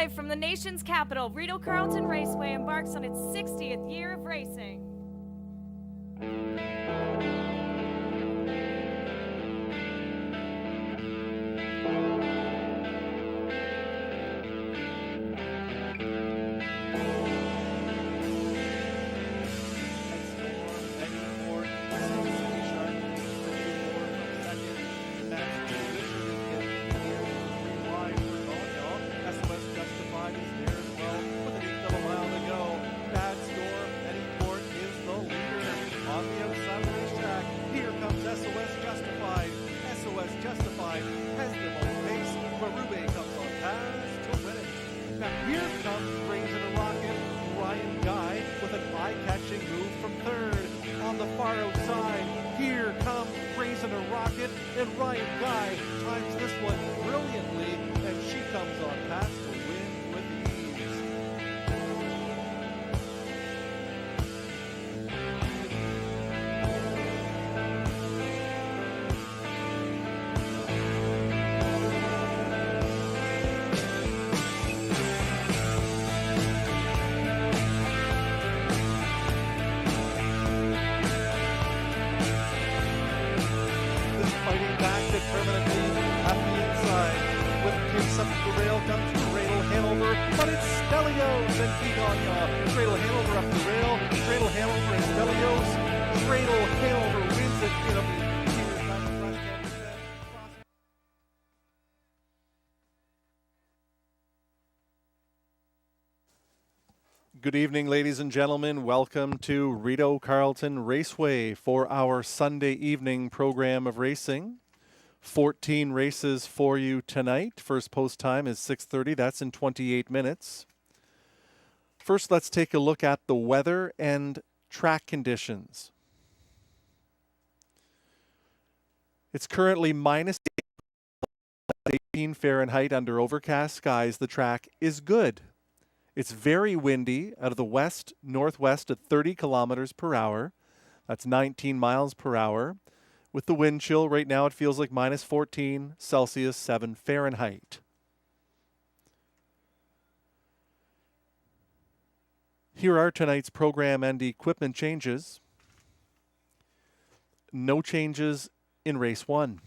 Live from the nation's capital, Rideau Carleton Raceway embarks on its 60th year of racing. And Ryan Guy times this one brilliantly, and she comes on past to win with ease. Permanently at the inside with Pins up the rail comes Rideau Hanover, but it's Stelios and Gigagna. Rideau Hanover up the rail, Rideau Hanover and Stelios. Rideau Hanover wins it in a Good evening, ladies and gentlemen. Welcome to Rideau Carleton Raceway for our Sunday evening program of racing. 14 races for you tonight. First post time is 6:30. That's in 28 minutes. First, let's take a look at the weather and track conditions. It's currently minus 18 Fahrenheit under overcast skies. The track is good. It's very windy out of the west-northwest at 30 kilometers per hour. That's 19 miles per hour. With the wind chill, right now it feels like minus 14 Celsius, 7 Fahrenheit. Here are tonight's program and equipment changes. No changes in race 1.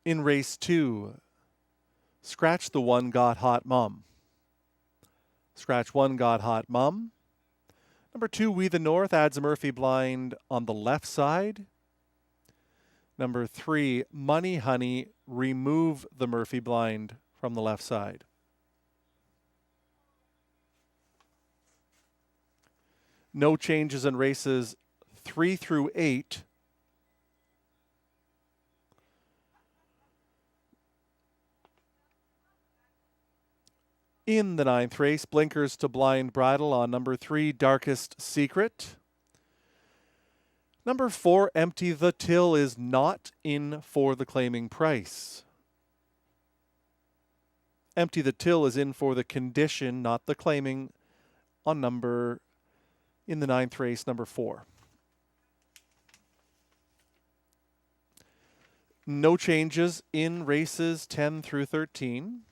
In race 2, scratch the 1 Got Hot Mum. Scratch 1 Got Hot Mum. Number 2, We the North adds a Murphy blind on the left side. Number 3, Money Honey, remove the Murphy blind from the left side. No changes in races 3 through 8. In the 9th race, blinkers to blind bridle on number 3, Darkest Secret. Number 4, Empty the Till is not in for the claiming price. Empty the Till is in for the condition, not the claiming, in the 9th race, number 4. No changes in races 10 through 13.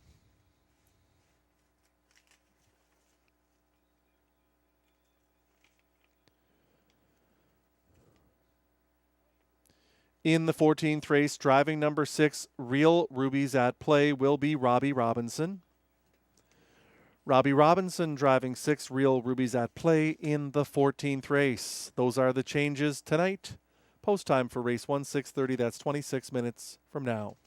In the 14th race, driving number 6, Real Rubies at Play, will be Robbie Robinson. Robbie Robinson driving 6, Real Rubies at Play in the 14th race. Those are the changes tonight. Post time for race 1, 6:30. That's 26 minutes from now.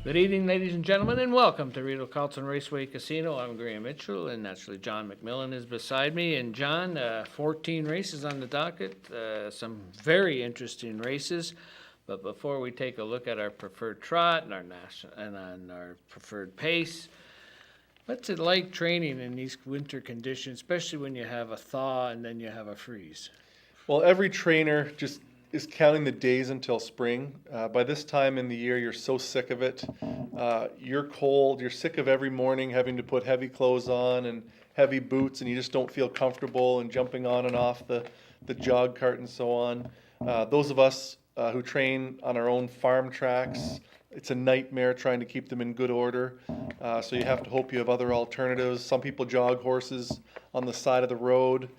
Good evening, ladies and gentlemen, and welcome to Rideau Carleton Raceway Casino. I'm Graham Mitchell, and naturally John McMillan is beside me. And John, 14 races on the docket, some very interesting races. But before we take a look at our preferred trot and our preferred pace, what's it like training in these winter conditions, especially when you have a thaw and then you have a freeze? Well, every trainer just is counting the days until spring. By this time in the year, you're so sick of it. You're cold. You're sick of every morning having to put heavy clothes on and heavy boots, and you just don't feel comfortable and jumping on and off the jog cart and so on. Those of us who train on our own farm tracks, it's a nightmare trying to keep them in good order. So you have to hope you have other alternatives. Some people jog horses on the side of the road.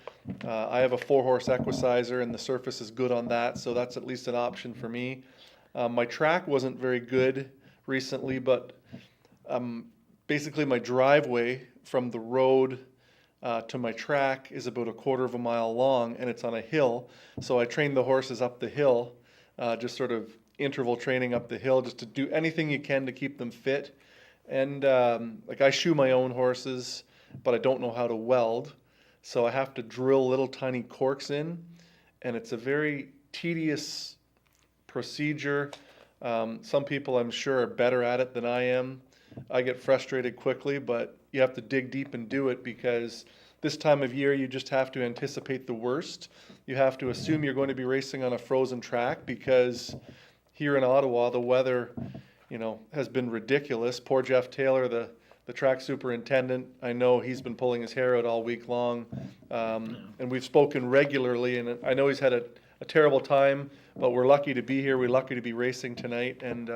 I have a 4-horse equicizer, and the surface is good on that, so that's at least an option for me. My track wasn't very good recently, but basically my driveway from the road to my track is about a quarter of a mile long, and it's on a hill. So I trained the horses up the hill, just sort of interval training up the hill, just to do anything you can to keep them fit. And like I shoe my own horses, but I don't know how to weld. So I have to drill little tiny corks in, and it's a very tedious procedure. Some people, I'm sure, are better at it than I am. I get frustrated quickly, but you have to dig deep and do it, because this time of year you just have to anticipate the worst. You have to assume you're going to be racing on a frozen track, because here in Ottawa the weather, has been ridiculous. Poor Jeff Taylor, the track superintendent, I know he's been pulling his hair out all week long, and we've spoken regularly, and I know he's had a terrible time, but we're lucky to be here. We're lucky to be racing tonight, and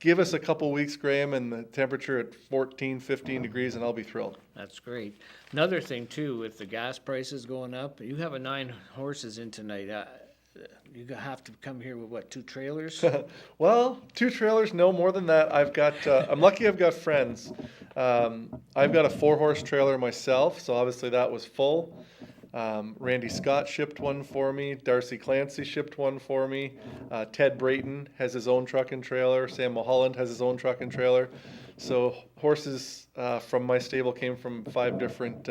give us a couple weeks, Graham, and the temperature at 14, 15 degrees, and I'll be thrilled. That's great. Another thing, too, with the gas prices going up, you have 9 horses in tonight. You have to come here with, what, 2 trailers? Well, 2 trailers, no more than that. I've got, I'm lucky I've got friends. I've got a 4-horse trailer myself, so obviously that was full. Randy Scott shipped one for me. Darcy Clancy shipped one for me. Ted Brayton has his own truck and trailer. Sam Mulholland has his own truck and trailer. So horses from my stable came from 5 different,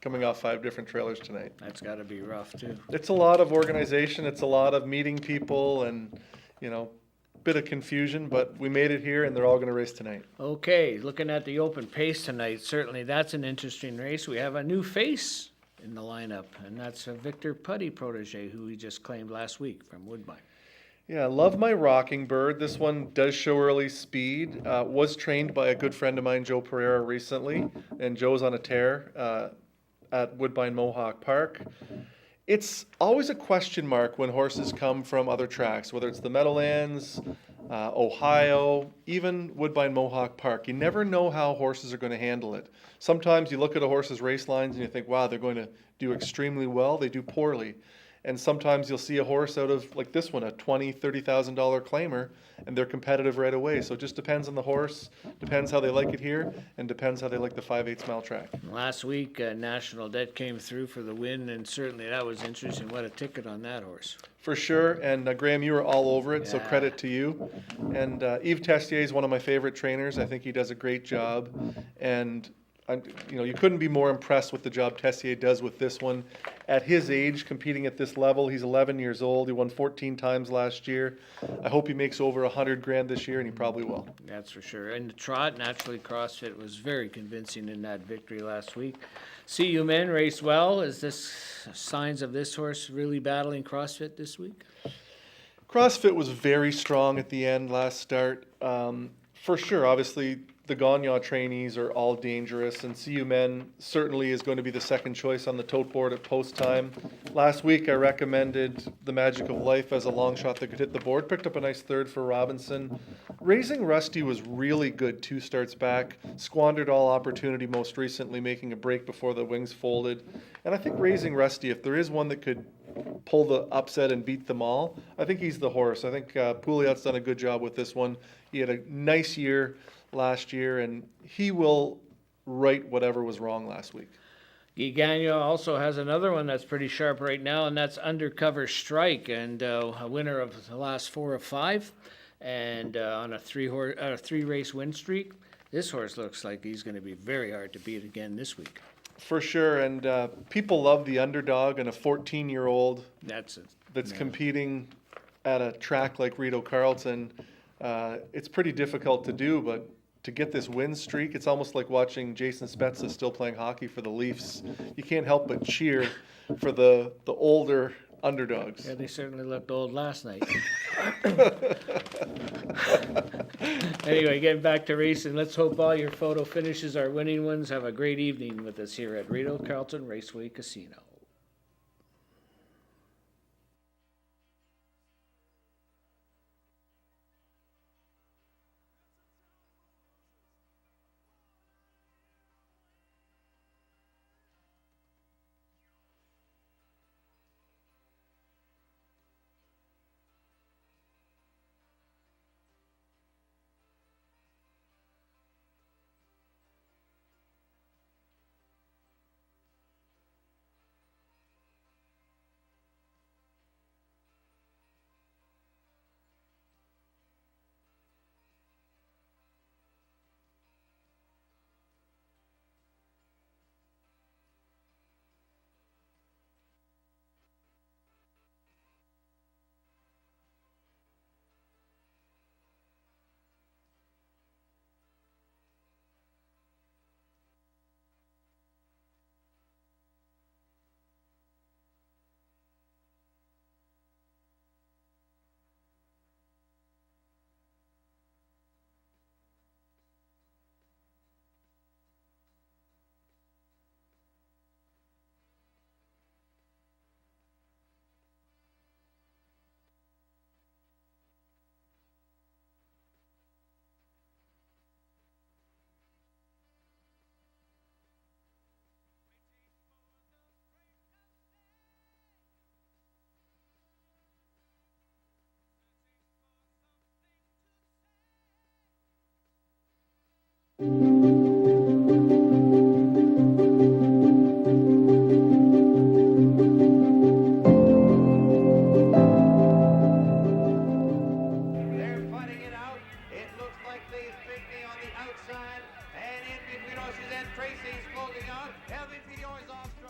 coming off 5 different trailers tonight. That's got to be rough, too. It's a lot of organization. It's a lot of meeting people, and bit of confusion, but we made it here, and they're all going to race tonight. Okay, looking at the open pace tonight, certainly that's an interesting race. We have a new face in the lineup, and that's a Victor Putty protege, who we just claimed last week from Woodbine. Yeah, I love my Rocking Bird. This one does show early speed. Was trained by a good friend of mine, Joe Pereira, recently, and Joe's on a tear at Woodbine Mohawk Park. It's always a question mark when horses come from other tracks, whether it's the Meadowlands, Ohio, even Woodbine Mohawk Park. You never know how horses are going to handle it. Sometimes you look at a horse's race lines and you think, wow, they're going to do extremely well. They do poorly. And sometimes you'll see a horse out of, like this one, a $20,000, $30,000 claimer, and they're competitive right away. So it just depends on the horse, depends how they like it here, and depends how they like the 5/8 mile track. Last week, National Debt came through for the win, and certainly that was interesting. What a ticket on that horse. For sure, and Graham, you were all over it, so Yeah. credit to you. And Yves Tessier is one of my favorite trainers. I think he does a great job, and you couldn't be more impressed with the job Tessier does with this one. At his age, competing at this level, he's 11 years old. He won 14 times last year. I hope he makes over $100,000 this year, and he probably will. That's for sure. And the trot, naturally, CrossFit was very convincing in that victory last week. CU men raced well. Is this signs of this horse really battling CrossFit this week? CrossFit was very strong at the end last start. For sure, obviously, the Gagnon trainees are all dangerous, and CU men certainly is going to be the second choice on the tote board at post time. Last week, I recommended the Magic of Life as a long shot that could hit the board. Picked up a nice third for Robinson. Raising Rusty was really good 2 starts back. Squandered all opportunity most recently, making a break before the wings folded. And I think Raising Rusty, if there is one that could pull the upset and beat them all, I think he's the horse. I think Pouliot's done a good job with this one. He had a nice year last year, and he will right whatever was wrong last week. Guy Gagnon also has another one that's pretty sharp right now, and that's Undercover Strike, and a winner of the last 4 of 5. and on a three race win streak. This horse looks like he's going to be very hard to beat again this week. For sure, and people love the underdog and a 14-year-old That's competing at a track like Rideau Carleton. It's pretty difficult to do, but to get this win streak, it's almost like watching Jason Spezza still playing hockey for the Leafs. You can't help but cheer for the older underdogs. Yeah, they certainly looked old last night. Anyway, getting back to racing, let's hope all your photo finishes are winning ones. Have a great evening with us here at Rideau Carleton Raceway Casino.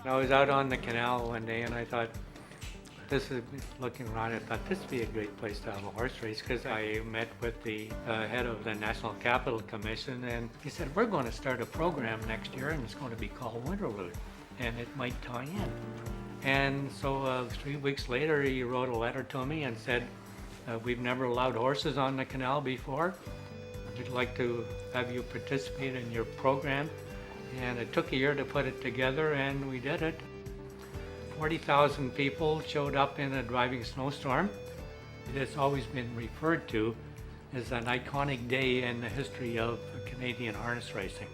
I was out on the canal one day and I thought, this is looking around, I thought this would be a great place to have a horse race, because I met with the head of the National Capital Commission, and he said, we're going to start a program next year and it's going to be called Winterlude, and it might tie in. And so 3 weeks later he wrote a letter to me and said, we've never allowed horses on the canal before. We'd like to have you participate in your program. And it took a year to put it together, and we did it. 40,000 people showed up in a driving snowstorm. It has always been referred to as an iconic day in the history of Canadian harness racing.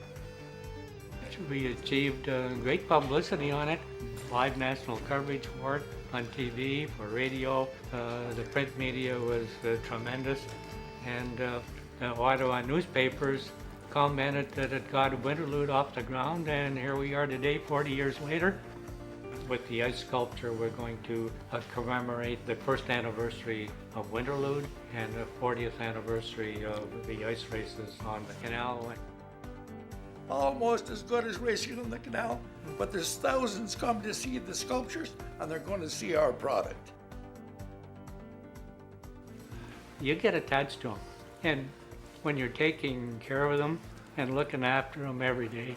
We achieved great publicity on it, live national coverage for it on TV, for radio. The print media was tremendous, and the Ottawa newspapers commented that it got Winterlude off the ground, and here we are today, 40 years later. With the ice sculpture, we're going to commemorate the first anniversary of Winterlude and the 40th anniversary of the ice races on the canal. Almost as good as racing on the canal, but there's thousands come to see the sculptures, and they're going to see our product. You get attached to them, and when you're taking care of them and looking after them every day,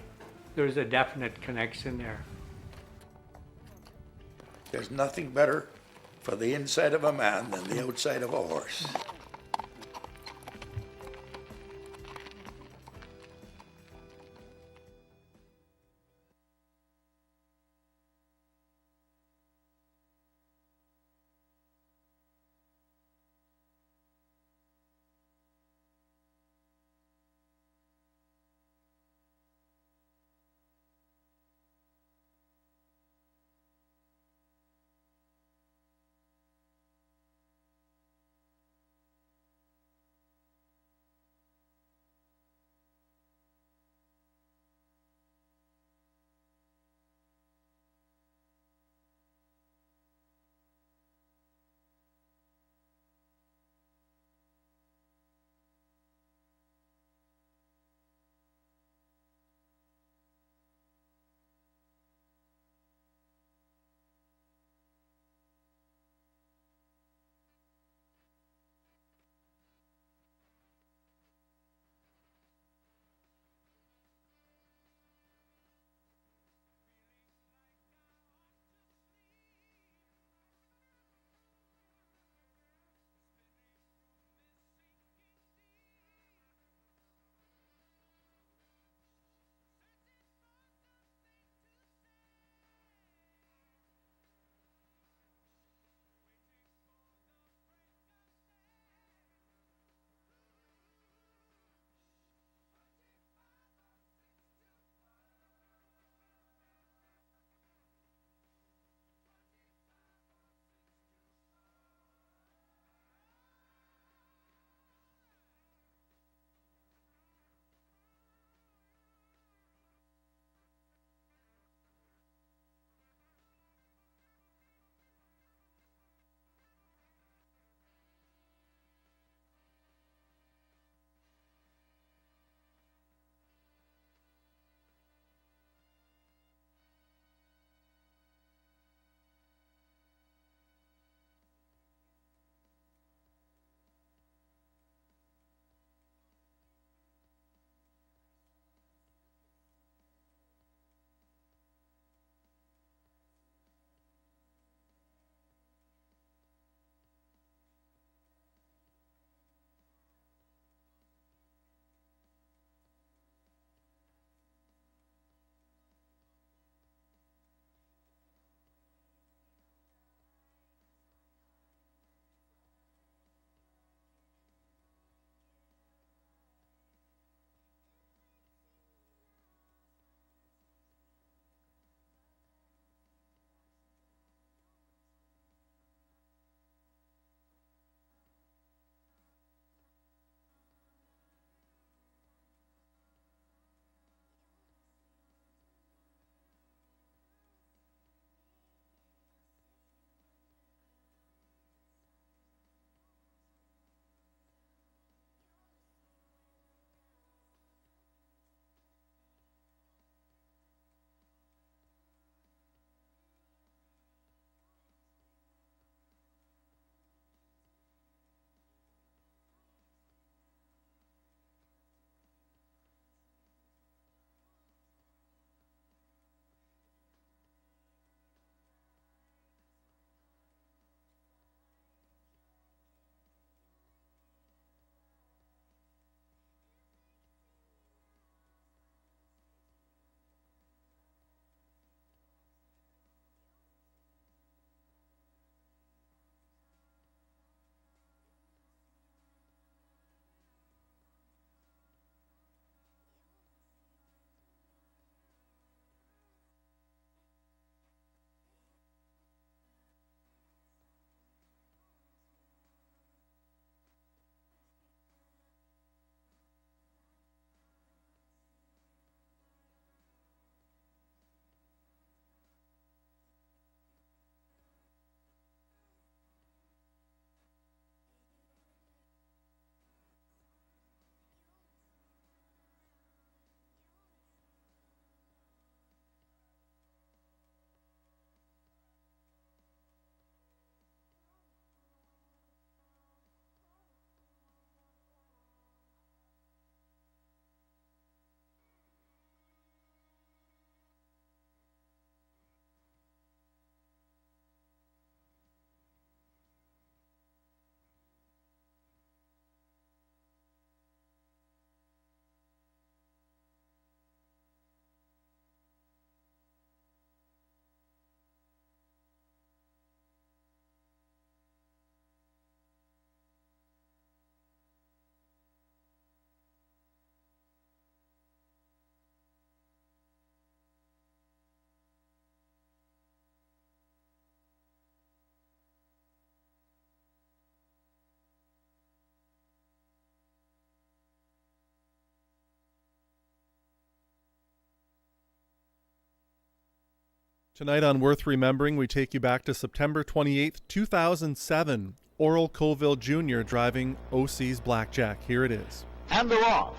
there's a definite connection there. There's nothing better for the inside of a man than the outside of a horse. Tonight on Worth Remembering, we take you back to September 28th, 2007. Oral Colville Jr. driving OC's Blackjack. Here it is. And they're off.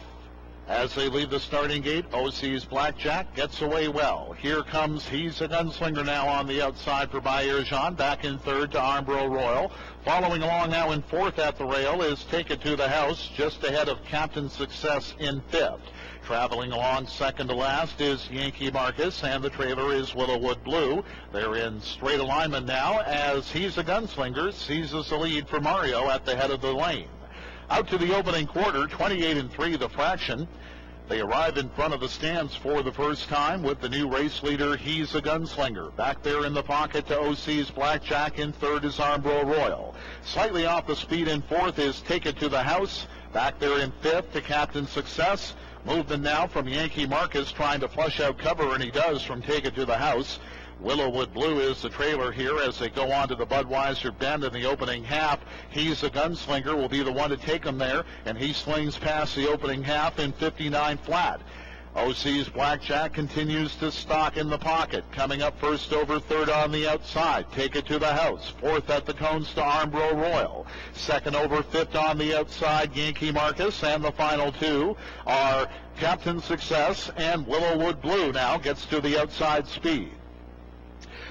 As they leave the starting gate, OC's Blackjack gets away well. Here comes He's a Gunslinger now on the outside for Bayer-Jean. Back in third to Armbro Royal. Following along now in fourth at the rail is Take It to the House, just ahead of Captain Success in fifth. Traveling along second to last is Yankee Marcus, and the trailer is Willowwood Blue. They're in straight alignment now as He's a Gunslinger seizes the lead for Mario at the head of the lane. Out to the opening quarter, 28-3 the fraction. They arrive in front of the stands for the first time with the new race leader, He's a Gunslinger. Back there in the pocket to OC's Blackjack. In third is Armbro Royal. Slightly off the speed in fourth is Take It to the House. Back there in fifth to Captain Success. Movement now from Yankee Marcus trying to flush out cover, and he does from Take It to the House. Willowwood Blue is the trailer here as they go on to the Budweiser Bend in the opening half. He's a Gunslinger will be the one to take him there, and he slings past the opening half in 59 flat. OC's Blackjack continues to stalk in the pocket. Coming up first over third on the outside. Take It to the House. Fourth at the cones to Armbro Royal. Second over fifth on the outside, Yankee Marcus. And the final two are Captain Success and Willowwood Blue now gets to the outside speed.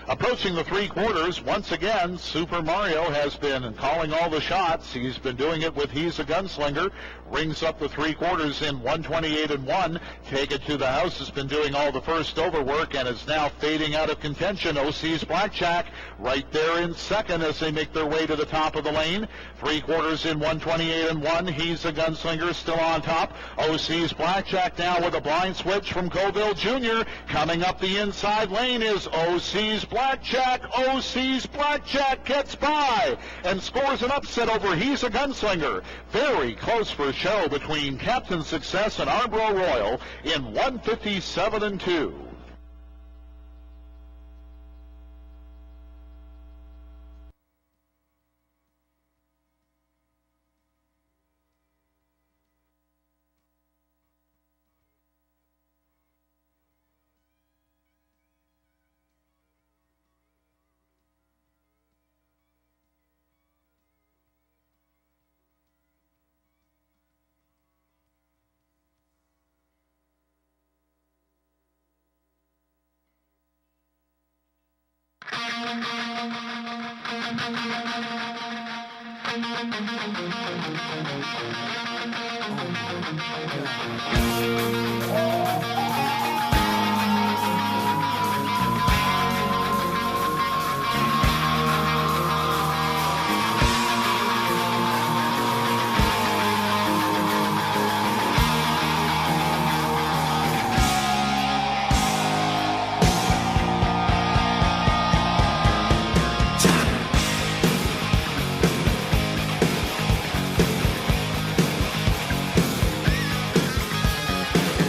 Approaching the three quarters, once again, Super Mario has been calling all the shots. He's been doing it with He's a Gunslinger. Rings up the three quarters in 128-1. Take It to the House has been doing all the first over work and is now fading out of contention. OC's Blackjack right there in second as they make their way to the top of the lane. Three quarters in 128-1. He's a Gunslinger still on top. OC's Blackjack now with a blind switch from Colville Jr. Coming up the inside lane is OC's Blackjack. OC's Blackjack gets by and scores an upset over He's a Gunslinger. Very close for show between Captain Success and Armbro Royal in 157-2.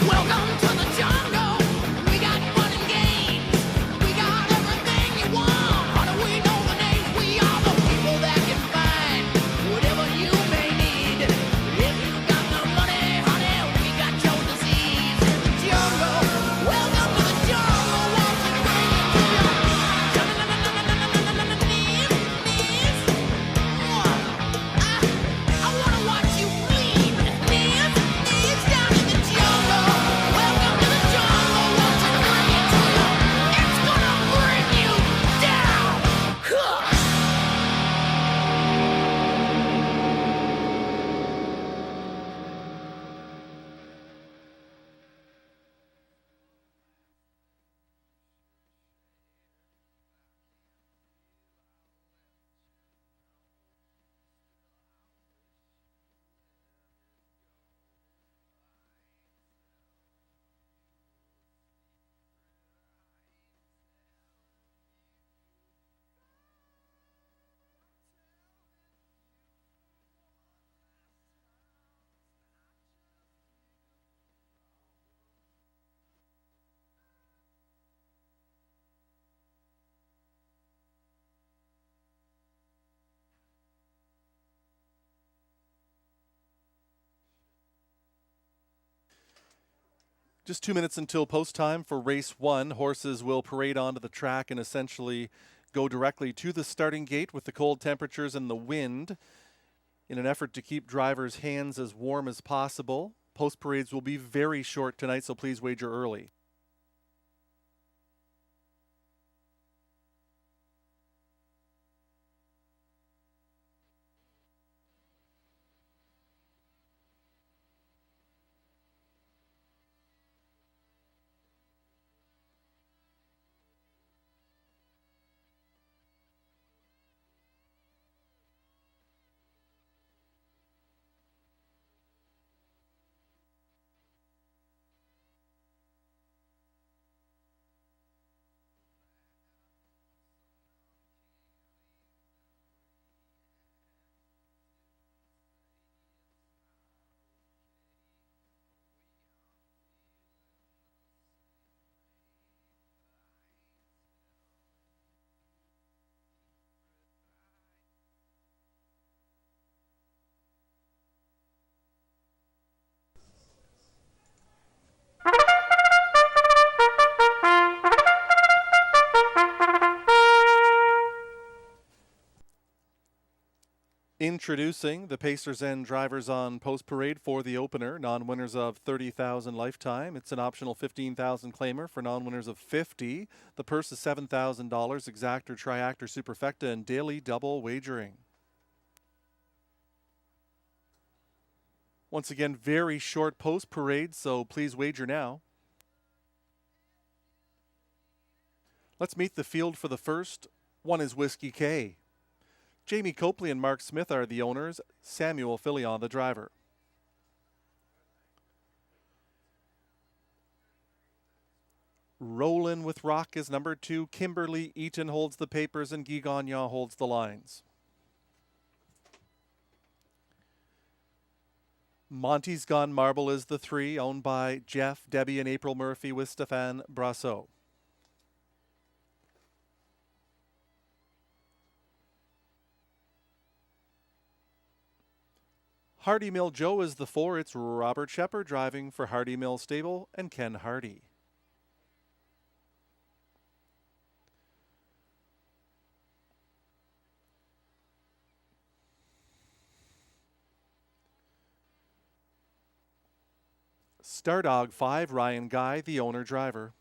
Welcome to the jungle. Just 2 minutes until post time for race 1. Horses will parade onto the track and essentially go directly to the starting gate with the cold temperatures and the wind in an effort to keep drivers' hands as warm as possible. Post parades will be very short tonight, so please wager early. Introducing the Pacers and drivers on post parade for the opener. Non-winners of $30,000 lifetime. It's an optional $15,000 claimer for non-winners of $50,000. The purse is $7,000. Exactor, Triactor, Superfecta, and daily double wagering. Once again, very short post parade, so please wager now. Let's meet the field for the first. One is Whiskey K. Jamie Copley and Mark Smith are the owners. Samuel Fillion, the driver. Rollin' with Rock is number 2. Kimberly Eaton holds the papers and Guy Gagnon holds the lines. Monty's Gone Marble is the 3, owned by Jeff, Debbie, and April Murphy with Stéphane Brassot. Hardy Mill Joe is the 4. It's Robert Shepard driving for Hardy Mill Stable and Ken Hardy. Stardog 5, Ryan Guy, the owner driver.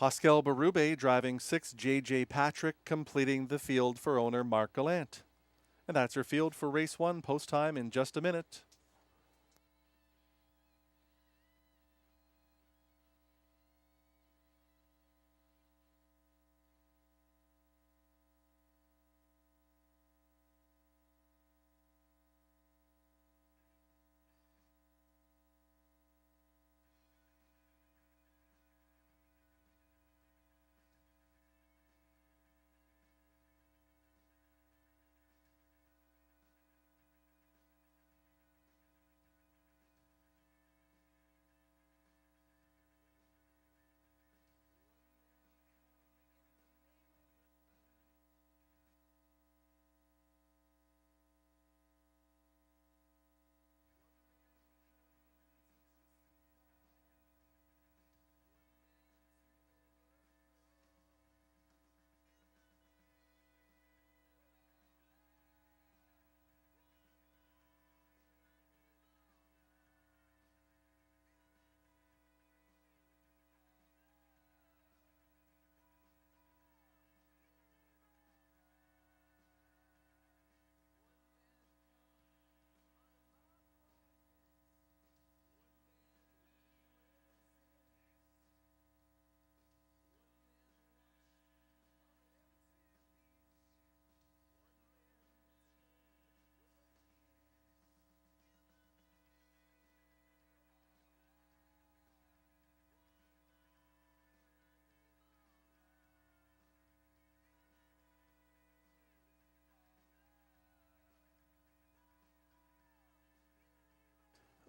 Pascal Berube driving 6, J.J. Patrick completing the field for owner Mark Gallant. And that's our field for race 1, post time in just a minute.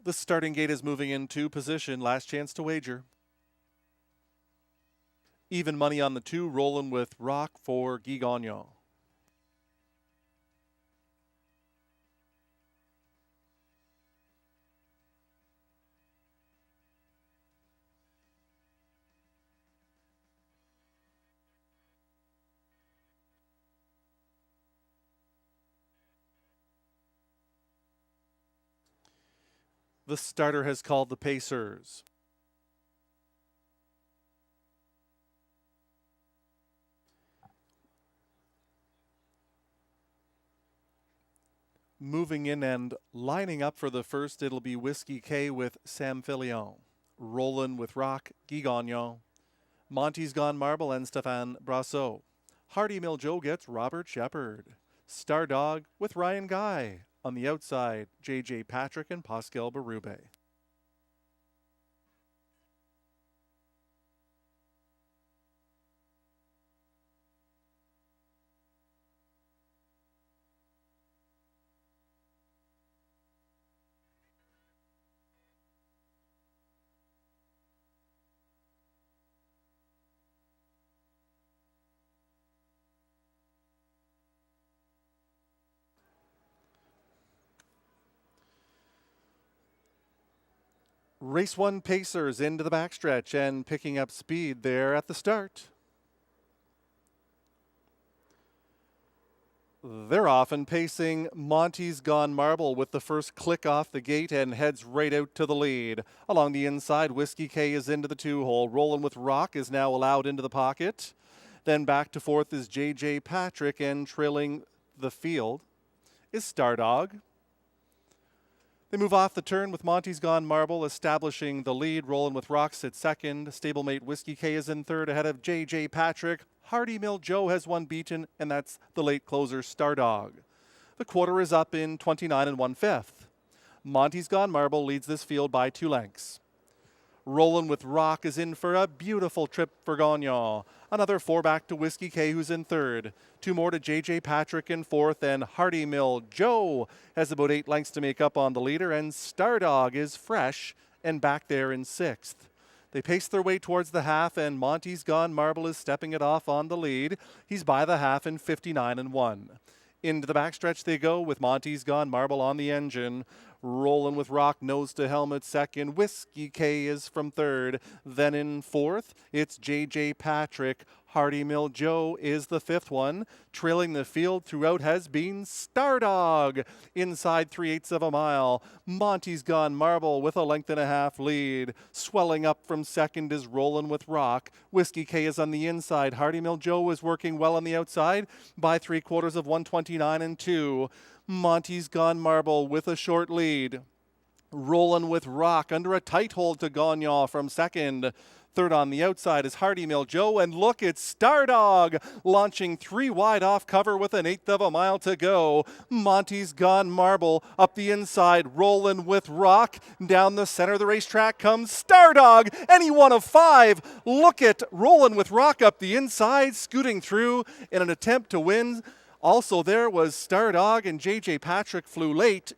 The starting gate is moving into position. Last chance to wager. Even money on the 2, rolling with Rock for Guy Gagnon. The starter has called the pacers. Moving in and lining up for the first, it'll be Whiskey K with Sam Filion. Rollin' with Rock, Guy Gagnon. Monty's Gone Marble and Stéphane Brasseur. Hardy Mill Joe gets Robert Shepard. Star Dog with Ryan Guy. On the outside, J.J. Patrick and Pascal Berube. Race 1 Pacers into the backstretch and picking up speed there at the start. They're off and pacing Monty's Gone Marble with the first click off the gate and heads right out to the lead. Along the inside, Whiskey K is into the 2-hole. Rollin' with Rock is now allowed into the pocket. Then back to fourth is J.J. Patrick, and trailing the field is Stardog. They move off the turn with Monty's Gone Marble establishing the lead. Rollin' with Rocks at second. Stablemate Whiskey K is in third ahead of J.J. Patrick. Hardy Mill Joe has one beaten, and that's the late closer Stardog. The quarter is up in 29 1/5. Monty's Gone Marble leads this field by 2 lengths. Rollin' with Rock is in for a beautiful trip for Gagnon. Another 4 back to Whiskey K, who's in third. 2 more to J.J. Patrick in fourth, and Hardy Mill Joe has about 8 lengths to make up on the leader, and Stardog is fresh and back there in sixth. They pace their way towards the half, and Monty's Gone Marble is stepping it off on the lead. He's by the half in 59 1. Into the backstretch they go with Monty's Gone Marble on the engine. Rollin' with Rock, nose to helmet second. Whiskey K is from third. Then in fourth, it's J.J. Patrick. Hardy Mill Joe is the fifth one. Trailing the field throughout has been Stardog. Inside 3/8 of a mile. Monty's Gone Marble with a 1.5 length lead. Swelling up from second is Rollin' with Rock. Whiskey K is on the inside. Hardy Mill Joe is working well on the outside by 3/4 of 129 2. Monty's Gone Marble with a short lead. Rollin' with Rock under a tight hold to Gagnon from second. Third on the outside is Hardy Mill Joe, and look, it's Stardog launching 3 wide off cover with 1/8 of a mile to go. Monty's Gone Marble up the inside, Rollin' with Rock. Down the center of the racetrack comes Stardog, and he won a 5. Look at Rollin' with Rock up the inside, scooting through in an attempt to win. Also there was Stardog, and J.J. Patrick flew late.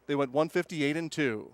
They went 158 2.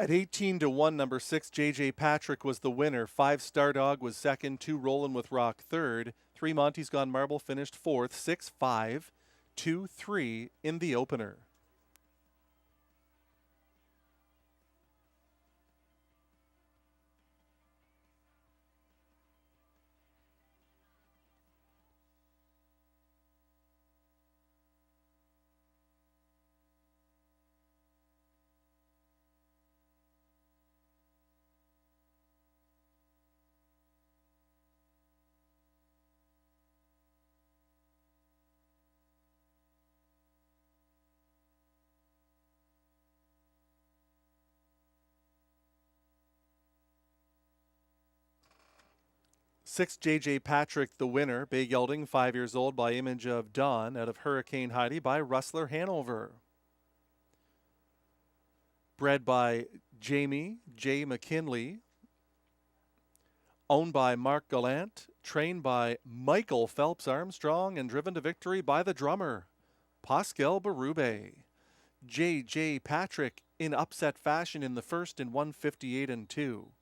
At 18 to 1, number 6, JJ Patrick was the winner. 5 Star Dog was second. 2 Rollin' with Rock third. 3 Monty's Gone Marble finished fourth. 6-5, 2-3 in the opener. Six, JJ Patrick, the winner. Bay Gelding, 5 years old, by Image of Dawn, out of Hurricane Heidi by Rustler Hanover. Bred by Jamie J. McKinley. Owned by Mark Gallant. Trained by Michael Phelps Armstrong and driven to victory by the drummer, Pascal Berube. JJ Patrick in upset fashion in the first in 158 and 2.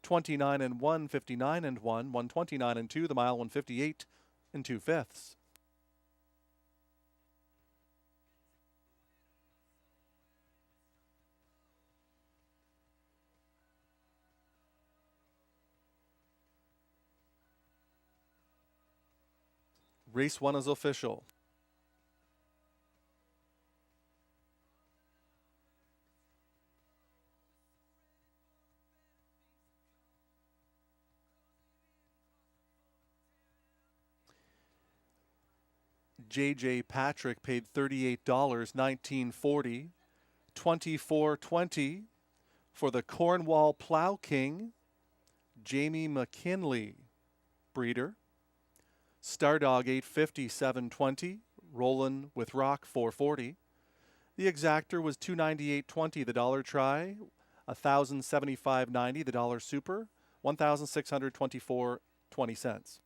29 and 1, 59 and 1, 129 and 2, the mile 158 and 2/5. Race 1 is official. JJ Patrick paid $38, $19.40, $24.20 for the Cornwall Plow King, Jamie McKinley, breeder. Stardog $8.50, $7.20, Rollin' with Rock $4.40. The exactor was $298.20, the dollar try, $1,075.90, the dollar super, $1,624.20.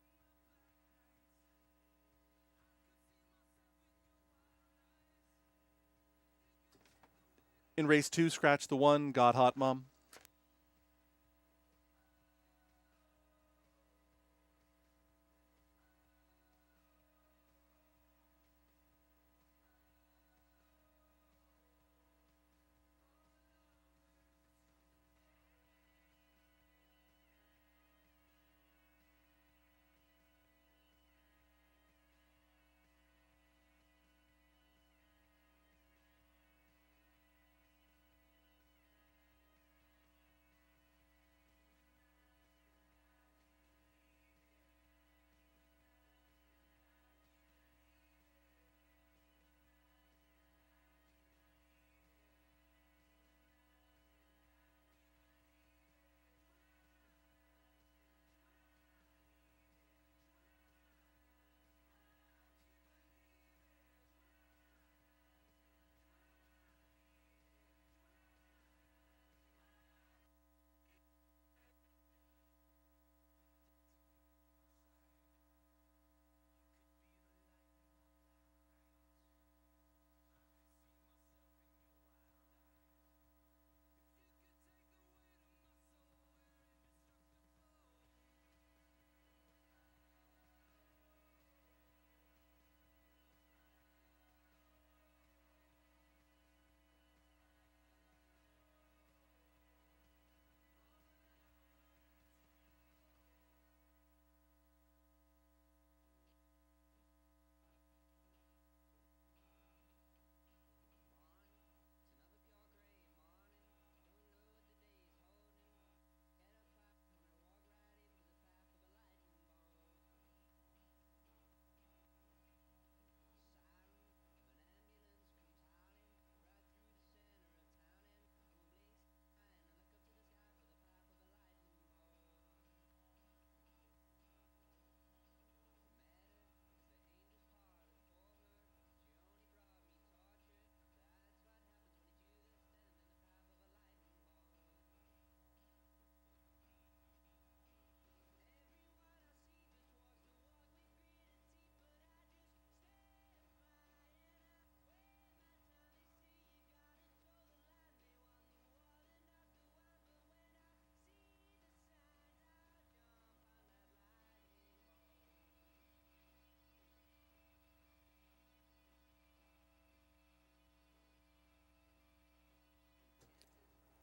In race 2, scratch the 1, Got Hot Mom.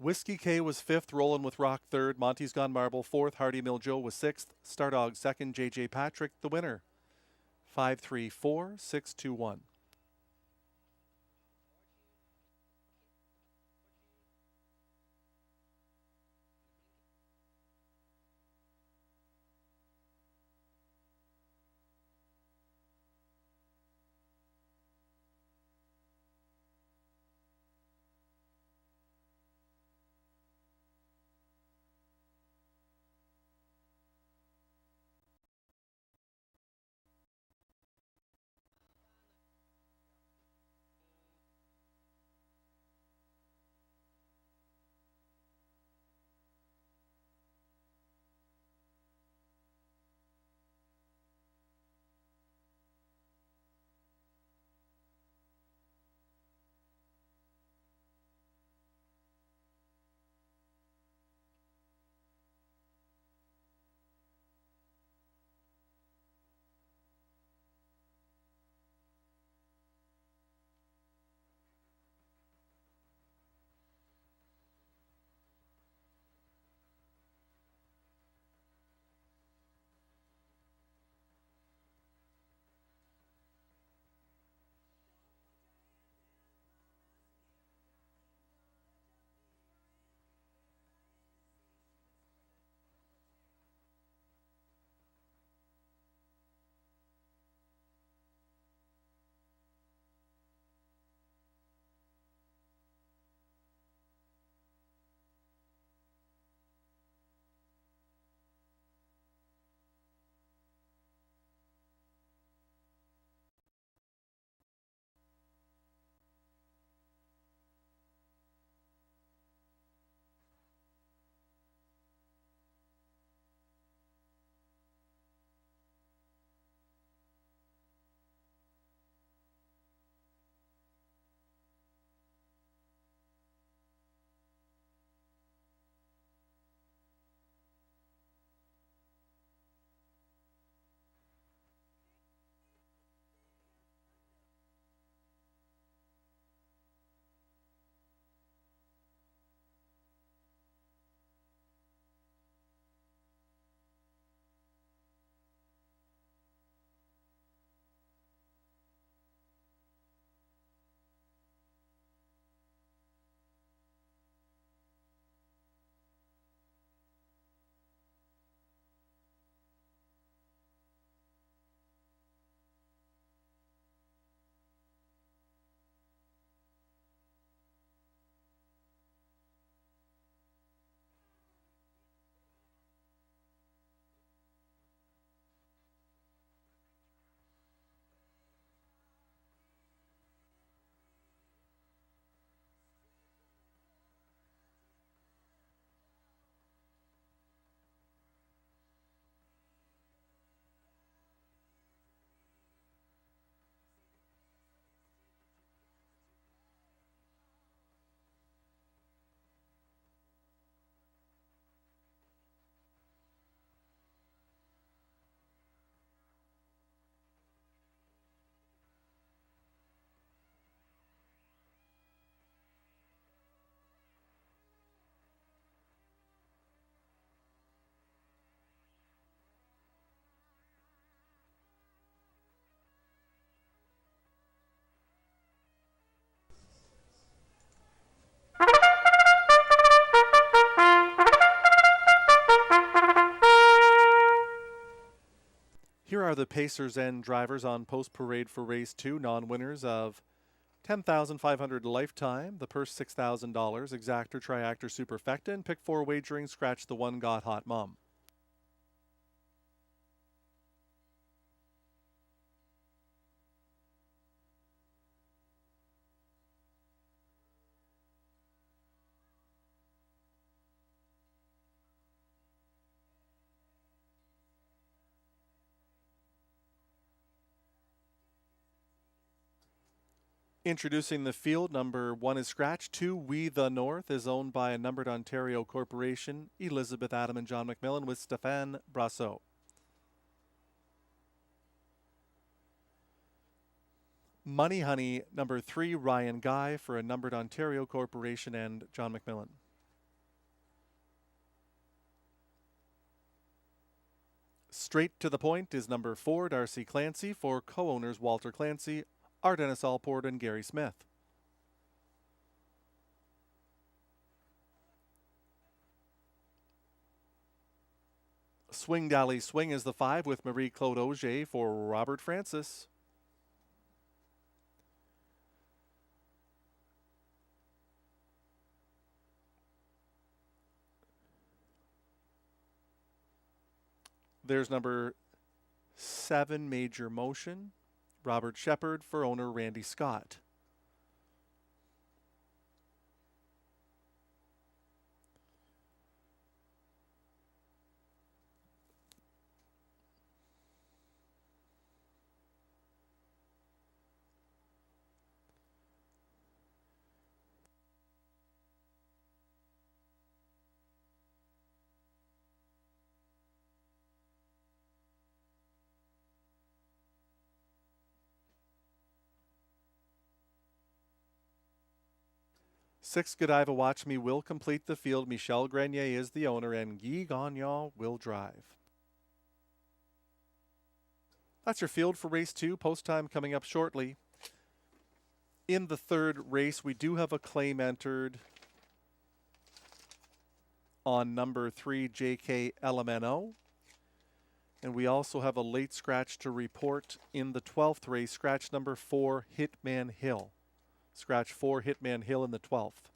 Whiskey K was 5th, Rollin' with Rock 3rd, Monty's Gone Marble 4th, Hardy Mill Joe was 6th, Stardog 2nd, JJ Patrick the winner. 5-3-4-6-2-1. Here are the Pacers and drivers on post parade for race 2, non-winners of $10,500 lifetime, the purse $6,000, exactor, triactor, superfecta, and pick 4 wagering, scratch the 1 got hot mom. Introducing the field, number 1 is scratch. 2, We the North, is owned by a numbered Ontario corporation, Elizabeth Adam and John McMillan, with Stéphane Brassot. Money Honey, number 3, Ryan Guy, for a numbered Ontario corporation and John McMillan. Straight to the point is number 4, Darcy Clancy, for co-owners Walter Clancy, R. Dennis Alport, and Gary Smith. Swing Dally Swing is the 5 with Marie-Claude Auger for Robert Francis. There's number 7, Major Motion, Robert Shepard, for owner Randy Scott. Six, Godiva Watch Me will complete the field. Michel Grenier is the owner, and Guy Gagnon will drive. That's your field for race 2. Post time coming up shortly. In the third race, we do have a claim entered on number 3, JK LMNO. And we also have a late scratch to report in the 12th race, scratch number 4, Hitman Hill. Scratch 4, Hitman Hill in the 12th.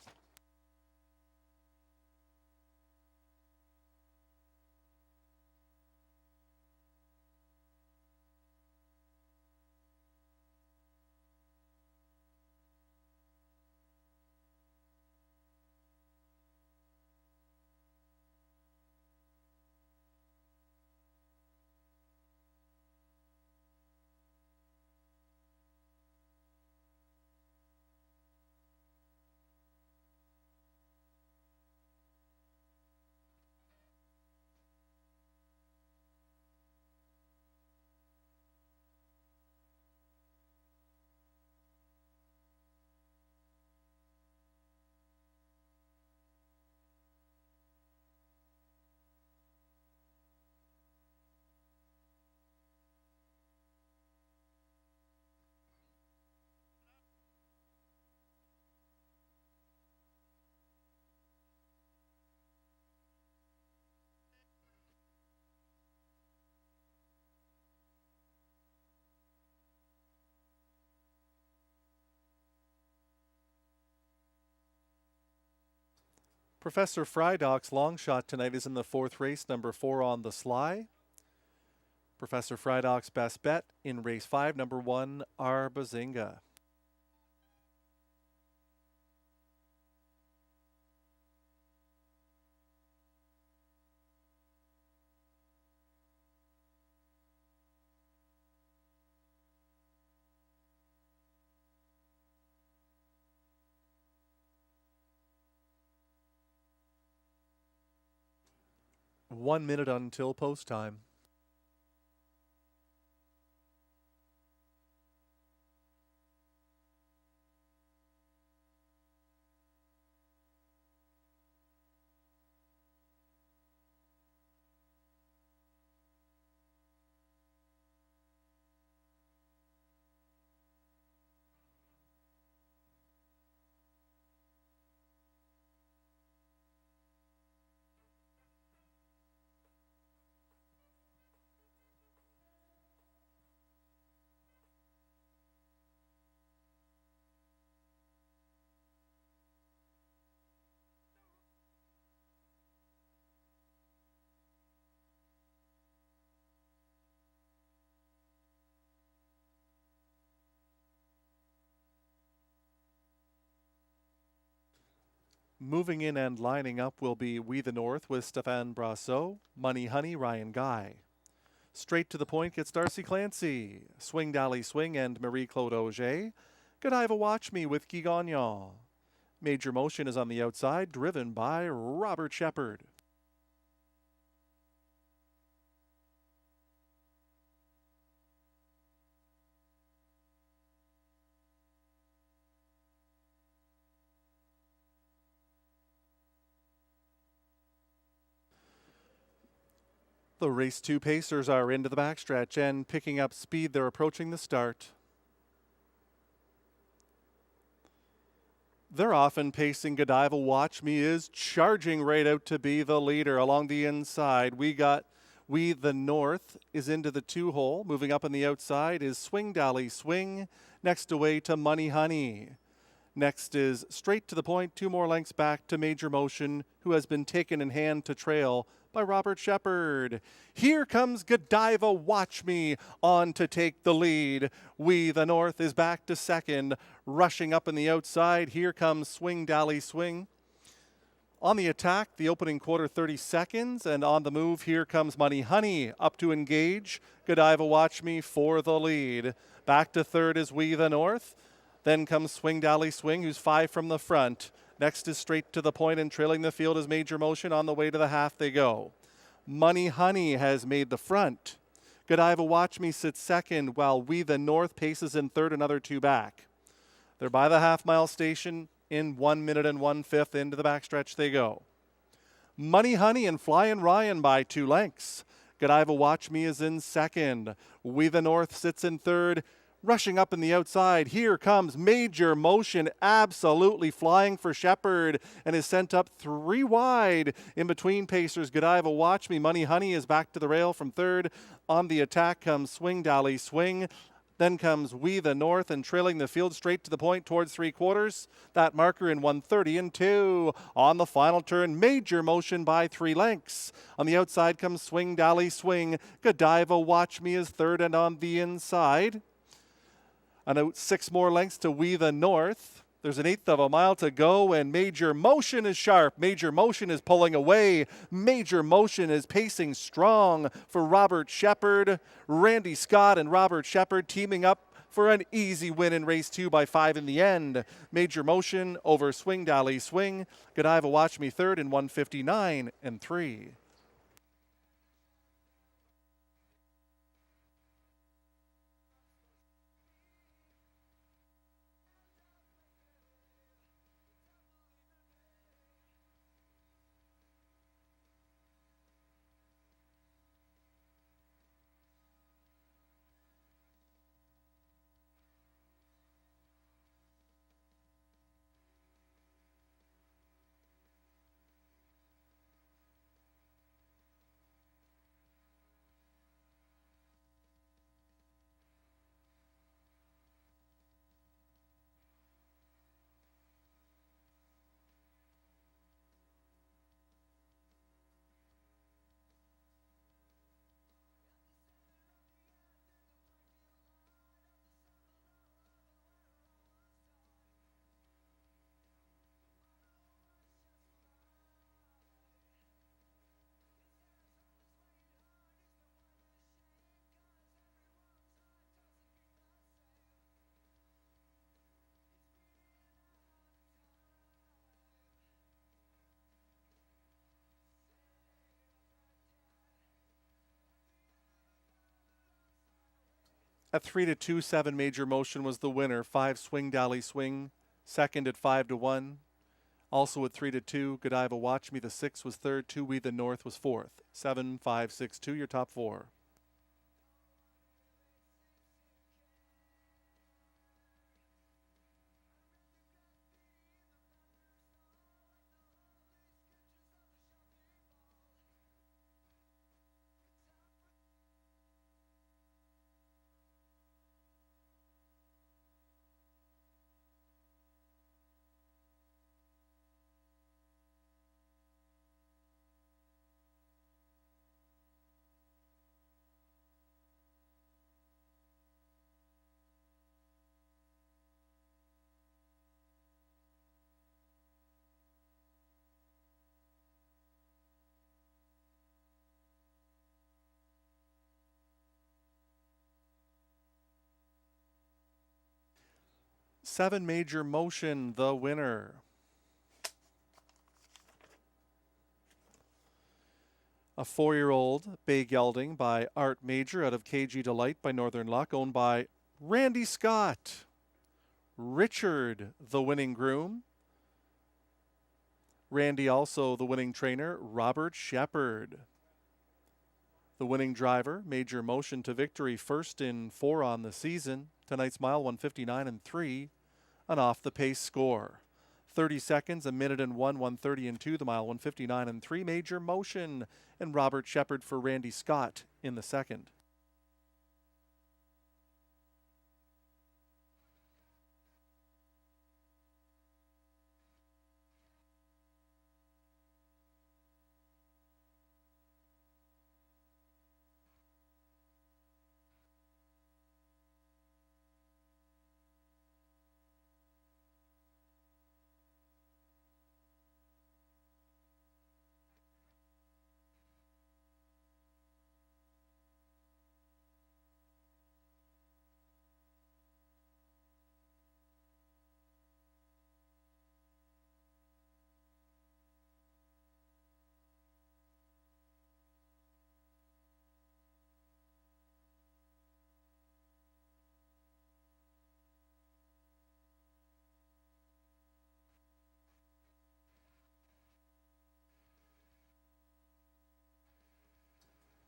Professor Frydoc's long shot tonight is in the 4th race, number 4, On the Sly. Professor Frydoc's best bet in race 5, number 1, Arbazinga. One minute until post time. Moving in and lining up will be We the North with Stéphane Brassot, Money Honey, Ryan Guy. Straight to the point gets Darcy Clancy, Swing Dally Swing and Marie-Claude Auger. Godiva Watch Me with Guy Gagnon. Major Motion is on the outside, driven by Robert Shepard. The race 2 pacers are into the backstretch and picking up speed. They're approaching the start. They're often pacing. Godiva Watch Me is charging right out to be the leader along the inside. We the North is into the 2-hole. Moving up on the outside is Swing Dally Swing. Next away to Money Honey. Next is Straight to the Point, 2 more lengths back to Major Motion, who has been taken in hand to trail by Robert Shepard. Here comes Godiva Watch Me on to take the lead. We the North is back to second. Rushing up in the outside, here comes Swing Dally Swing. On the attack, the opening quarter 30 seconds, and on the move, here comes Money Honey up to engage. Godiva Watch Me for the lead. Back to third is We the North. Then comes Swing Dally Swing, who's 5 from the front. Next is Straight to the Point, and trailing the field is Major Motion. On the way to the half they go. Money Honey has made the front. Godiva Watch Me sits second, while We the North paces in third, another 2 back. They're by the half-mile station. In 1 minute and 1/5 into the backstretch they go. Money Honey and Flyin' Ryan by 2 lengths. Godiva Watch Me is in second. We the North sits in third. Rushing up in the outside, here comes Major Motion, absolutely flying for Shepard, and is sent up 3 wide in between pacers. Godiva Watch Me. Money Honey is back to the rail from third. On the attack comes Swing Dally Swing. Then comes We the North, and trailing the field Straight to the Point towards 3/4. That marker in 1:30 and 2. On the final turn, Major Motion by 3 lengths. On the outside comes Swing Dally Swing. Godiva Watch Me is third, and on the inside, and out 6 more lengths to We the North. There's an 1/8 of a mile to go, and Major Motion is sharp. Major Motion is pulling away. Major Motion is pacing strong for Robert Shepard. Randy Scott and Robert Shepard teaming up for an easy win in race 2 by 5 in the end. Major Motion over Swing Dally Swing. Godiva Watch Me third in 1:59 and 3. At 3-2, 7 Major Motion was the winner. 5 Swing Dally Swing, second at 5-1. Also at 3-2, Godiva Watch Me. The 6 was third. 2 We the North was fourth. 7, 5, 6, 2, your top 4. Seven Major Motion, the winner. A 4-year-old bay gelding by Art Major out of KG Delight by Northern Luck, owned by Randy Scott. Richard, the winning groom. Randy also the winning trainer, Robert Shepard. The winning driver, Major Motion to victory, first in 4 on the season. Tonight's mile 159 and 3, an off the pace score. 30 seconds, a minute and 1:30 and 2, the mile 159 and 3, Major Motion, and Robert Shepard for Randy Scott in the second.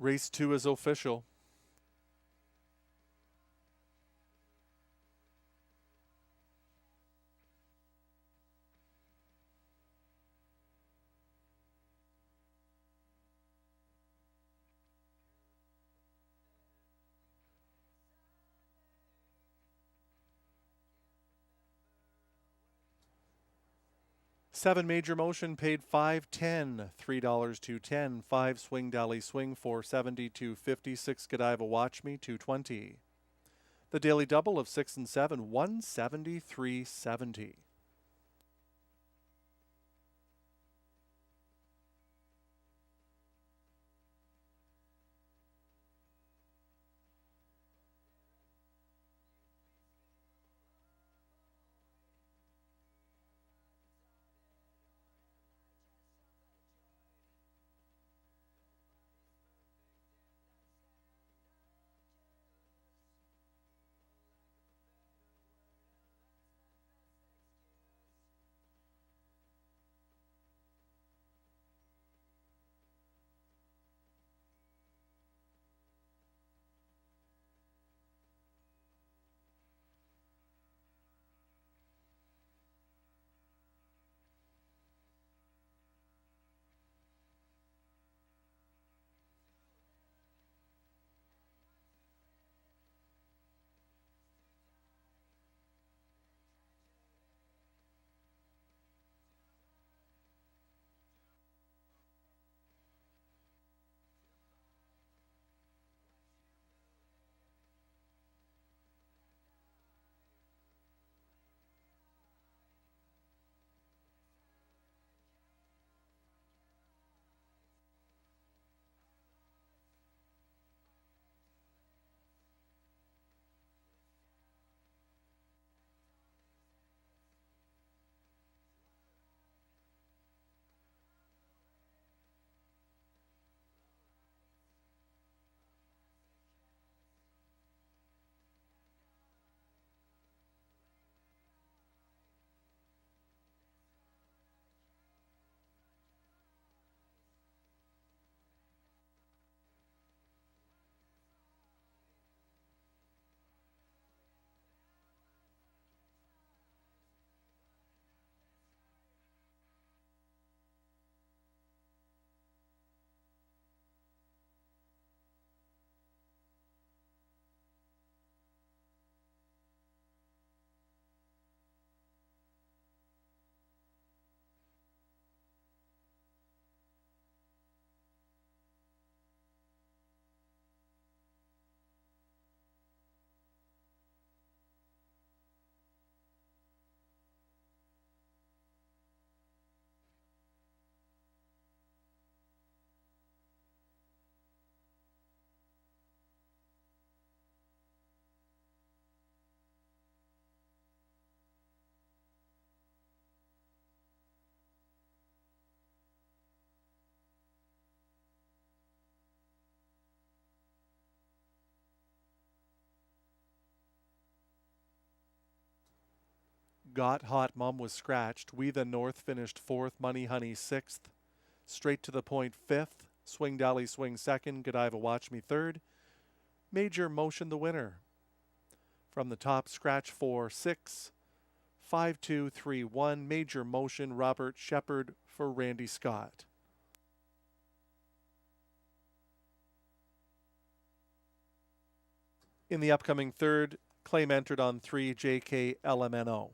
Race 2 is official. Seven Major Motion paid $5.10, $3 210, 5 Swing Dally Swing $4.70, $2.50, 6 Godiva Watch Me $2.20. The daily double of 6 and 7 $173.70. Got Hot Mum was scratched. We the North finished 4th. Money Honey 6th. Straight to the Point 5th. Swing Dally Swing second, Godiva Watch Me third. Major Motion the winner. From the top, scratch 4, 6, 5, 2, 3, 1. Major Motion, Robert Shepard for Randy Scott. In the upcoming third, claim entered on 3, JK LMNO.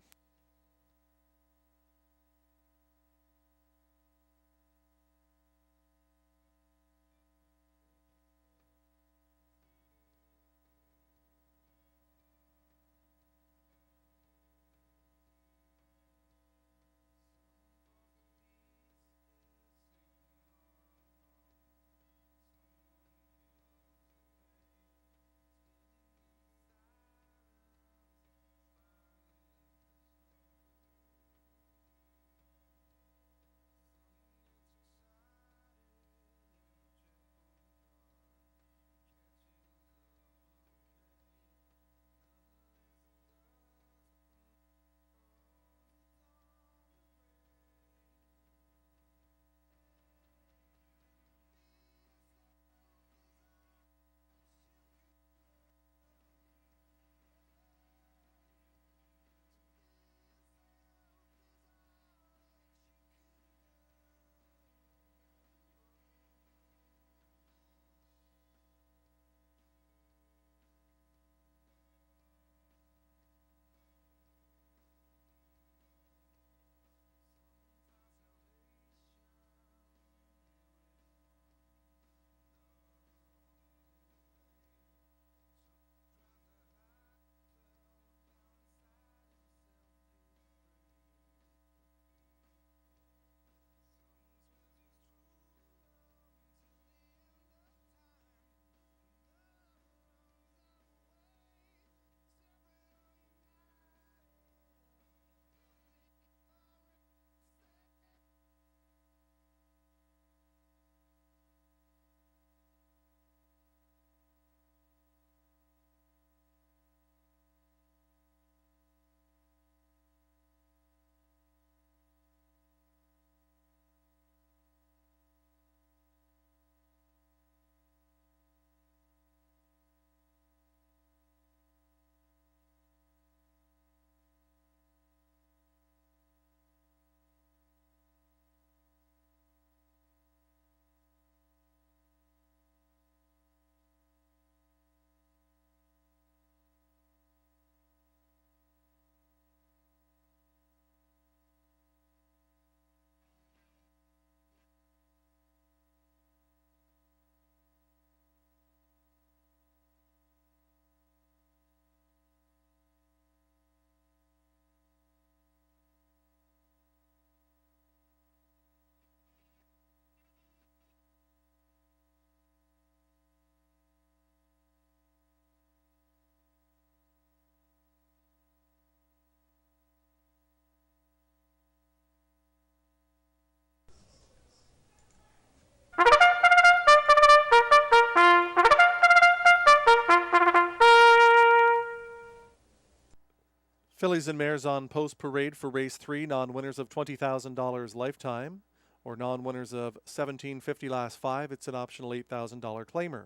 Fillies and mares on post parade for race 3, non-winners of $20,000 lifetime or non-winners of $17.50 last 5. It's an optional $8,000 claimer.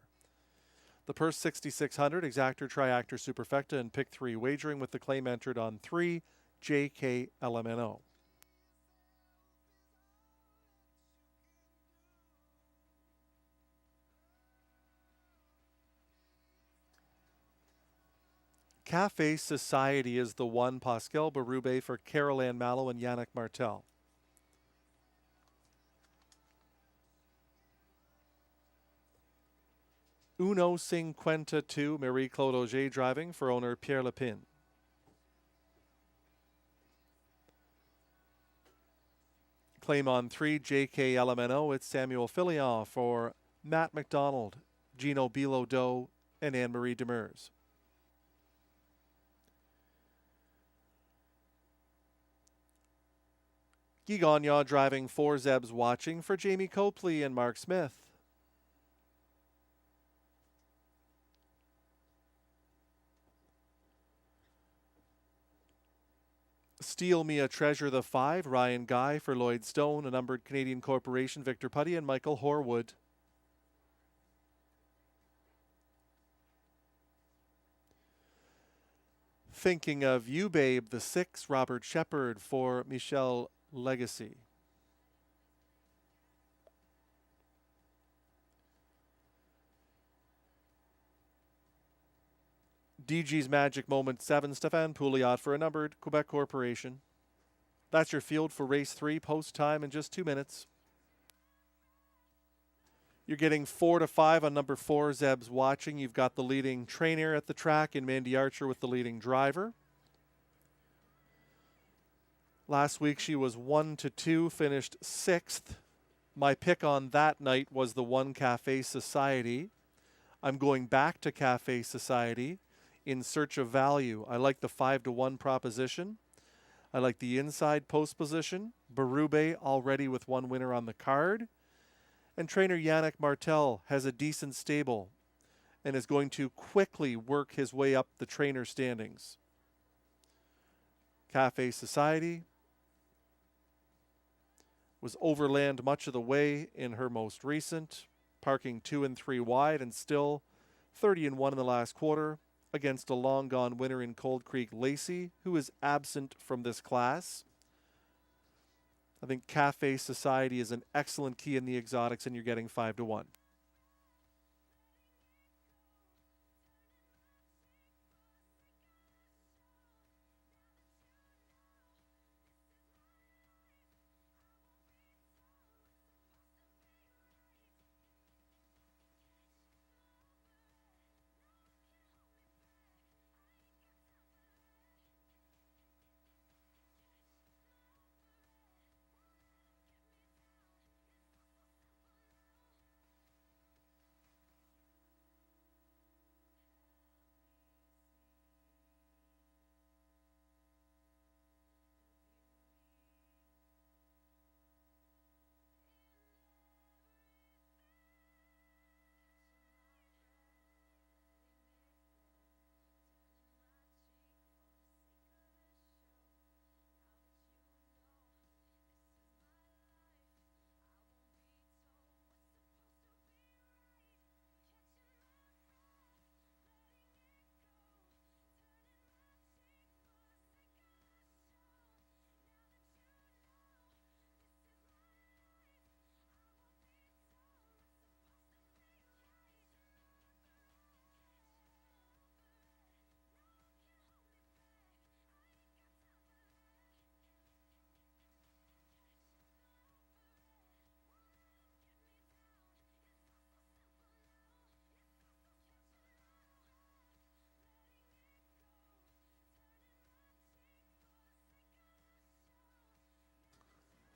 The purse $6,600, exactor, triactor, superfecta, and pick 3 wagering with the claim entered on 3, JK LMNO. Cafe Society is the one. Pascal Berube for Carol Ann Mallow and Yannick Martel. Uno Cinquenta 2, Marie-Claude Auger driving for owner Pierre Lepine. Claim on 3, JK LMNO. It's Samuel Fillion for Matt McDonald, Gino Bilodeau, and Anne-Marie Demers. Guy Gagnon driving 4, Zebs watching for Jamie Copley and Mark Smith. Steal Me a Treasure the 5, Ryan Guy for Lloyd Stone, a numbered Canadian Corporation, Victor Putty and Michael Horwood. Thinking of You Babe, the 6, Robert Shepard for Michelle Legacy. DG's Magic Moment 7, Stéphane Pouliot for a numbered Quebec Corporation. That's your field for race 3, post time in just 2 minutes. You're getting 4 to 5 on number 4, Zeb's Watching. You've got the leading trainer at the track in Mandy Archer with the leading driver. Last week she was 1 to 2, finished 6th. My pick on that night was the 1 Cafe Society. I'm going back to Cafe Society in search of value. I like the 5 to 1 proposition. I like the inside post position. Berube already with 1 winner on the card. And trainer Yannick Martel has a decent stable and is going to quickly work his way up the trainer standings. Cafe Society was overland much of the way in her most recent, parking 2 and 3 wide and still 30 and 1 in the last quarter against a long gone winner in Cold Creek Lacey, who is absent from this class. I think Cafe Society is an excellent key in the exotics, and you're getting 5 to 1.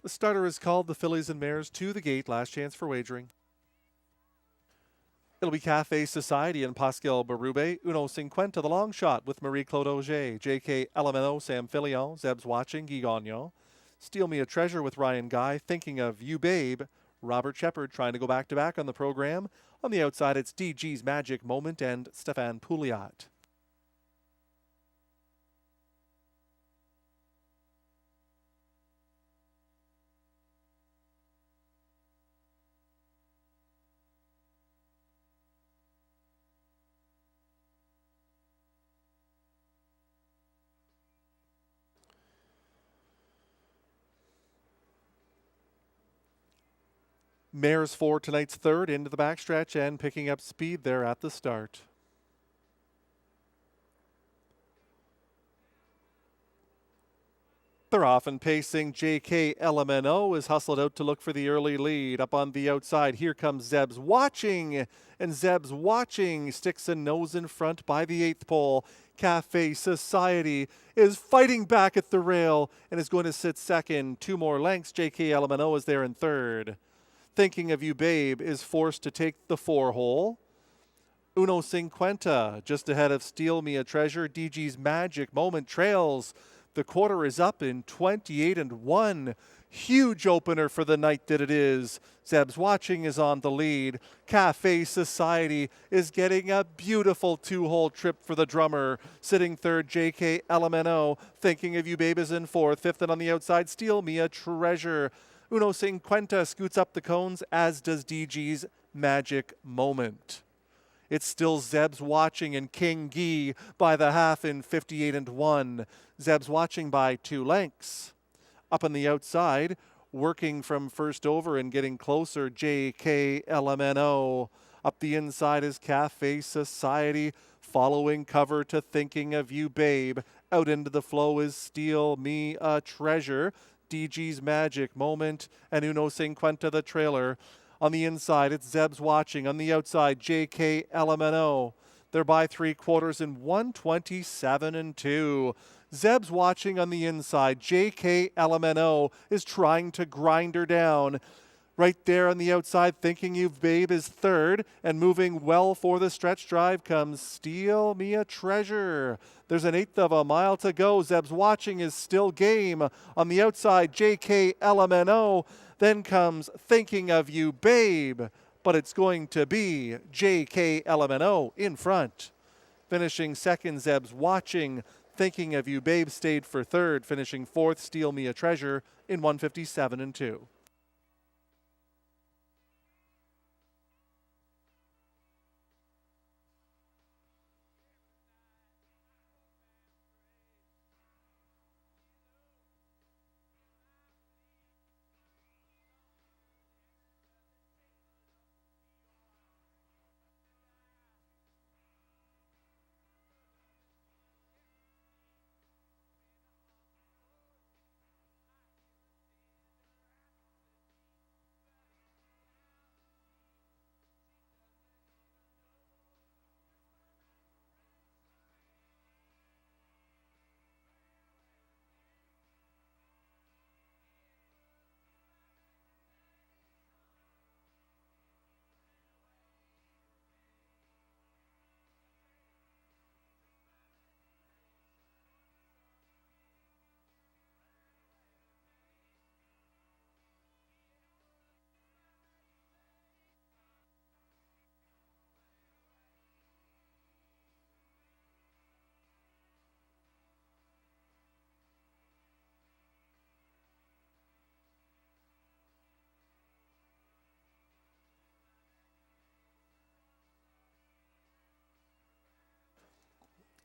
The starter is called the Fillies and Mares to the gate. Last chance for wagering. It'll be Cafe Society and Pascal Berube. Uno Cinquenta, the long shot with Marie-Claude Auger. J.K. Elemento, Sam Filion. Zeb's Watching, Guy Gagnon. Steal Me a Treasure with Ryan Guy. Thinking of You Babe, Robert Shepard trying to go back-to-back on the program. On the outside, it's DG's Magic Moment and Stéphane Pouliot. Mares for tonight's third into the backstretch and picking up speed there at the start. They're off and pacing. J.K. LMNO is hustled out to look for the early lead. Up on the outside, here comes Zeb's Watching. And Zeb's Watching sticks a nose in front by the 8th pole. Cafe Society is fighting back at the rail and is going to sit second. 2 more lengths. J.K. LMNO is there in third. Thinking of You Babe is forced to take the 4-hole. Uno Cinquenta just ahead of Steal Me a Treasure. DG's Magic Moment trails. The quarter is up in 28 and 1. Huge opener for the night that it is. Zeb's Watching is on the lead. Cafe Society is getting a beautiful 2-hole trip for the drummer. Sitting third, J.K. LMNO. Thinking of You Babe is in fourth. Fifth and on the outside, Steal Me a Treasure. Uno Cinquenta scoots up the cones, as does DG's Magic Moment. It's still Zeb's Watching and King Gee by the half in 58-1. Zeb's Watching by 2 lengths. Up on the outside, working from first over and getting closer, JK LMNO. Up the inside is Cafe Society, following cover to Thinking of You Babe. Out into the flow is Steal Me a Treasure, DG's Magic Moment, and Uno Cinquenta the trailer. On the inside, it's Zeb's Watching. On the outside, JK LMNO. They're by 3/4 in 127-2. Zeb's Watching on the inside. JK LMNO is trying to grind her down. Right there on the outside, Thinking You've Babe is third, and moving well for the stretch drive comes Steal Me a Treasure. There's an 1/8 of a mile to go. Zeb's Watching is still game. On the outside, JK LMNO. Then comes Thinking of You Babe, but it's going to be JK LMNO in front. Finishing second, Zeb's Watching. Thinking of You Babe stayed for third, finishing fourth, Steal Me a Treasure in 157-2.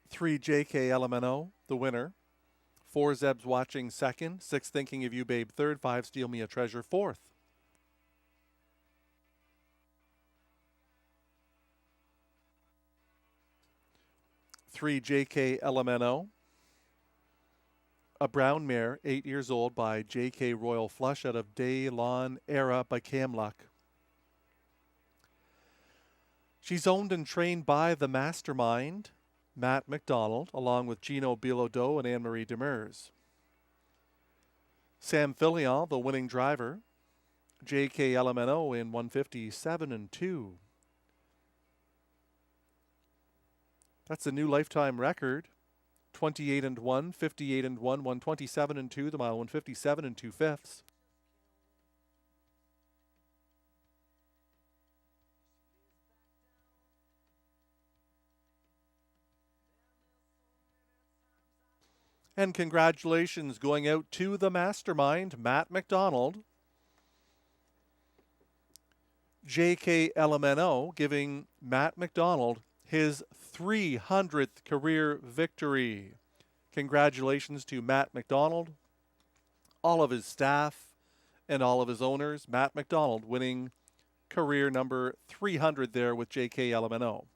Three, JK LMNO, the winner. 4, Zeb's Watching second. 6, Thinking of You Babe third. 5, Steal Me a Treasure fourth. Three, JK LMNO. A brown mare, 8 years old, by JK Royal Flush out of Daylon Era by Camluck. She's owned and trained by the mastermind, Matt McDonald, along with Gino Bilodeau and Anne-Marie Demers. Sam Fillion, the winning driver. JK LMNO in 157-2. That's a new lifetime record. 28-1, 58-1, 127-2, the mile 157 2/5. And congratulations going out to the mastermind, Matt McDonald. JK LMNO giving Matt McDonald his 300th career victory. Congratulations to Matt McDonald, all of his staff, and all of his owners. Matt McDonald winning career number 300 there with JK LMNO.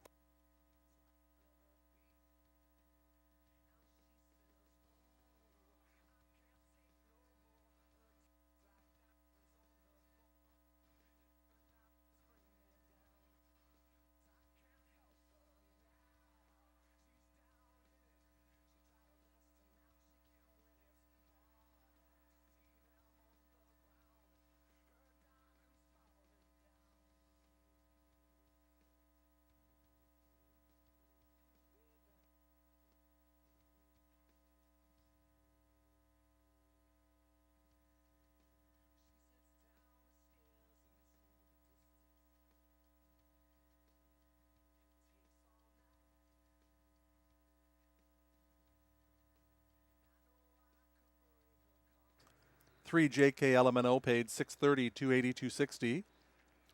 Three, JK LMNO paid $630, $280, $260.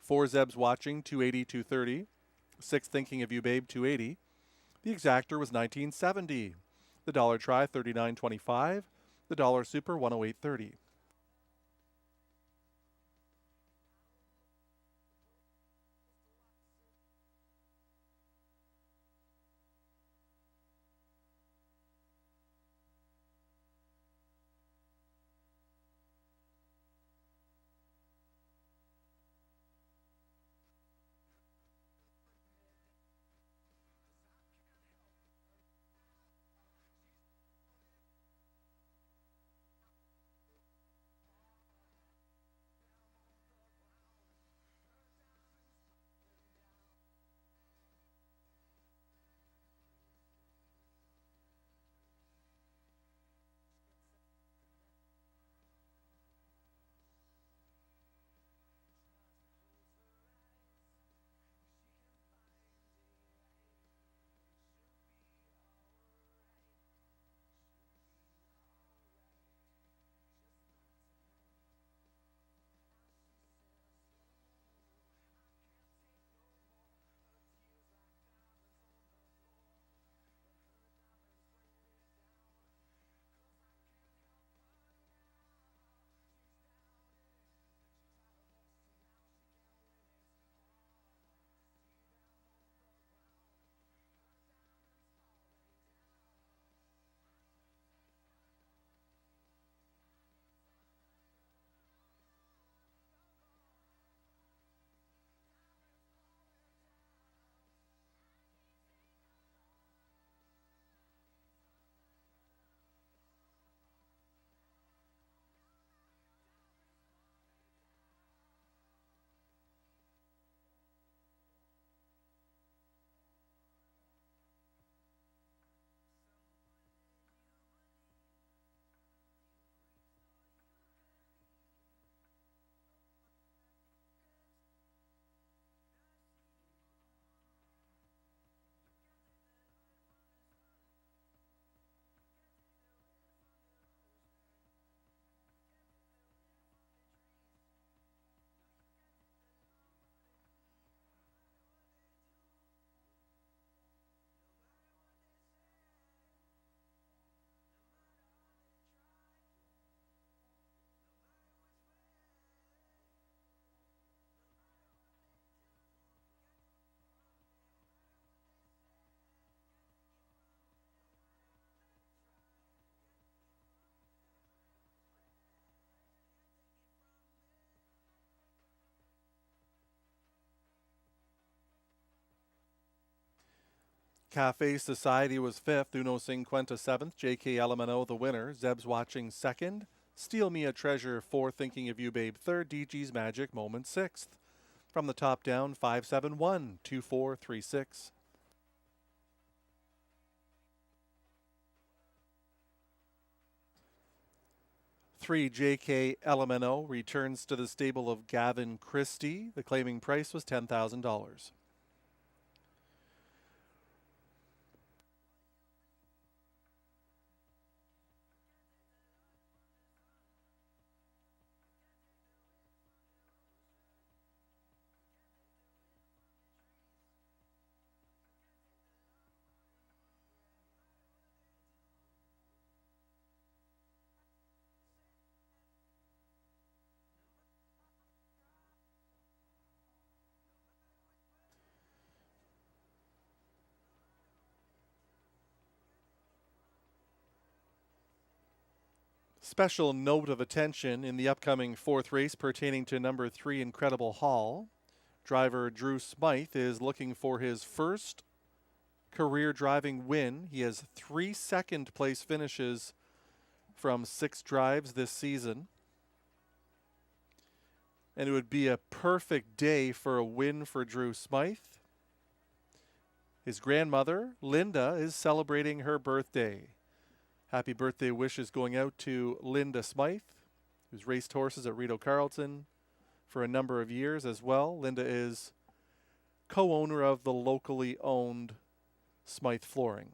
4, Zeb's Watching, $280, $230. 6th Thinking of You Babe, $2.80. The exactor was $19.70. The dollar try, $39.25. The dollar super, $108.30. Cafe Society was 5th. Uno Cinquenta 7th. JK Elemento the winner. Zeb's Watching 2nd. Steal Me a Treasure 4th. Thinking of You Babe 3rd. DG's Magic Moment 6th. From the top down, 571 2436. 3 JK Elemento returns to the stable of Gavin Christie. The claiming price was $10,000. Special note of attention in the upcoming 4th race pertaining to number 3 Incredible Hall. Driver Drew Smythe is looking for his first career driving win. He has 3 second place finishes from 6 drives this season. And it would be a perfect day for a win for Drew Smythe. His grandmother, Linda, is celebrating her birthday. Happy birthday wishes going out to Linda Smythe, who's raced horses at Rideau Carleton for a number of years as well. Linda is co-owner of the locally owned Smythe Flooring.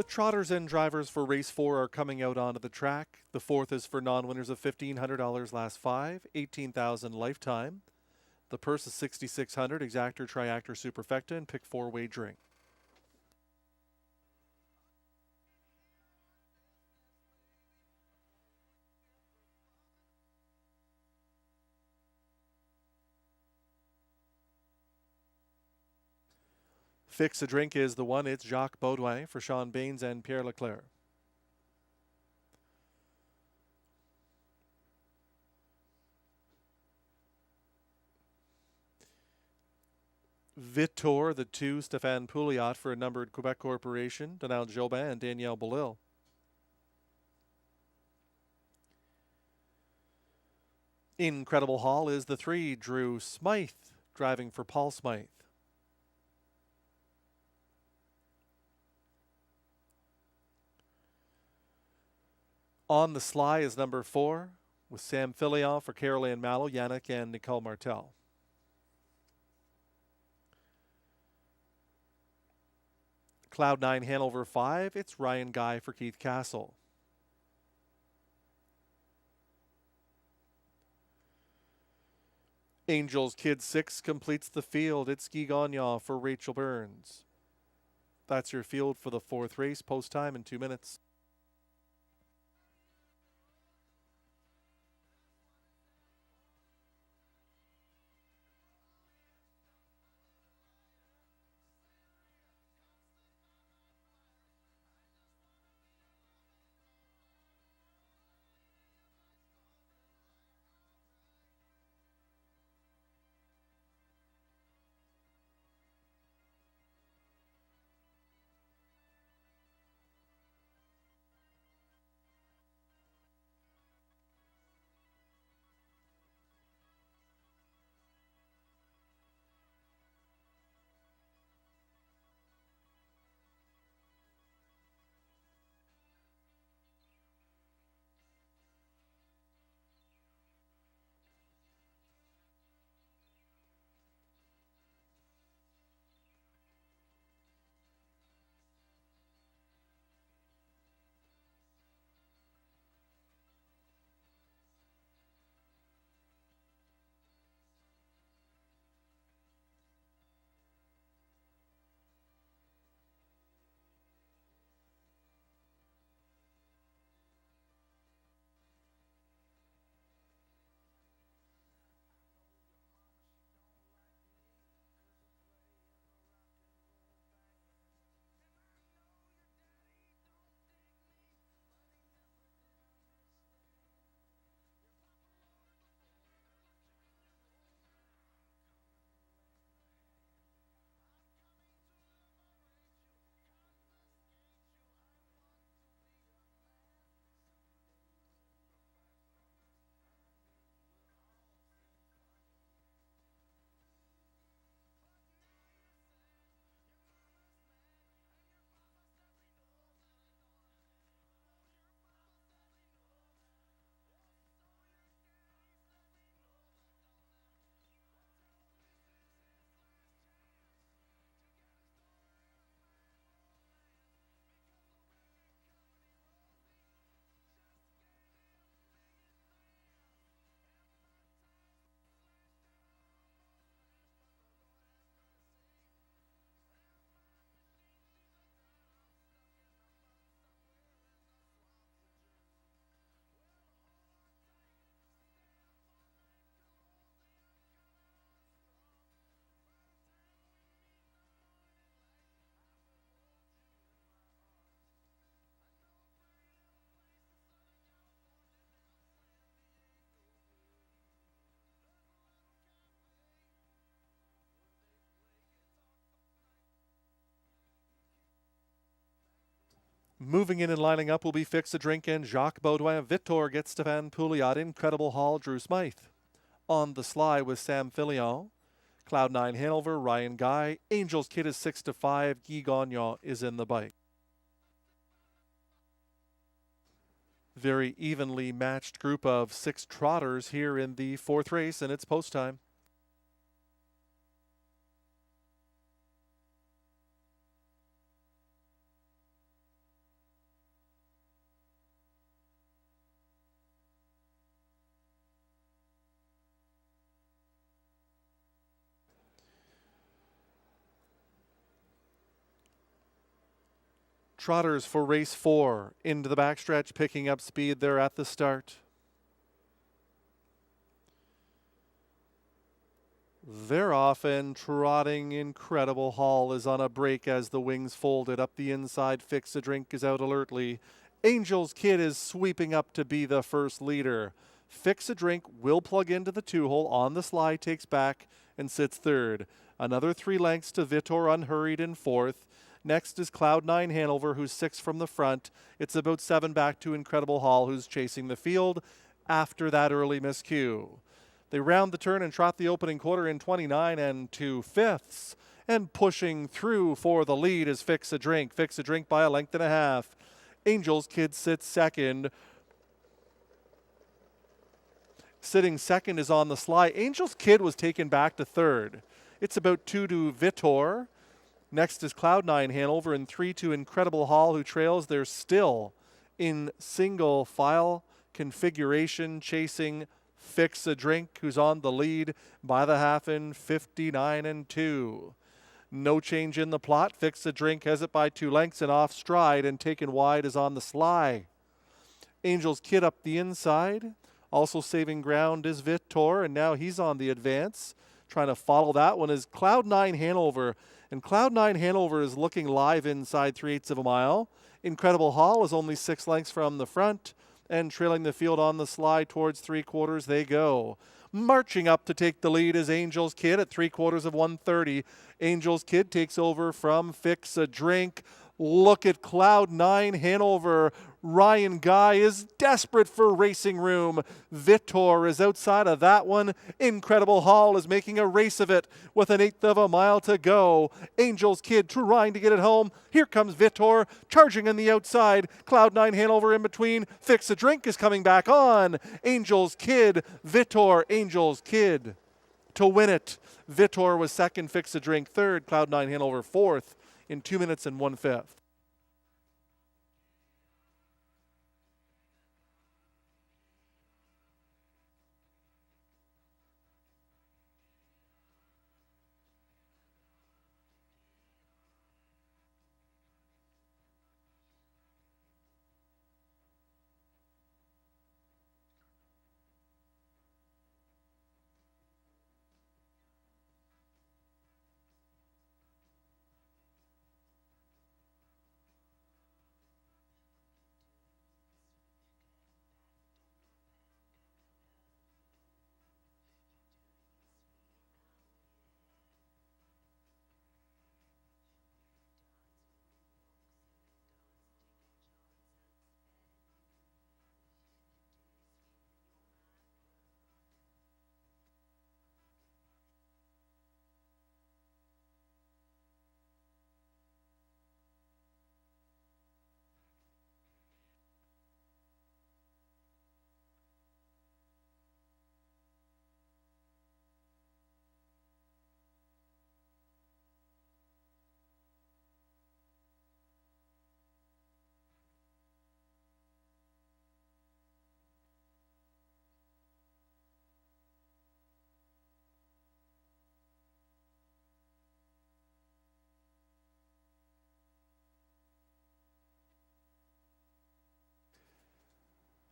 trotters and drivers for race 4 are coming out onto the track. The 4th is for non-winners of $1,500 last 5, $18,000 lifetime. The purse is $6,600, exactor, triactor, superfecta, and pick 4 wagering. Fix a Drink is the one. It's Jacques Baudouin for Sean Baines and Pierre Leclerc. Vitor, the 2, Stéphane Pouliot for a numbered Quebec Corporation, Donald Jobin and Danielle Belil. Incredible Hall is the 3, Drew Smythe, driving for Paul Smythe. On the Sly is number 4, with Sam Filion for Caroline Mallow, Yannick, and Nicole Martel. Cloud 9 Hanover 5, it's Ryan Guy for Keith Castle. Angels Kid 6 completes the field. It's Guy Gagnon for Rachel Burns. That's your field for the 4th race. Post time in 2 minutes. Moving in and lining up will be Fix a Drink and Jacques Baudouin. Vitor gets Stéphane Pouliot. Incredible Hall, Drew Smythe. On the Sly with Sam Filion. Cloud 9 Hanover, Ryan Guy. Angels Kid is 6-5. Guy Gagnon is in the bike. Very evenly matched group of 6 trotters here in the 4th race, and it's post time. Trotters for race 4 into the backstretch, picking up speed there at the start. They're off and trotting. Incredible Hall is on a break as the wings folded up the inside. Fix a Drink is out alertly. Angel's Kid is sweeping up to be the first leader. Fix a Drink will plug into the 2-hole on the slide, takes back and sits third. Another 3 lengths to Vitor unhurried in fourth. Next is Cloud9 Hanover, who's 6 from the front. It's about 7 back to Incredible Hall, who's chasing the field after that early miscue. They round the turn and trot the opening quarter in 29 2/5. And pushing through for the lead is Fix a Drink. Fix a Drink by a length and a half. Angel's Kid sits second. Sitting second is on the slide. Angel's Kid was taken back to third. It's about 2 to Vitor. Next is Cloud9 Hanover and 3 to Incredible Hall, who trails. They're still in single file configuration, chasing Fix a Drink, who's on the lead by the half in 59 2. No change in the plot. Fix a Drink has it by 2 lengths and off stride, and taken wide is on the sly. Angel's Kid up the inside. Also saving ground is Vitor, and now he's on the advance. Trying to follow that one is Cloud9 Hanover. And Cloud9 Hanover is looking live inside 3/8 of a mile. Incredible Hall is only 6 lengths from the front. And trailing the field on the slide towards 3/4 they go. Marching up to take the lead is Angel's Kid at 3/4 of 130. Angel's Kid takes over from Fix a Drink. Look at Cloud9 Hanover. Ryan Guy is desperate for racing room. Vitor is outside of that one. Incredible Hall is making a race of it with an 1/8 of a mile to go. Angel's Kid trying to get it home. Here comes Vitor charging on the outside. Cloud9 Hanover in between. Fix a Drink is coming back on. Angel's Kid, Vitor, Angel's Kid to win it. Vitor was second, Fix a Drink third, Cloud9 Hanover fourth in 2 minutes and 1/5.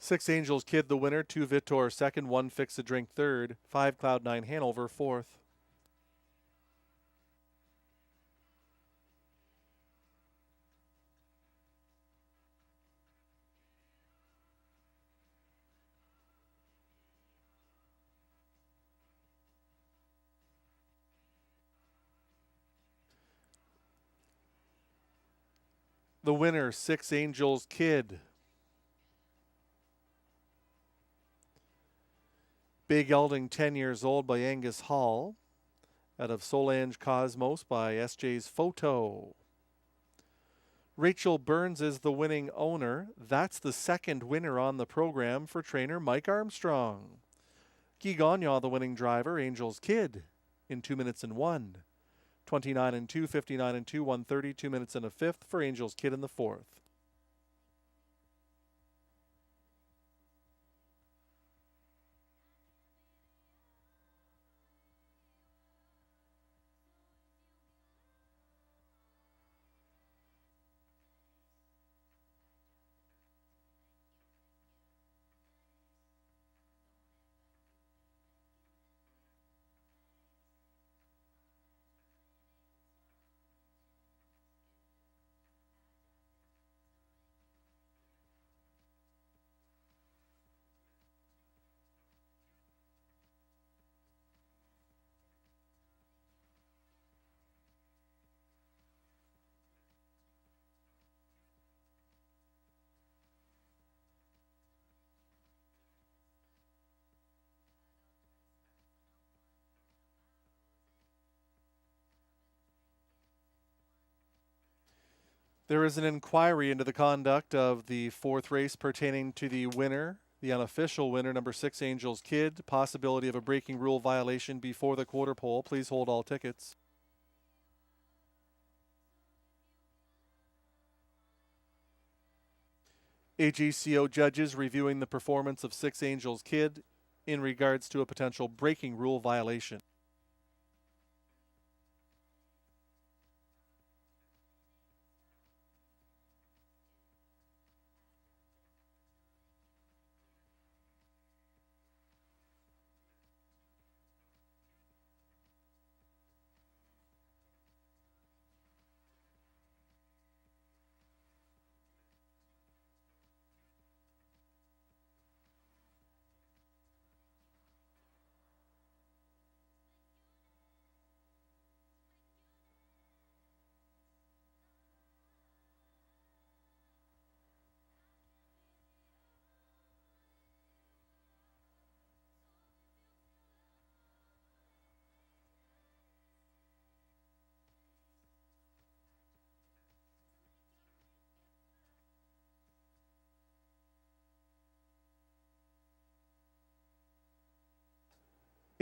Six Angel's Kid the winner, 2 Vitor second, 1 Fix a Drink third, 5 Cloud9 Hanover fourth. The winner, 6 Angel's Kid. Big Gelding, 10 years old, by Angus Hall. Out of Solange Cosmos by SJ's Photo. Rachel Burns is the winning owner. That's the second winner on the program for trainer Mike Armstrong. Guy Gagnon, the winning driver, Angel's Kid, in 2 minutes and 1. 29 2, 59 2, 130, 2 minutes and a fifth for Angel's Kid in the fourth. There is an inquiry into the conduct of the fourth race pertaining to the winner, the unofficial winner, number 6, Angels Kid. Possibility of a breaking rule violation before the quarter pole. Please hold all tickets. AGCO judges reviewing the performance of 6 Angels Kid in regards to a potential breaking rule violation.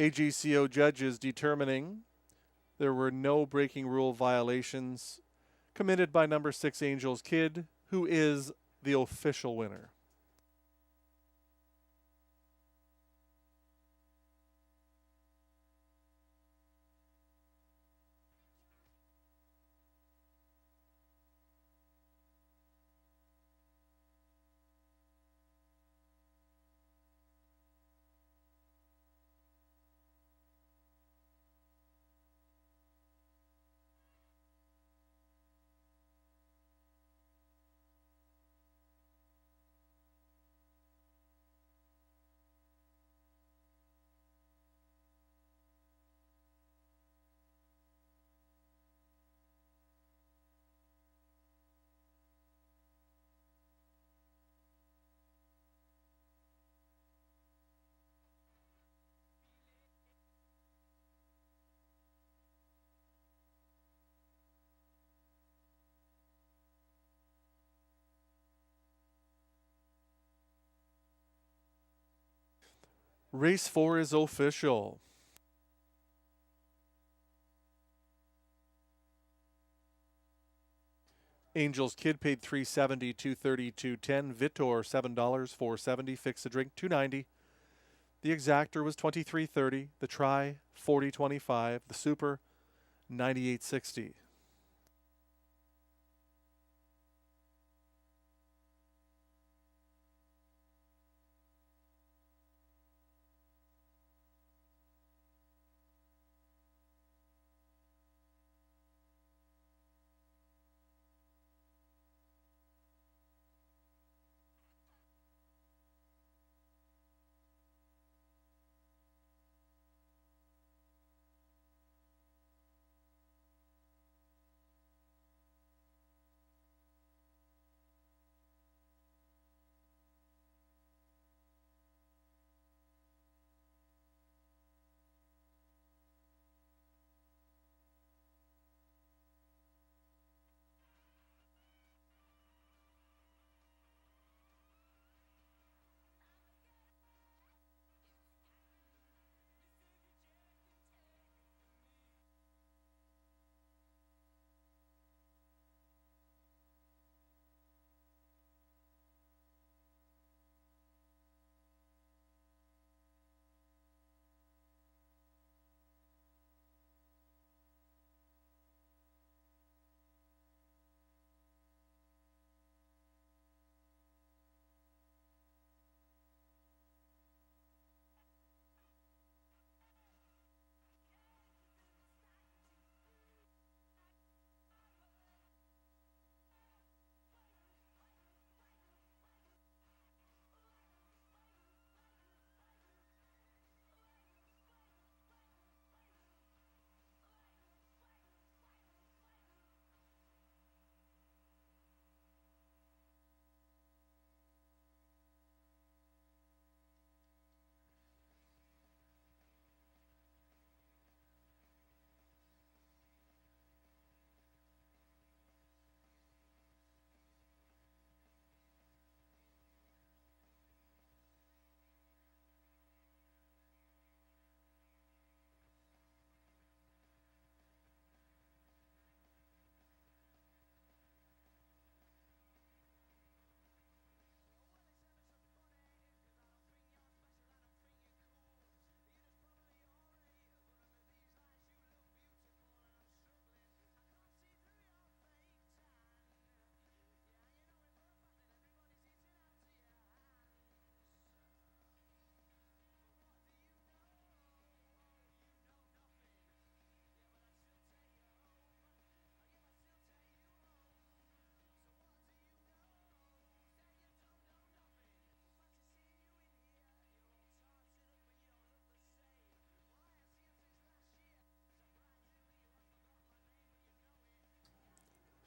AGCO judges determining there were no breaking rule violations committed by number 6 Angels Kid, who is the official winner. Race 4 is official. Angels Kid paid $3.70, $2.30, $2.10. Vitor $7, $4.70. Fix a drink $2.90. The exactor was $23.30. The try $40.25. The super $98.60.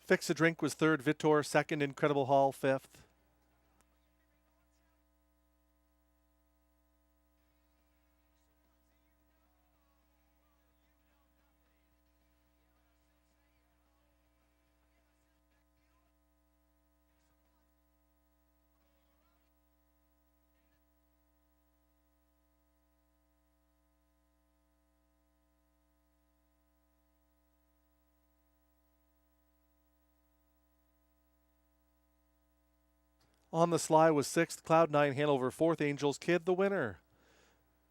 Fix a Drink was third. Vitor second. Incredible Hall fifth. On the Sly was sixth. Cloud9 Hanover fourth. Angels Kid the winner.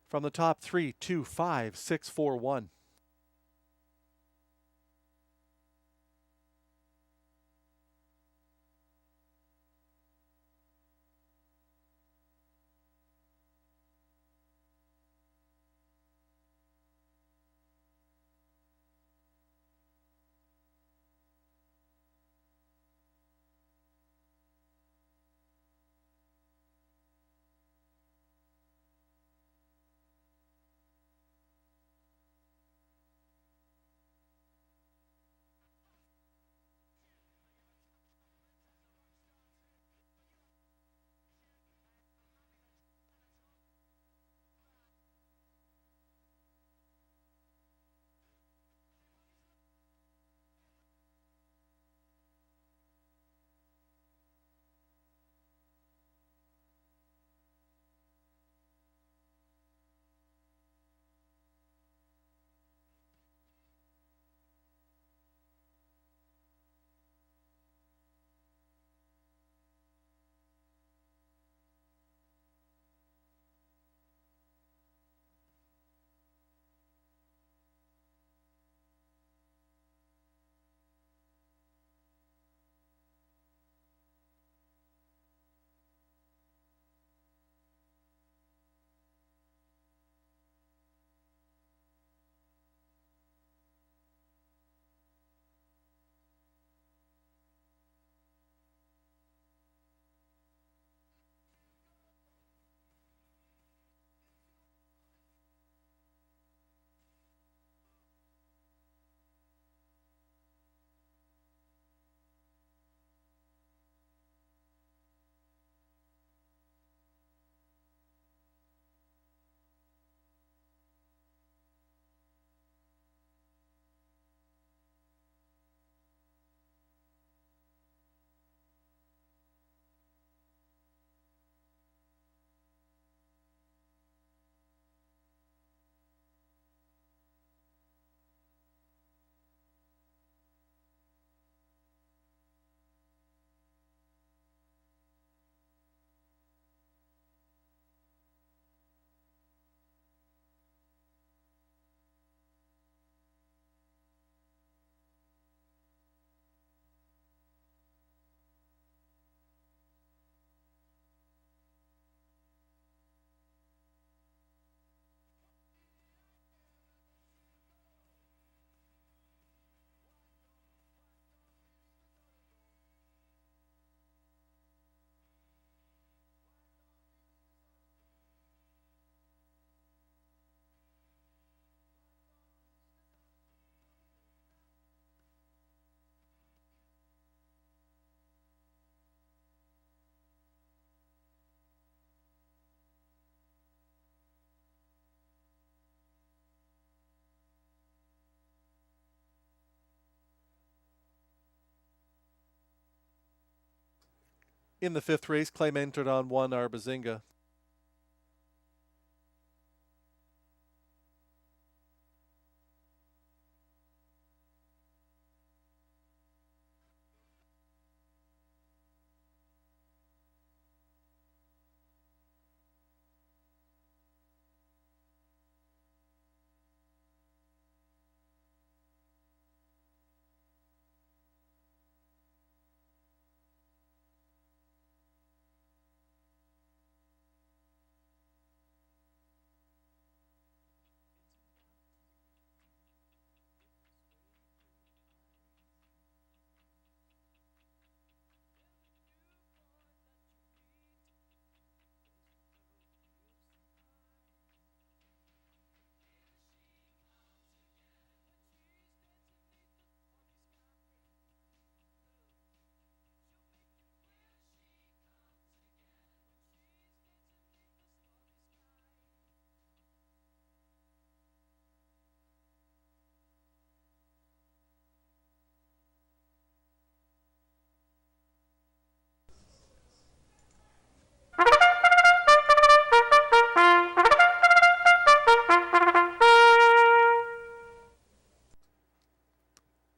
From the top 3, 2, 5, 6, 4, 1. In the fifth race, Claim entered on 1, Arbazinga.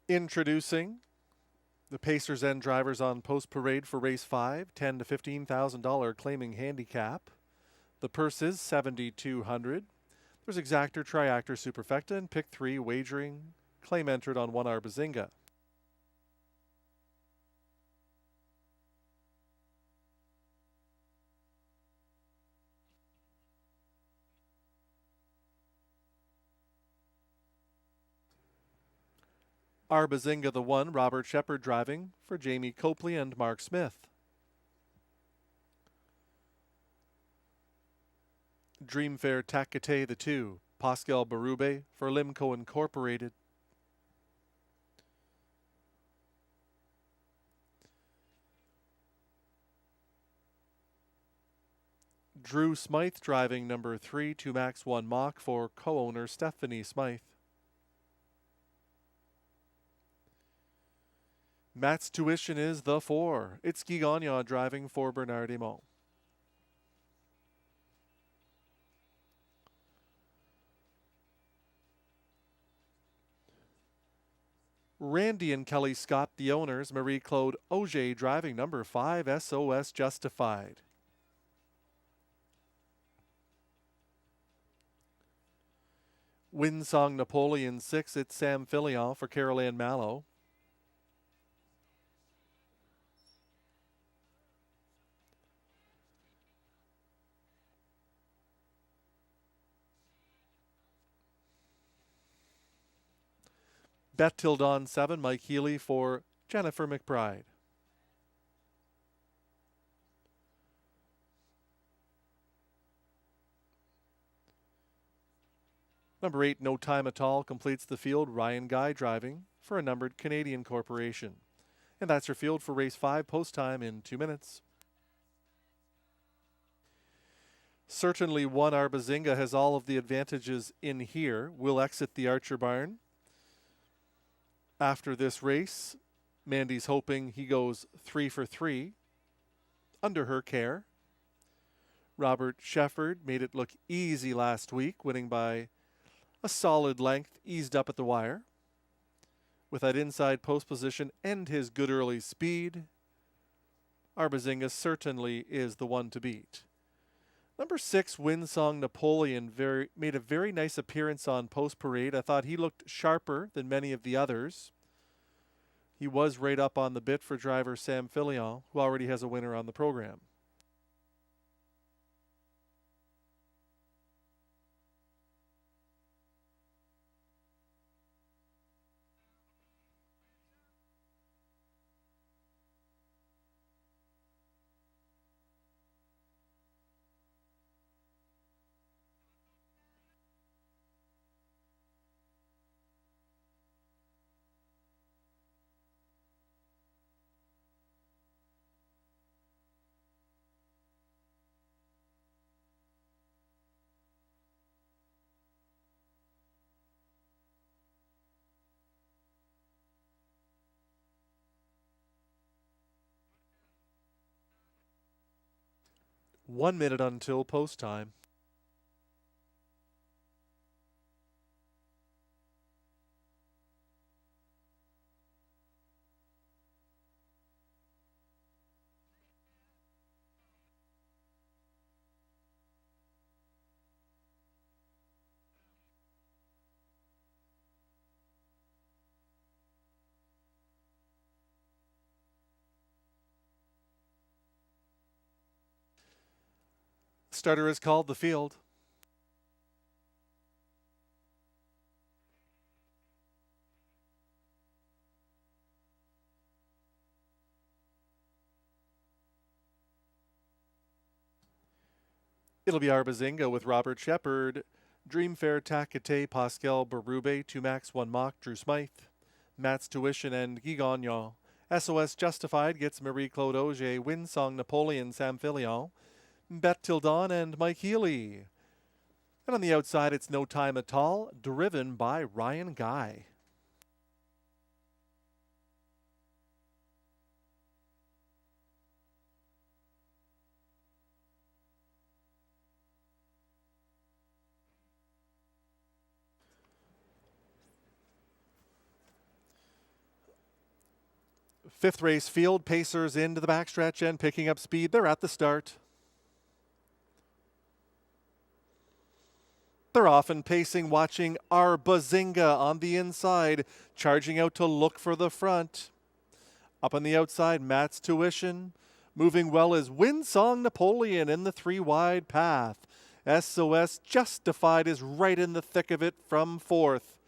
Introducing the Pacers and drivers on post parade for race 5, $10,000 to $15,000 claiming handicap. The purse is $7,200. There's Exactor, Triactor, Superfecta, and Pick 3 wagering claim entered on 1 Arbazinga. Arbazinga the 1, Robert Shepard driving for Jamie Copley and Mark Smith. Dreamfair Takate the 2, Pascal Berube for Limco Incorporated. Drew Smythe driving number 3, 2 Max 1 Mach for co-owner Stephanie Smythe. Matt's tuition is the 4. It's Guy Gagnon driving for Bernard Hinault. Randy and Kelly Scott, the owners. Marie-Claude Auger driving number 5, SOS Justified. Winsong Napoleon 6, it's Sam Fillion for Caroline Mallow. Bet Till Dawn 7, Mike Healy for Jennifer McBride. Number 8, No Time at All, completes the field. Ryan Guy driving for a numbered Canadian corporation. And that's your field for race 5, post time in 2 minutes. Certainly 1 Arbazinga has all of the advantages in here. We'll exit the Archer Barn. After this race, Mandy's hoping he goes 3 for 3 under her care. Robert Shefford made it look easy last week, winning by a solid length, eased up at the wire. With that inside post position and his good early speed, Arbazinga certainly is the one to beat. Number 6, Winsong Napoleon, made a very nice appearance on post parade. I thought he looked sharper than many of the others. He was right up on the bit for driver Sam Fillion, who already has a winner on the program. One minute until post time. Starter is called the field. It'll be Arbazinga with Robert Shepard, Dreamfair Takate, Pascal Berube, 2 Max 1 Mach, Drew Smythe, Matt's Tuition and Guy Gagnon. SOS Justified gets Marie-Claude Auger, Winsong Napoleon, Sam Fillion, Bet Till Dawn and Mike Healy. And on the outside, it's No Time at All, driven by Ryan Guy. Fifth race field, Pacers into the backstretch and picking up speed. They're at the start. They're often pacing, watching our Bazinga on the inside, charging out to look for the front. Up on the outside, Matt's Tuition. Moving well is Winsong Napoleon in the 3 wide path. SOS Justified is right in the thick of it from 4th.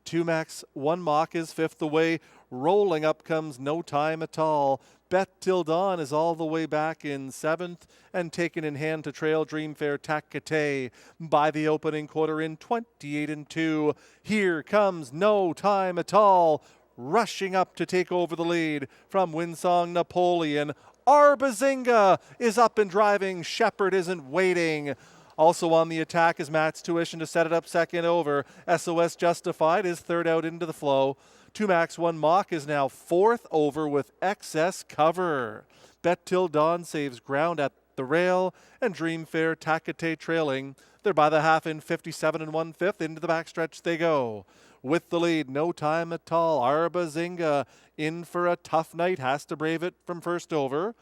2 Max, 1 Mock is 5th away. Rolling up comes No Time at All. Bet Till Dawn is all the way back in 7th and taken in hand to trail Dreamfair Takate by the opening quarter in 28-2. Here comes No Time at All, rushing up to take over the lead from Winsong Napoleon. Our Bazinga is up and driving. Shepherd isn't waiting. Also on the attack is Matt's Tuition to set it up second over. SOS Justified is third out into the flow. 2 Max 1 Mock is now 4th over with excess cover. Bet Till Dawn saves ground at the rail, and Dreamfair Takate trailing. They're by the half in 57 1/5. Into the backstretch they go. With the lead, No Time at All. Our Bazinga in for a tough night, has to brave it from first over.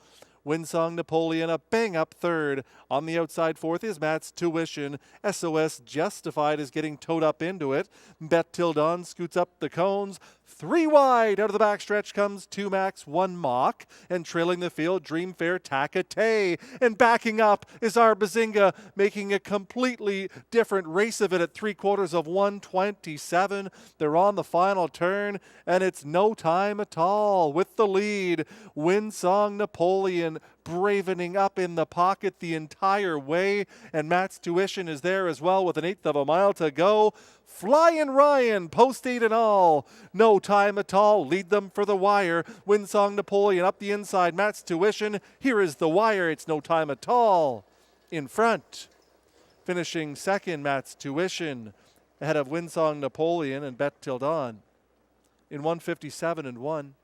Winsong Napoleon a bang up third. On the outside 4th is Matt's Tuition. SOS Justified is getting towed up into it. Bet Till Dawn scoots up the cones. 3 wide. Out of the backstretch comes 2 Max 1 Mock. And trailing the field, Dreamfair Takate. And backing up is our Bazinga, making a completely different race of it at 3/4 of 127. They're on the final turn, and it's No Time at All with the lead. Winsong Napoleon bravening up in the pocket the entire way, and Matt's Tuition is there as well with 1/8 of a mile to go. Flying Ryan, post 8 and all. No Time at All, lead them for the wire. Winsong Napoleon up the inside. Matt's Tuition, here is the wire. It's No Time at All in front. Finishing second, Matt's Tuition, ahead of Winsong Napoleon and Bet Till Dawn in 157 1.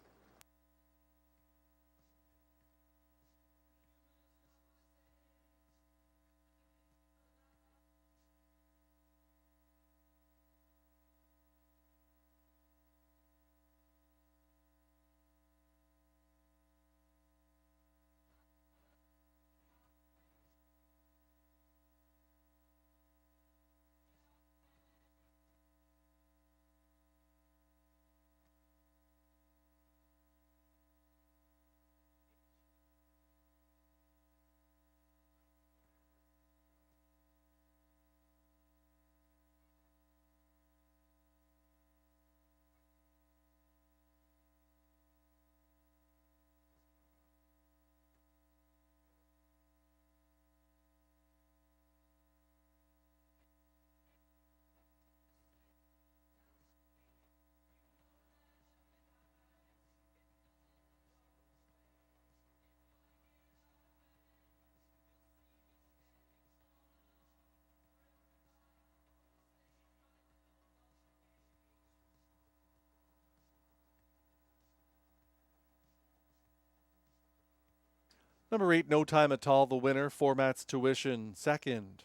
Number 8, No Time at All, the winner. 4 Matt's Tuition, second.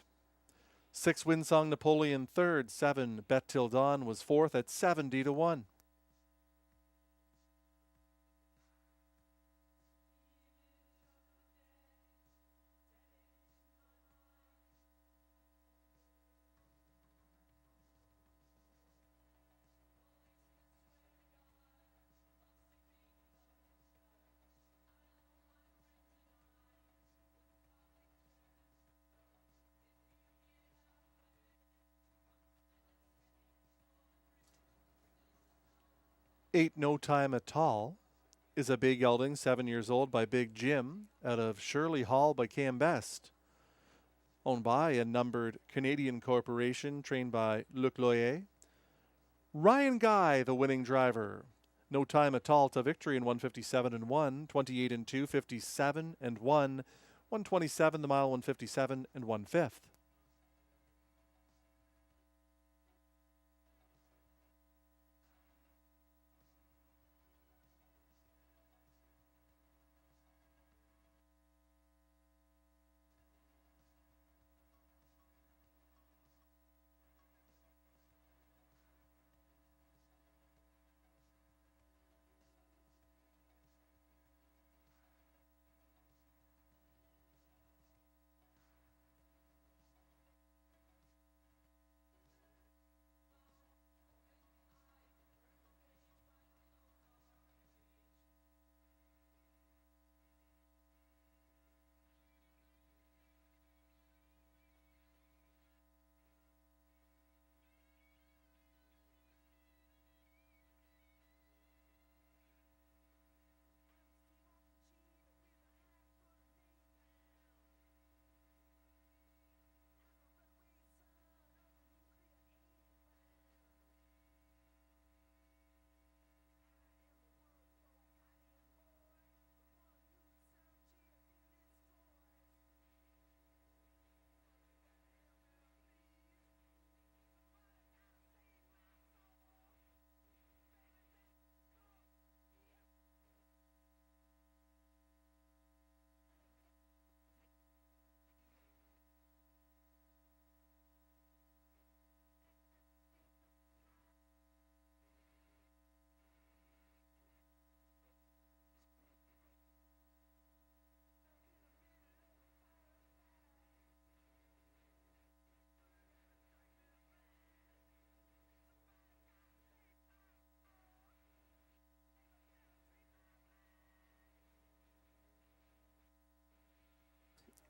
6 Winsong Napoleon, third. 7 Bet Till Dawn was 4th at 70 1. Eight No Time at All is a big gelding, 7 years old, by Big Jim, out of Shirley Hall by Cam Best. Owned by a numbered Canadian corporation, trained by Luc Loyer. Ryan Guy, the winning driver. No Time at All to victory in 157 1, 28 2, 57 1, 127 the mile, 157 1/5.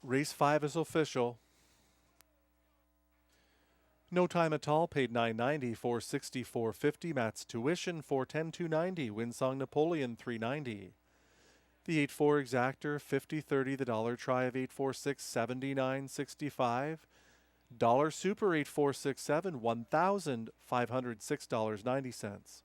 Race 5 is official. No Time at All paid $9.90, $460, $450. Matt's Tuition $410, $290. Winsong Napoleon $390. The 8-4 Exactor $50.30. The Dollar Try of 846 $79.65. Dollar Super 8467 $1,506.90.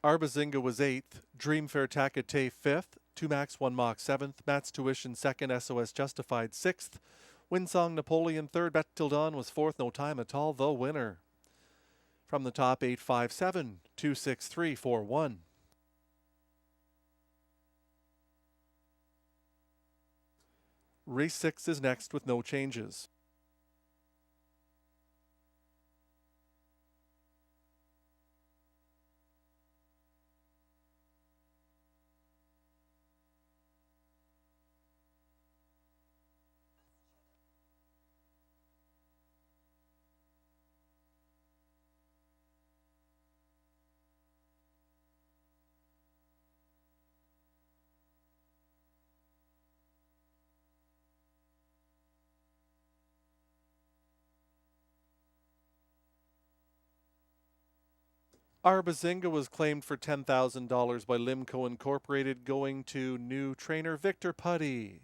Arbazinga was 8th, Dreamfair Takate 5th, 2 Max 1 Mach 7th, Matt's Tuition 2nd, SOS Justified 6th, Winsong Napoleon 3rd, Bet Till Dawn was 4th, No Time at All, the winner. From the top 857, 26341. Race 6 is next with no changes. Arbazinga was claimed for $10,000 by Limco Incorporated, going to new trainer Victor Putty.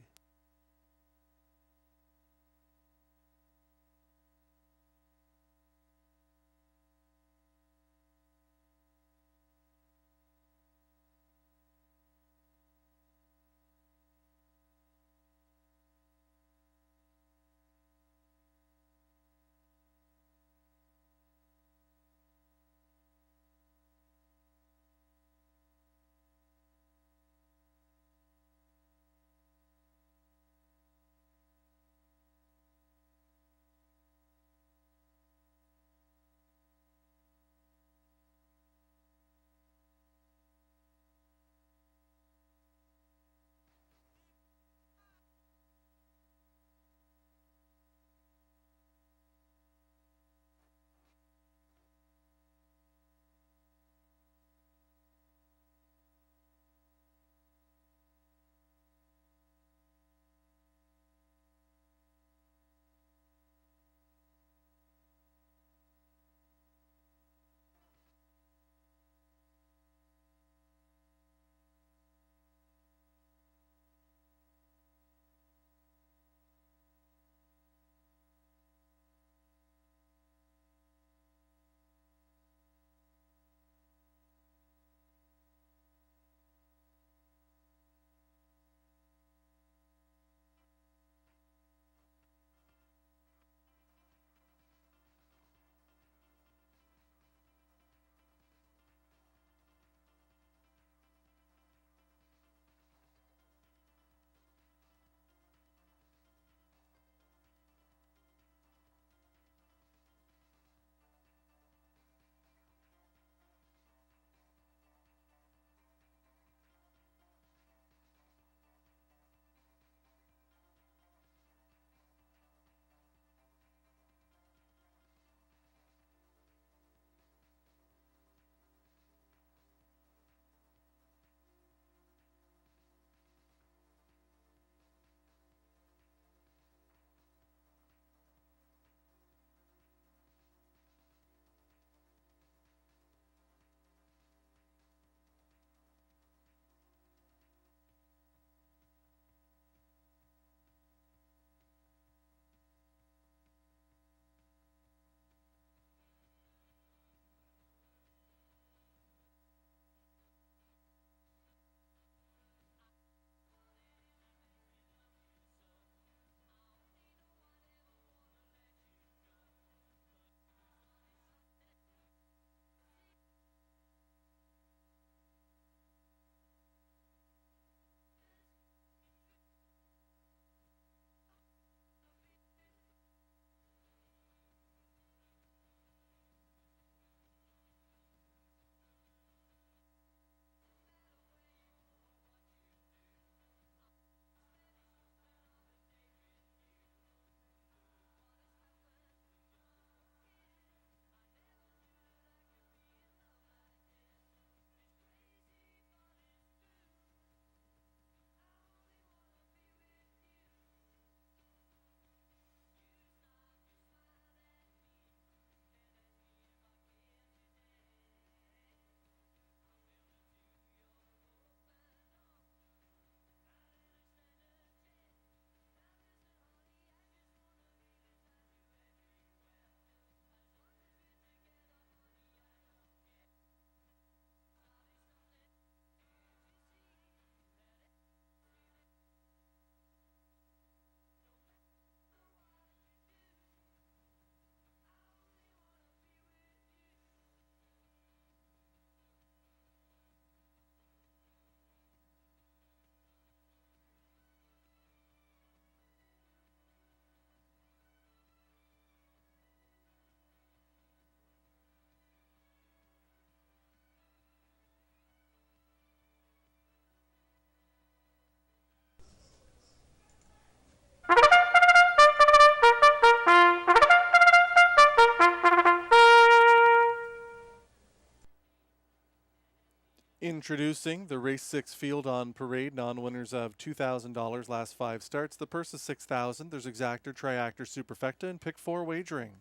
Introducing the Race 6 field on parade, non-winners of $2,000 last 5 starts. The purse is $6,000. There's Exactor, Triactor, Superfecta, and Pick 4 wagering.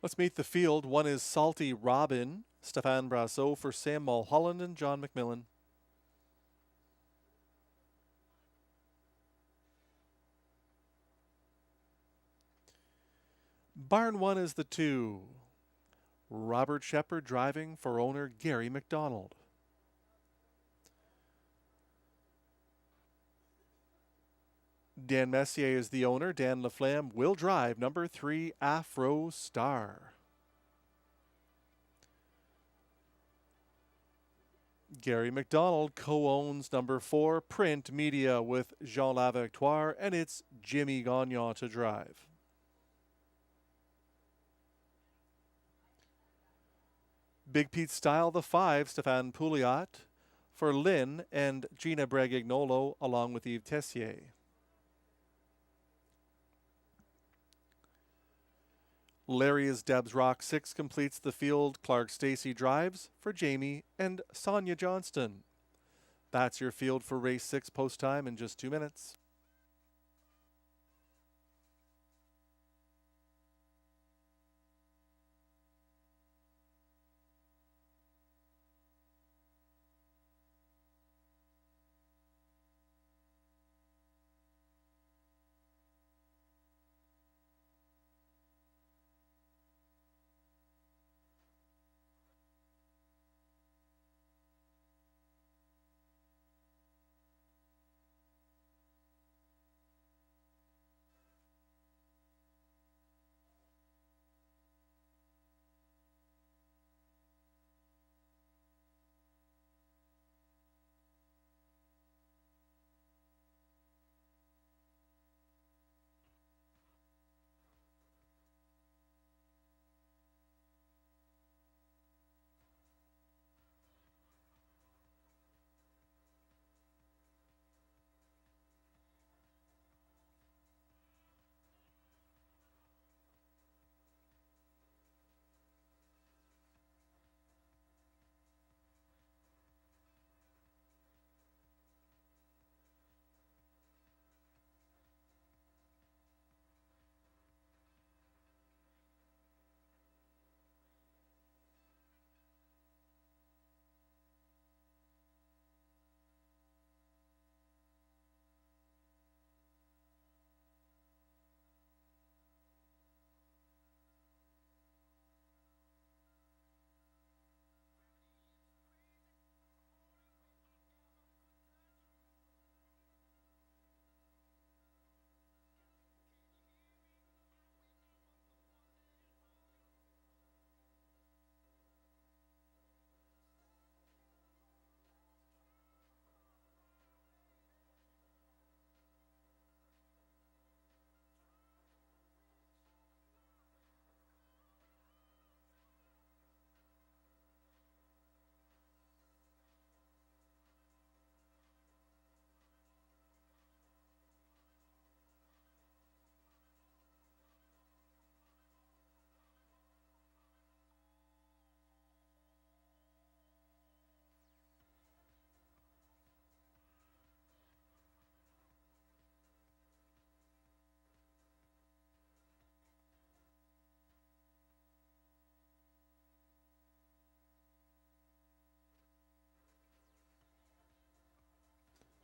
Let's meet the field. One is Salty Robin, Stéphane Brasseur for Sam Mulholland and John McMillan. Barn 1 is the 2. Robert Shepard driving for owner Gary McDonald. Dan Messier is the owner. Dan Laflamme will drive number 3, Afro Star. Gary McDonald co-owns number 4, Print Media, with Jean Lavictoire, and it's Jimmy Gagnon to drive. Big Pete Style, the 5, Stéphane Pouliot for Lynn and Gina Bregignolo, along with Yves Tessier. Larry is Deb's Rock 6 completes the field. Clark Stacy drives for Jamie and Sonia Johnston. That's your field for race 6, post time in just 2 minutes.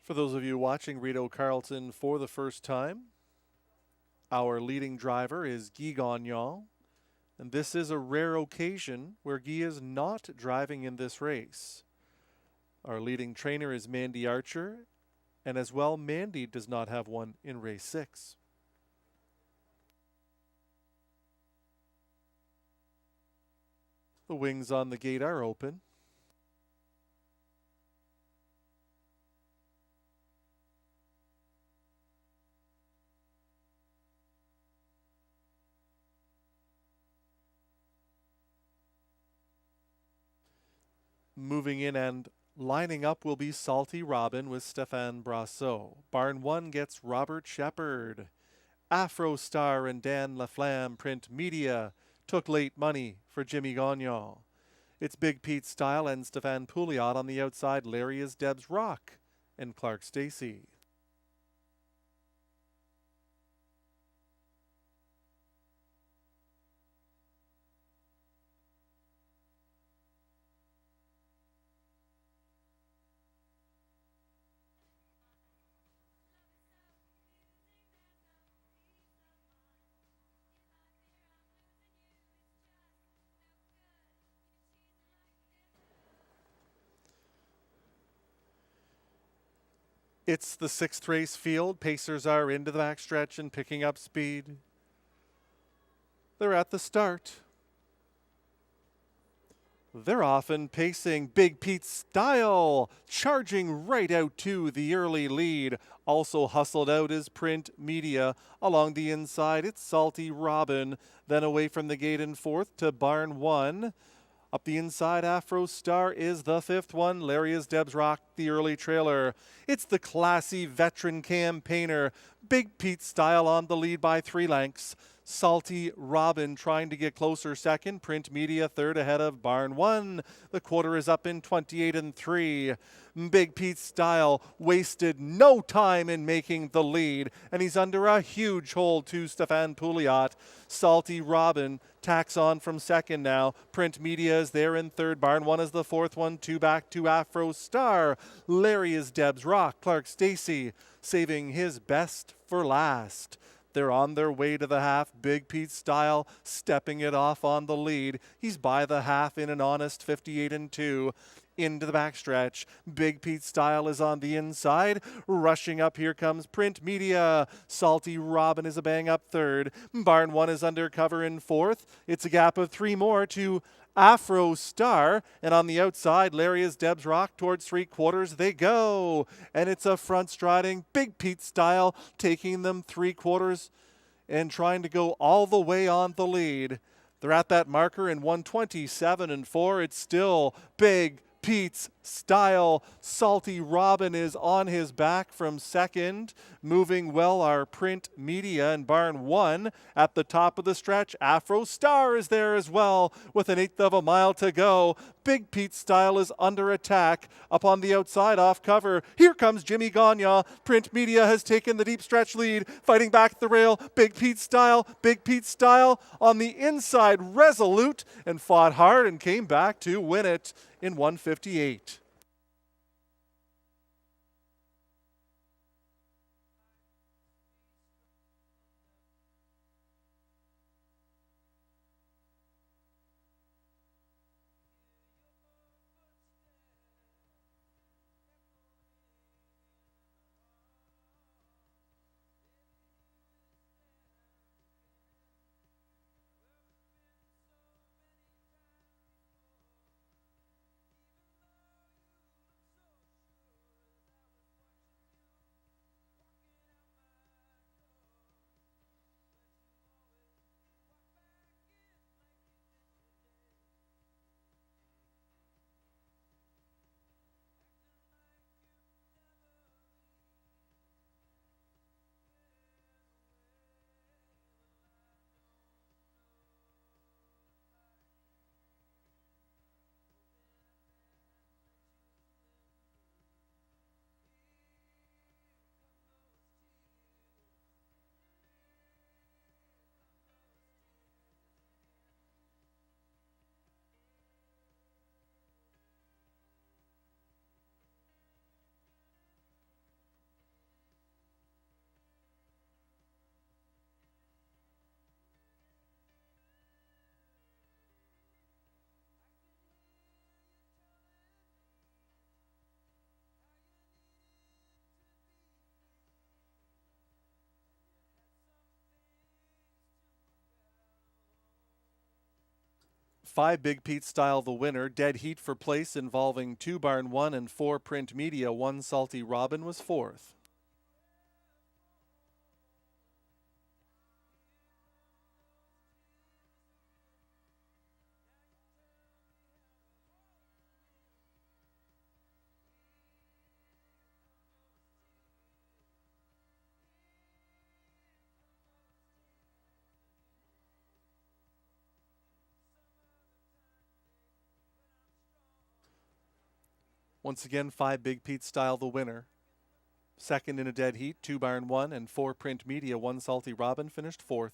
For those of you watching Rideau Carleton for the first time, our leading driver is Guy Gagnon, and this is a rare occasion where Guy is not driving in this race. Our leading trainer is Mandy Archer, and as well, Mandy does not have one in race 6. The wings on the gate are open. Moving in and lining up will be Salty Robin with Stéphane Brasseau. Barn 1 gets Robert Shepard. Afro Star and Dan Laflamme Print Media took late money for Jimmy Gagnon. It's Big Pete Style and Stéphane Pouliot on the outside. Larry is Debs Rock and Clark Stacy. It's the 6th race field. Pacers are into the backstretch and picking up speed. They're at the start. They're off and pacing. Big Pete Style charging right out to the early lead. Also hustled out is Print Media. Along the inside, it's Salty Robin. Then away from the gate in 4th to Barn 1. Up the inside, Afro Star is the 5th one. Larry is Debs Rock, the early trailer. It's the classy veteran campaigner. Big Pete Style on the lead by 3 lengths. Salty Robin trying to get closer second. Print Media third ahead of Barn 1. The quarter is up in 28 and 3. Big Pete Style wasted no time in making the lead, and he's under a huge hold to Stéphane Pouliot. Salty Robin tacks on from second now. Print Media is there in third. Barn 1 is the 4th one. 2 back to Afro Star. Larry is Debs Rock. Clark Stacy saving his best for last. They're on their way to the half. Big Pete Style stepping it off on the lead. He's by the half in an honest 58 and 2. Into the backstretch. Big Pete Style is on the inside. Rushing up, here comes Print Media. Salty Robin is a bang up third. Barn 1 is undercover in 4th. It's a gap of 3 more to Afro Star. And on the outside, Larry is Debs Rock. Towards 3/4 they go. And it's a front striding Big Pete Style taking them 3/4 and trying to go all the way on the lead. They're at that marker in 1:27 and 4. It's still Big Pete's Style. Salty Robin is on his back from second. Moving well are Print Media and Barn 1 at the top of the stretch. Afro Star is there as well with an 1/8 of a mile to go. Big Pete Style is under attack up on the outside off cover. Here comes Jimmy Gagnon. Print Media has taken the deep stretch lead, fighting back at the rail. Big Pete Style on the inside, resolute, and fought hard and came back to win it in 1:58. Five Big Pete Style the winner. Dead heat for place involving 2 Barn 1 and 4 Print Media. 1 Salty Robin was 4th. Once again, 5 Big Pete Style the winner. Second in a dead heat, 2 Barn 1 and 4 Print Media, 1 Salty Robin finished 4th.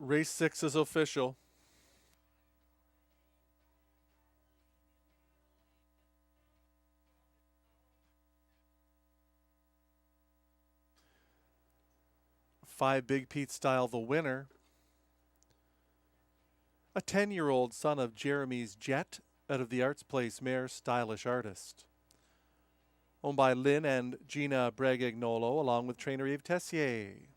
Race 6 is official. Five Big Pete Style the winner. A 10-year-old son of Jeremy's Jet out of the Arts Place mare Stylish Artist. Owned by Lynn and Gina Bregagnolo along with trainer Yves Tessier.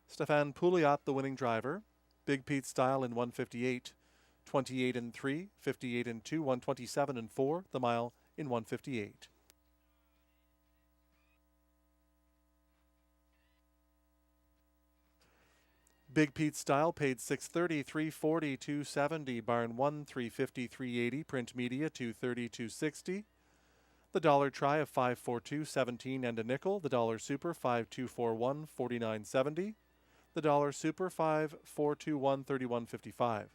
Stefan Pouliot the winning driver. Big Pete Style in 158, 28 and 3, 58 and 2, 127 and 4, the mile in 158. Big Pete Style paid $630, $340, $270. Barn 1, $350, $380. Print Media, $230, $260. The dollar try of $542, 17 and a nickel. The dollar super, $5241, $49.70. The dollar super, $5421, $31.55.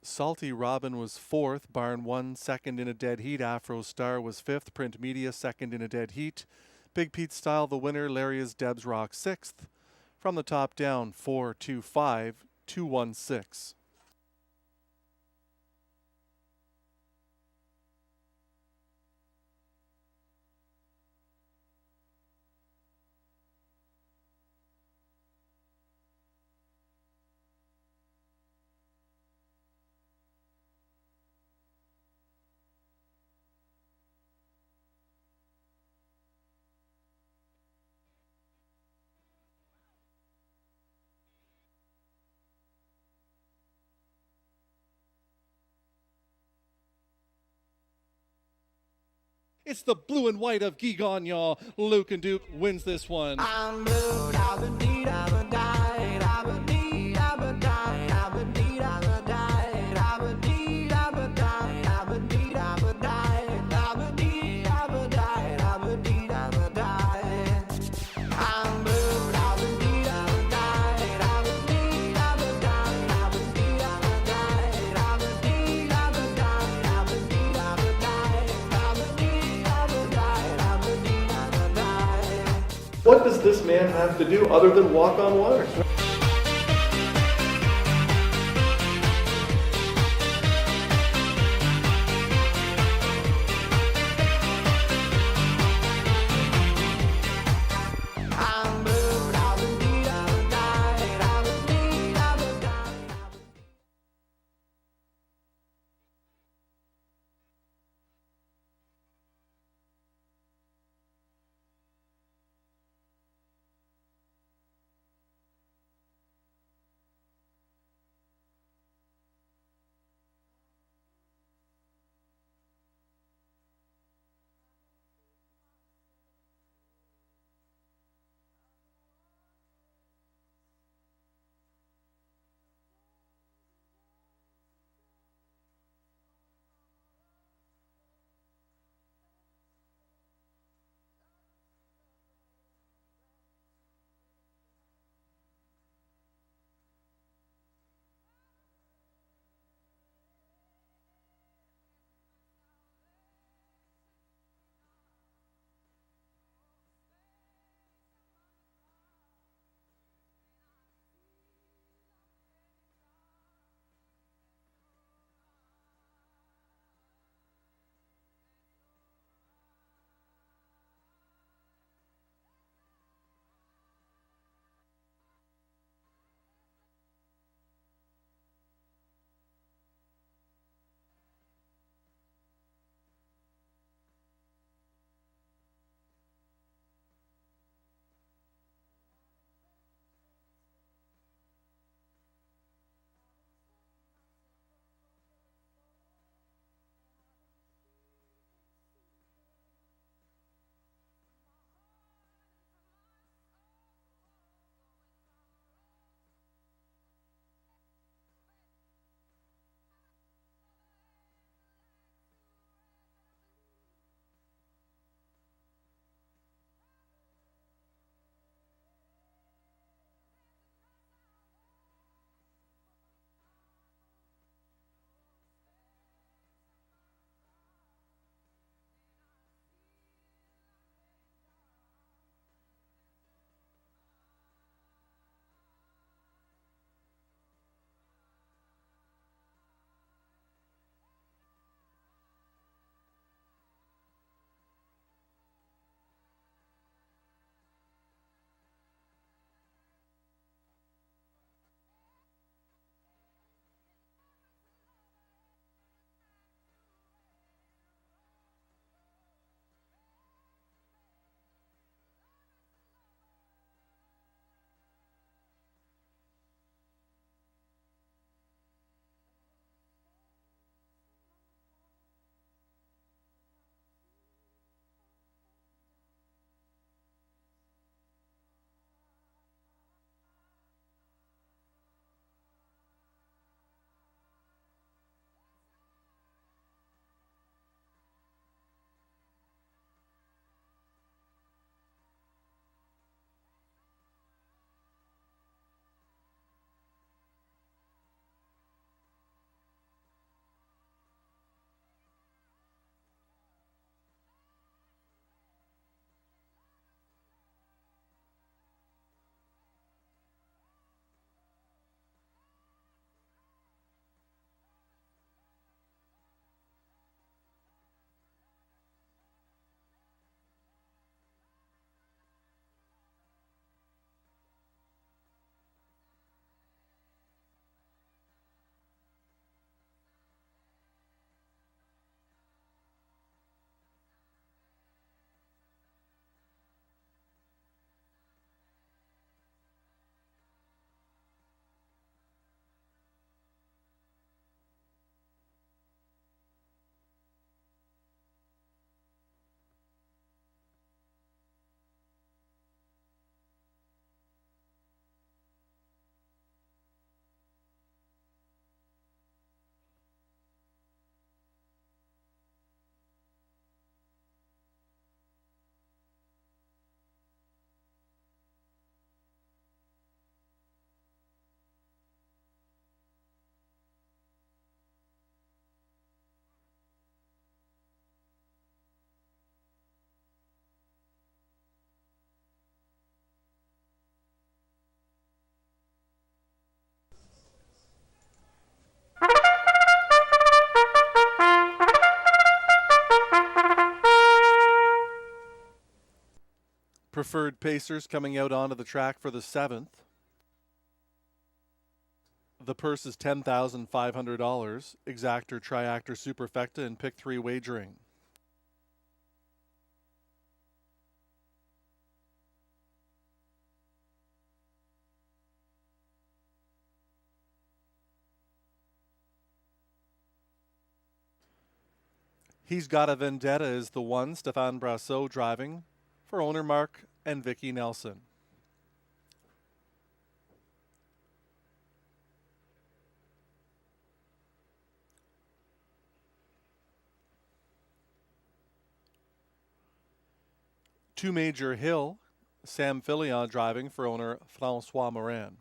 Salty Robin was 4th. Barn 1 second in a dead heat. Afro Star was 5th. Print Media second in a dead heat. Big Pete Style the winner. Laria's Debs Rock 6th. From the top down, 4-2-5, 2-1-6. It's the blue and white of Guy Gagnon. Luke and Duke wins this one. I'm blue, I've been deed, I've been died, I've been deed, I've been died, I've been deed, I've been died, I've been deed, I've been died, I've been deed, I've been died, I've been deed, I've been died, I've been deed, I've been died. I'm blue, I've been deed, I've been died, I've been deed, I've been died, I've been deed, I've been died, I've been deed, I've been died, I've been deed, I've been died, I've been deed, I've been died, I've been deed, I've been died. What does this man have to do other than walk on water? I'm blue, I've been deed, I've been died, I've been deed, I've been died. Preferred Pacers coming out onto the track for the 7th. The purse is $10,500. Exactor, Triactor, Superfecta, and Pick 3 wagering. He's Got a Vendetta is the one. Stéphane Brasseur driving for owner Mark and Vicky Nelson. Two Major Hill, Sam Filion driving for owner Francois Morin.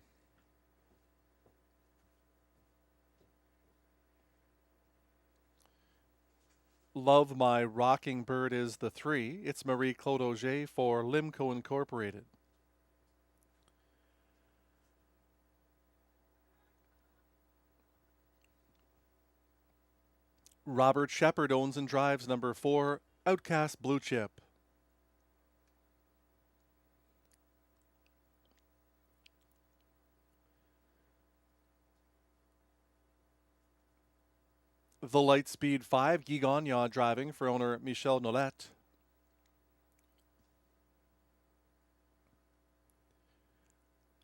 Love My Rocking Bird is the 3. It's Marie-Claude Auger for Limco Incorporated. Robert Shepard owns and drives number 4, Outcast Blue Chip. The Lightspeed 5, Guy Gagnon driving for owner Michel Nolette.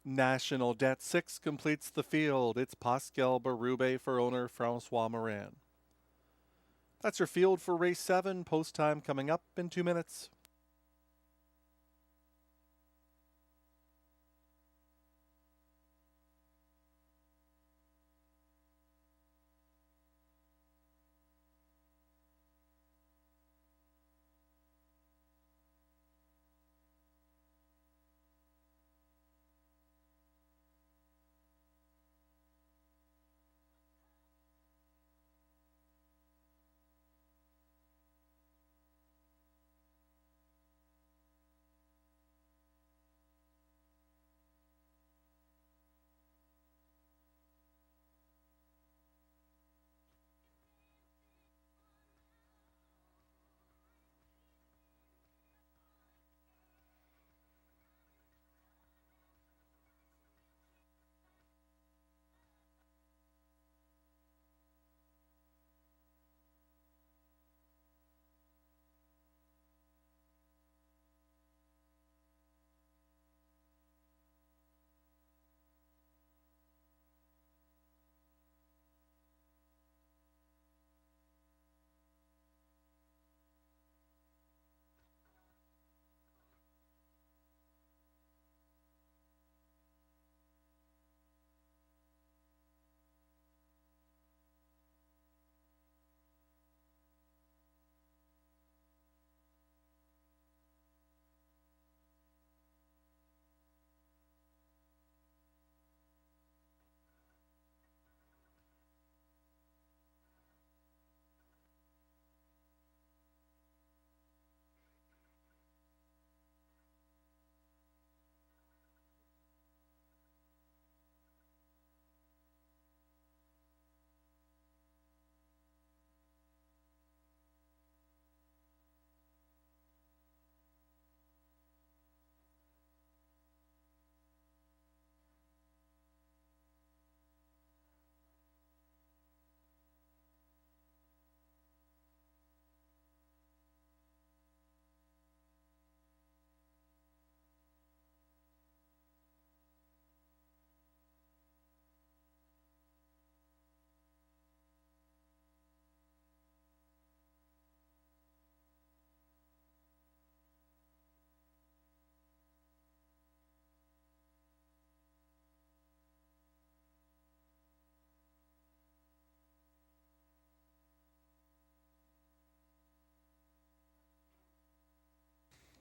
National Debt 6 completes the field. It's Pascal Berube for owner Francois Morin. That's your field for race 7. Post time coming up in 2 minutes.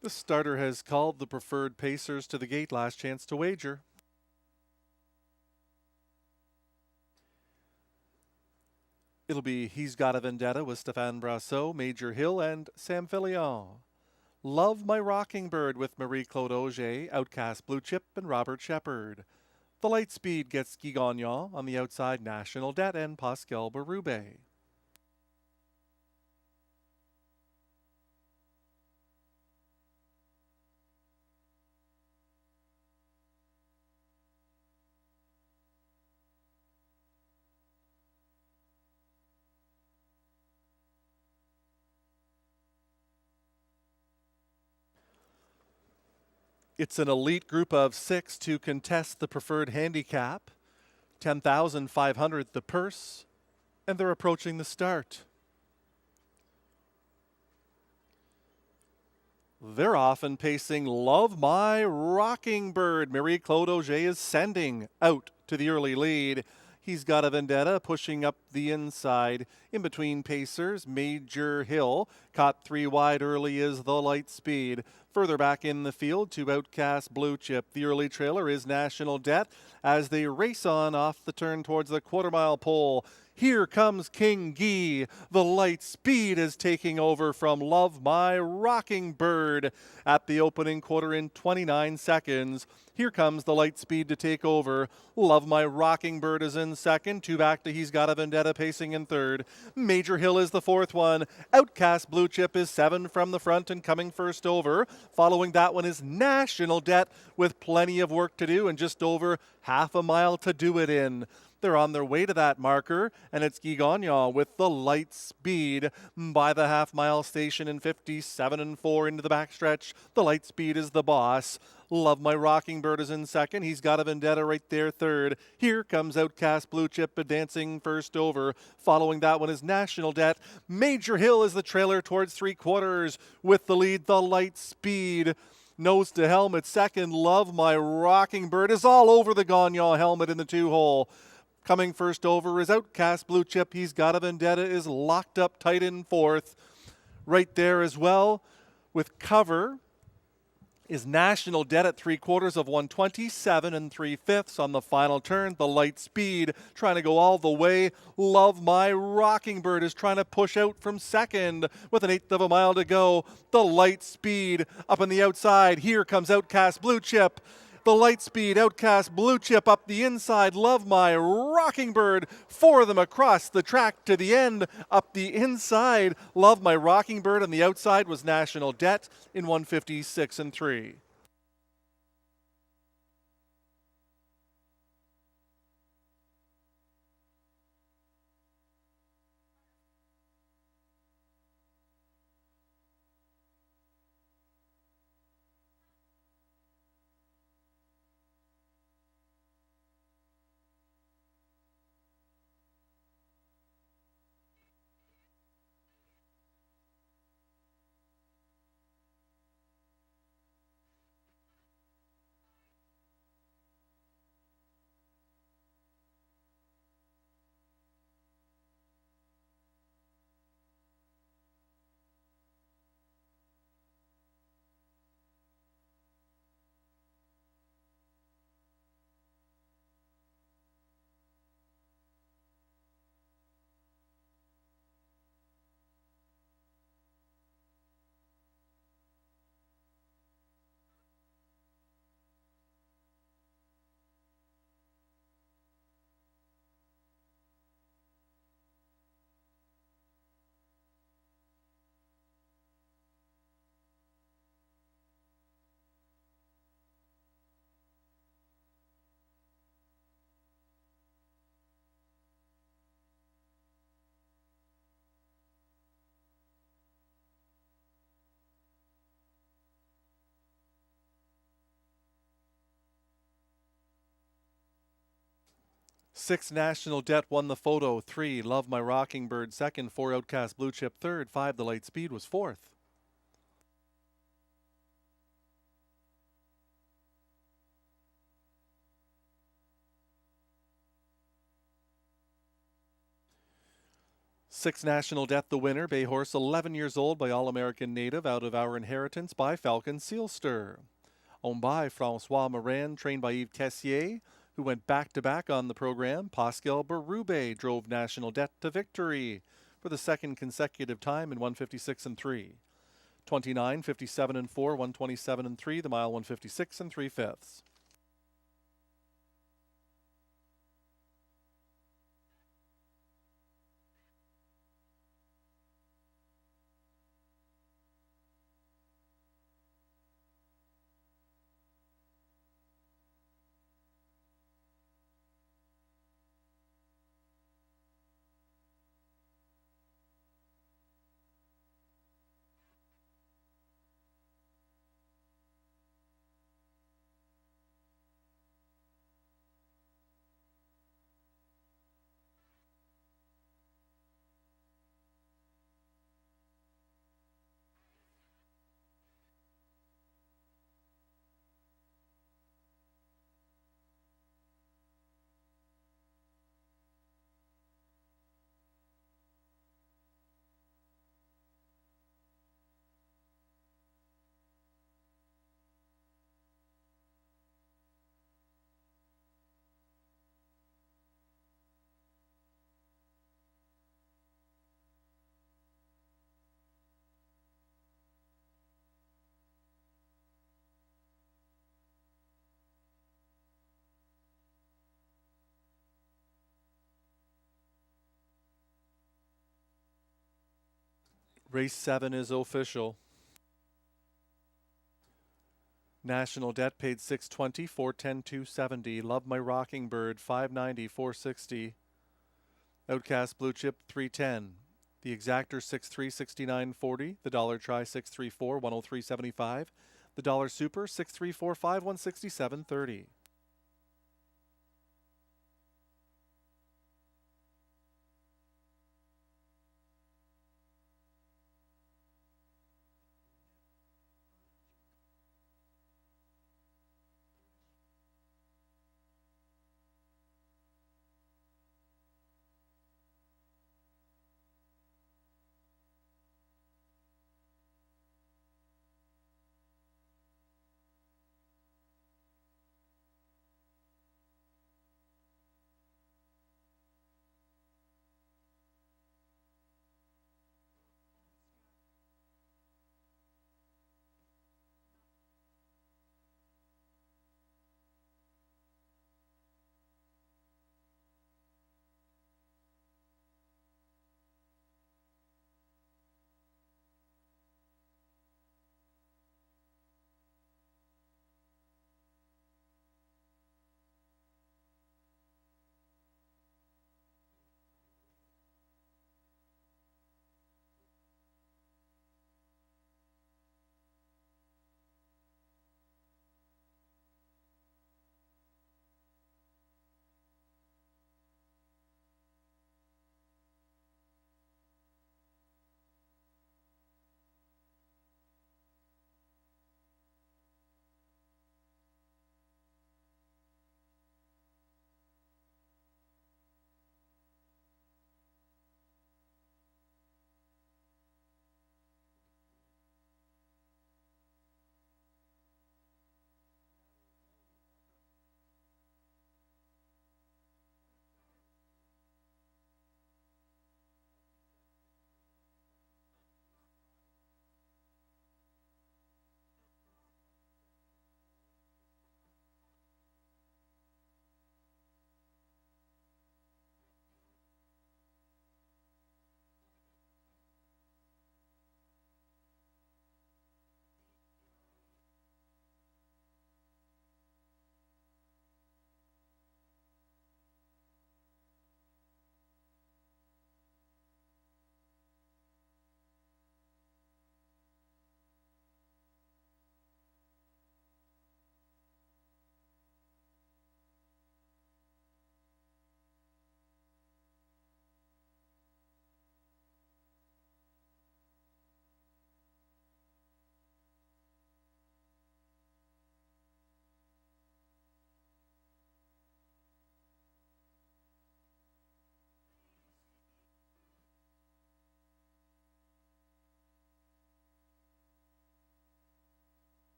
The starter has called the Preferred Pacers to the gate. Last chance to wager. It'll be He's Got a Vendetta with Stéphane Brasseur, Major Hill, and Sam Filion. Love My Rocking Bird with Marie-Claude Auger, Outcast Blue Chip, and Robert Shepard. The Lightspeed gets Guy Gagnon on the outside, National Debt, and Pascal Berube. It's an elite group of 6 to contest the preferred handicap. 10,500 the purse, and they're approaching the start. They're off and pacing Love My Rocking Bird. Marie-Claude Auger is sending out to the early lead. He's got a Vendetta pushing up the inside. In between pacers, Major Hill. Caught 3 wide early is The Light Speed. Further back in the field to Outcast Blue Chip. The early trailer is National Debt as they race on off the turn towards the quarter-mile pole. Here comes King Gee. The Light Speed is taking over from Love My Rocking Bird at the opening quarter in 29 seconds. Here comes The Light Speed to take over. Love My Rocking Bird is in second. 2 back to He's Got a Vendetta pacing in third. Major Hill is the fourth one. Outcast Blue Chip is 7 from the front and coming first over. Following that one is National Debt with plenty of work to do and just over half a mile to do it in. They're on their way to that marker, and it's Guy Gagnon with The Light Speed by the half-mile station in 57-4 into the backstretch. The Light Speed is the boss. Love My Rocking Bird is in second. He's Got a Vendetta right there third. Here comes Outcast Blue Chip advancing first over. Following that one is National Debt. Major Hill is the trailer towards 3/4 with the lead, The Light Speed. Nose to helmet second. Love My Rocking Bird is all over the Gagnon helmet in the 2-hole. Coming first over is Outcast Blue Chip. He's Got a Vendetta is locked up tight in fourth. Right there as well with cover is National Debt at 3/4 of 127 3/5 on the final turn. The Light Speed trying to go all the way. Love My Rocking Bird is trying to push out from second with an 1/8 of a mile to go. The Light Speed up on the outside. Here comes Outcast Blue Chip. The Light Speed, Outcast Blue Chip up the inside. Love My Rocking Bird. 4 of them across the track to the end. Up the inside, Love My Rocking Bird. On the outside was National Debt in 156 3. Six, National Debt won the photo. 3, Love My Rocking Bird second. 4, Outcast Blue Chip third. 5, The Light Speed was fourth. Six, National Debt the winner. Bay horse, 11 years old by All-American native out of Our Inheritance by Falcon Sealster. Owned by Francois Morin, trained by Yves Tessier, who went back-to-back on the program. Pascal Berube drove National Debt to victory for the second consecutive time in 156 3. 29, 57 4, 127 3, the mile 156 3/5. Race 7 is official. National Debt paid 620, 410, 270. Love My Rocking Bird 590, 460. Outcast Blue Chip 310. The Exactor 63, 69.40. The Dollar Try 634, 103.75. The Dollar Super 6345, 167.30.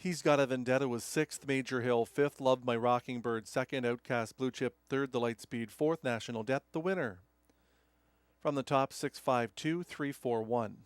He's Got a Vendetta was 6th. Major Hill 5th. Love My Rocking Bird 2nd. Outcast Blue Chip 3rd. The Lightspeed 4th. National Debt the winner. From the top, 652, 341.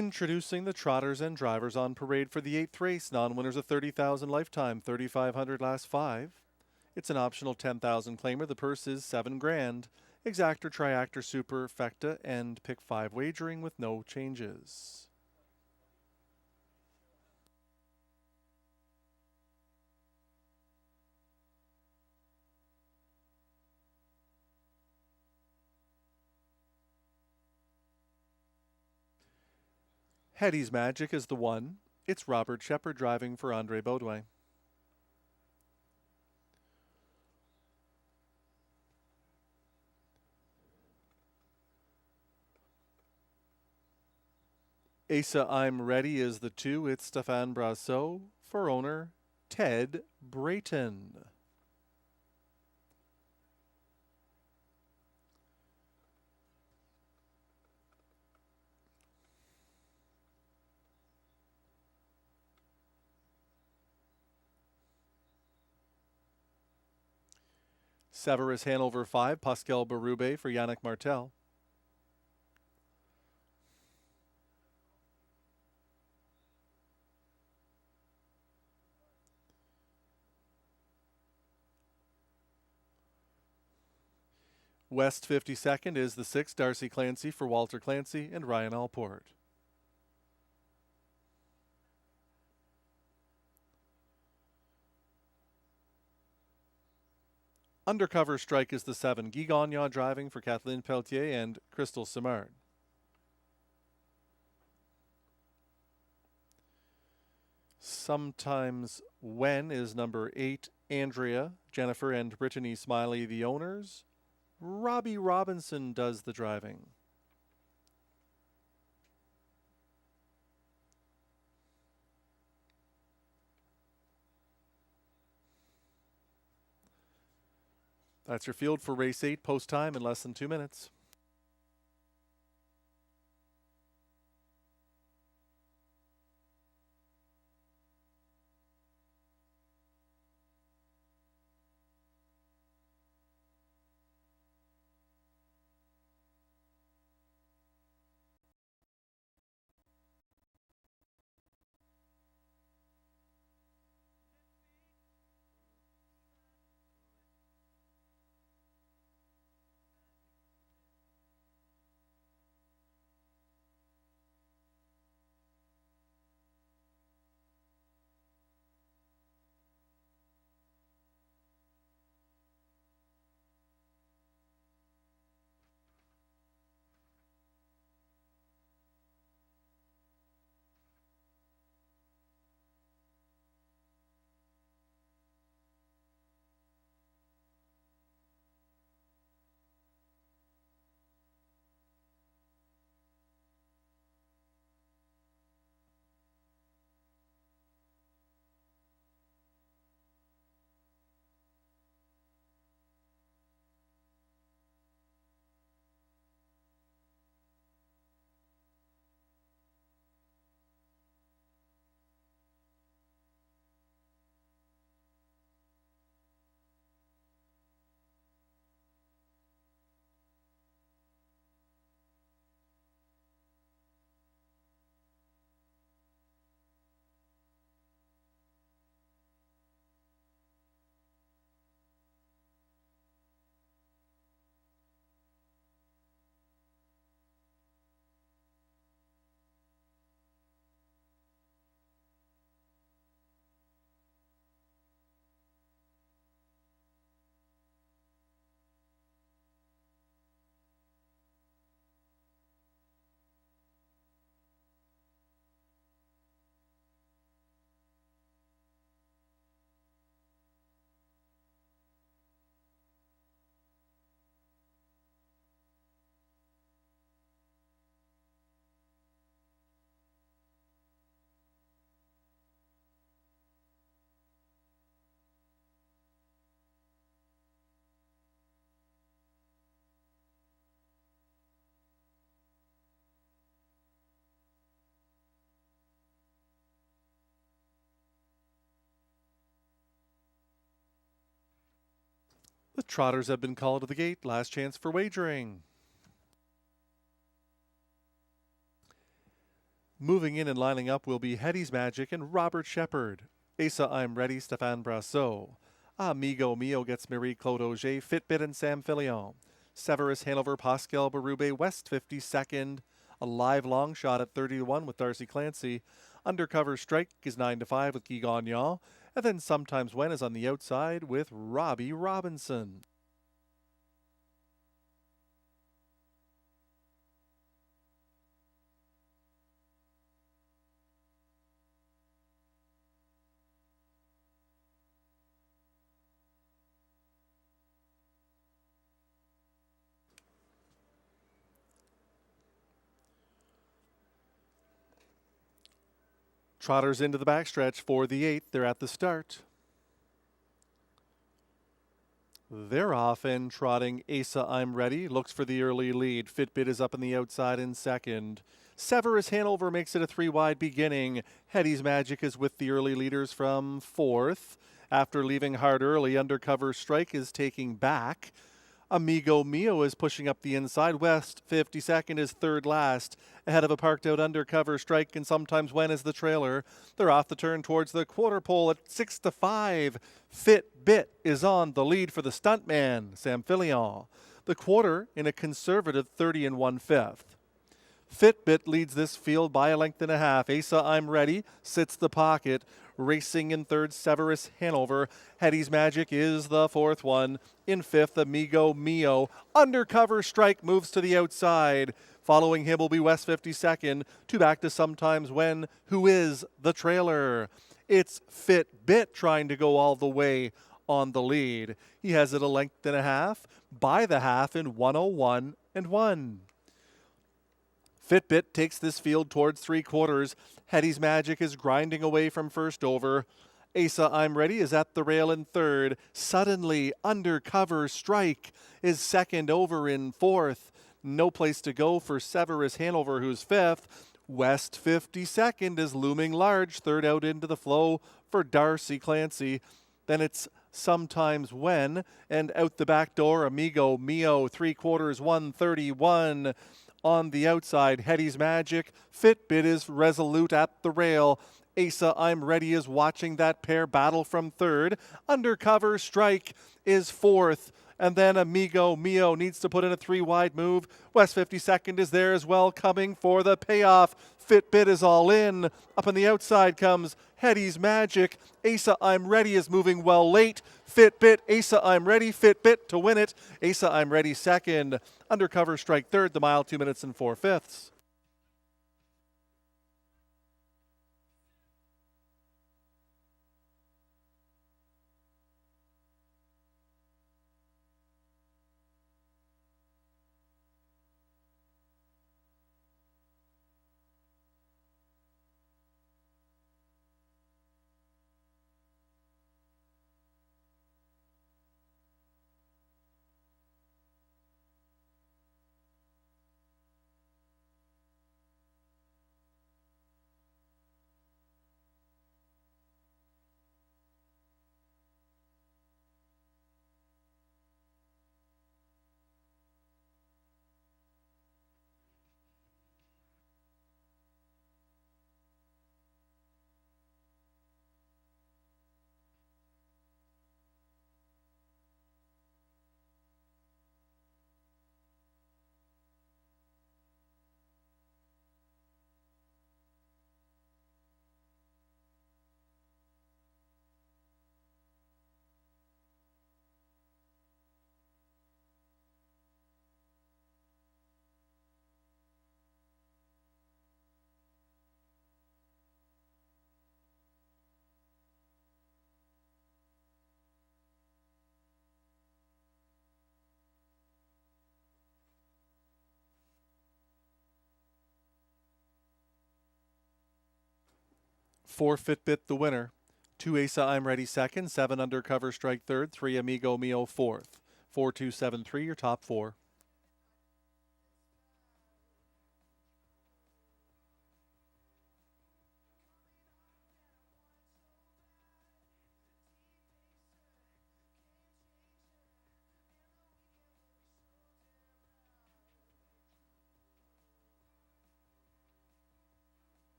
Introducing the trotters and drivers on parade for the 8th race. Non-winners of $30,000 lifetime, $3,500 last 5. It's an optional $10,000 claimer. The purse is $7,000. Exactor, Triactor, Super, Fecta, and Pick 5 wagering with no changes. Hetty's Magic is the 1. It's Robert Shepard driving for Andre Baudouin. Asa I'm Ready is the 2. It's Stéphane Brasseur for owner Ted Brayton. Severus Hanover 5, Pascal Berube for Yannick Martel. West 52nd is the 6, Darcy Clancy for Walter Clancy and Ryan Allport. Undercover Strike is the 7, Guy Gagnon driving for Kathleen Pelletier and Crystal Simard. Sometimes When is number 8, Andrea, Jennifer, and Brittany Smiley, the owners. Robbie Robinson does the driving. That's your field for race 8, post time in less than 2 minutes. The trotters have been called to the gate. Last chance for wagering. Moving in and lining up will be Hetty's Magic and Robert Shepard. Asa I'm Ready, Stéphane Brassot. Amigo Mio gets Marie Claude Auger, Fitbit and Sam Filion. Severus Hanover, Pascal Berube, West 52nd. A live long shot at 30-1 with Darcy Clancy. Undercover Strike is 9-5 with Guy Gagnon. And then Sometimes When is on the outside with Robbie Robinson. Trotters into the backstretch for the 8th. They're at the start. They're off and trotting. Asa I'm Ready looks for the early lead. Fitbit is up on the outside in second. Severus Hanover makes it a 3-wide beginning. Hetty's Magic is with the early leaders from 4th. After leaving hard early, Undercover Strike is taking back. Amigo Mio is pushing up the inside. West 52nd is third last. Ahead of a parked out Undercover Strike and Sometimes When is the trailer. They're off the turn towards the quarter pole at 6-5. Fitbit is on the lead for the stuntman, Sam Filion. The quarter in a conservative 30 1/5. Fitbit leads this field by a length and a half. Asa I'm Ready sits the pocket. Racing in third, Severus Hanover. Hetty's Magic is the fourth one. In fifth, Amigo Mio. Undercover Strike moves to the outside. Following him will be West 52nd. Two back to Sometimes When, who is the trailer. It's Fitbit trying to go all the way on the lead. He has it a length and a half, by the half in 1:01 1. Fitbit takes this field towards three quarters. Hetty's Magic is grinding away from first over. Asa I'm Ready is at the rail in third. Suddenly, Undercover Strike is second over in fourth. No place to go for Severus Hanover, who's fifth. West 52nd is looming large, third out into the flow for Darcy Clancy. Then it's Sometimes When, and out the back door, Amigo Mio, 3/4, 1:31. On the outside, Hetty's Magic. Fitbit is resolute at the rail. Asa I'm Ready is watching that pair battle from third. Undercover Strike is fourth. And then Amigo Mio needs to put in a 3-wide move. West 52nd is there as well, coming for the payoff. Fitbit is all in. Up on the outside comes Hetty's Magic. Asa I'm Ready is moving well late. Fitbit, Asa I'm Ready, Fitbit to win it. Asa I'm Ready second. Undercover Strike third, the mile 2 minutes and 4/5. Four Fitbit the winner. 2 Asa I'm Ready second. 7 Undercover Strike third. 3 Amigo Mio fourth. 4-2-7-3 your top four.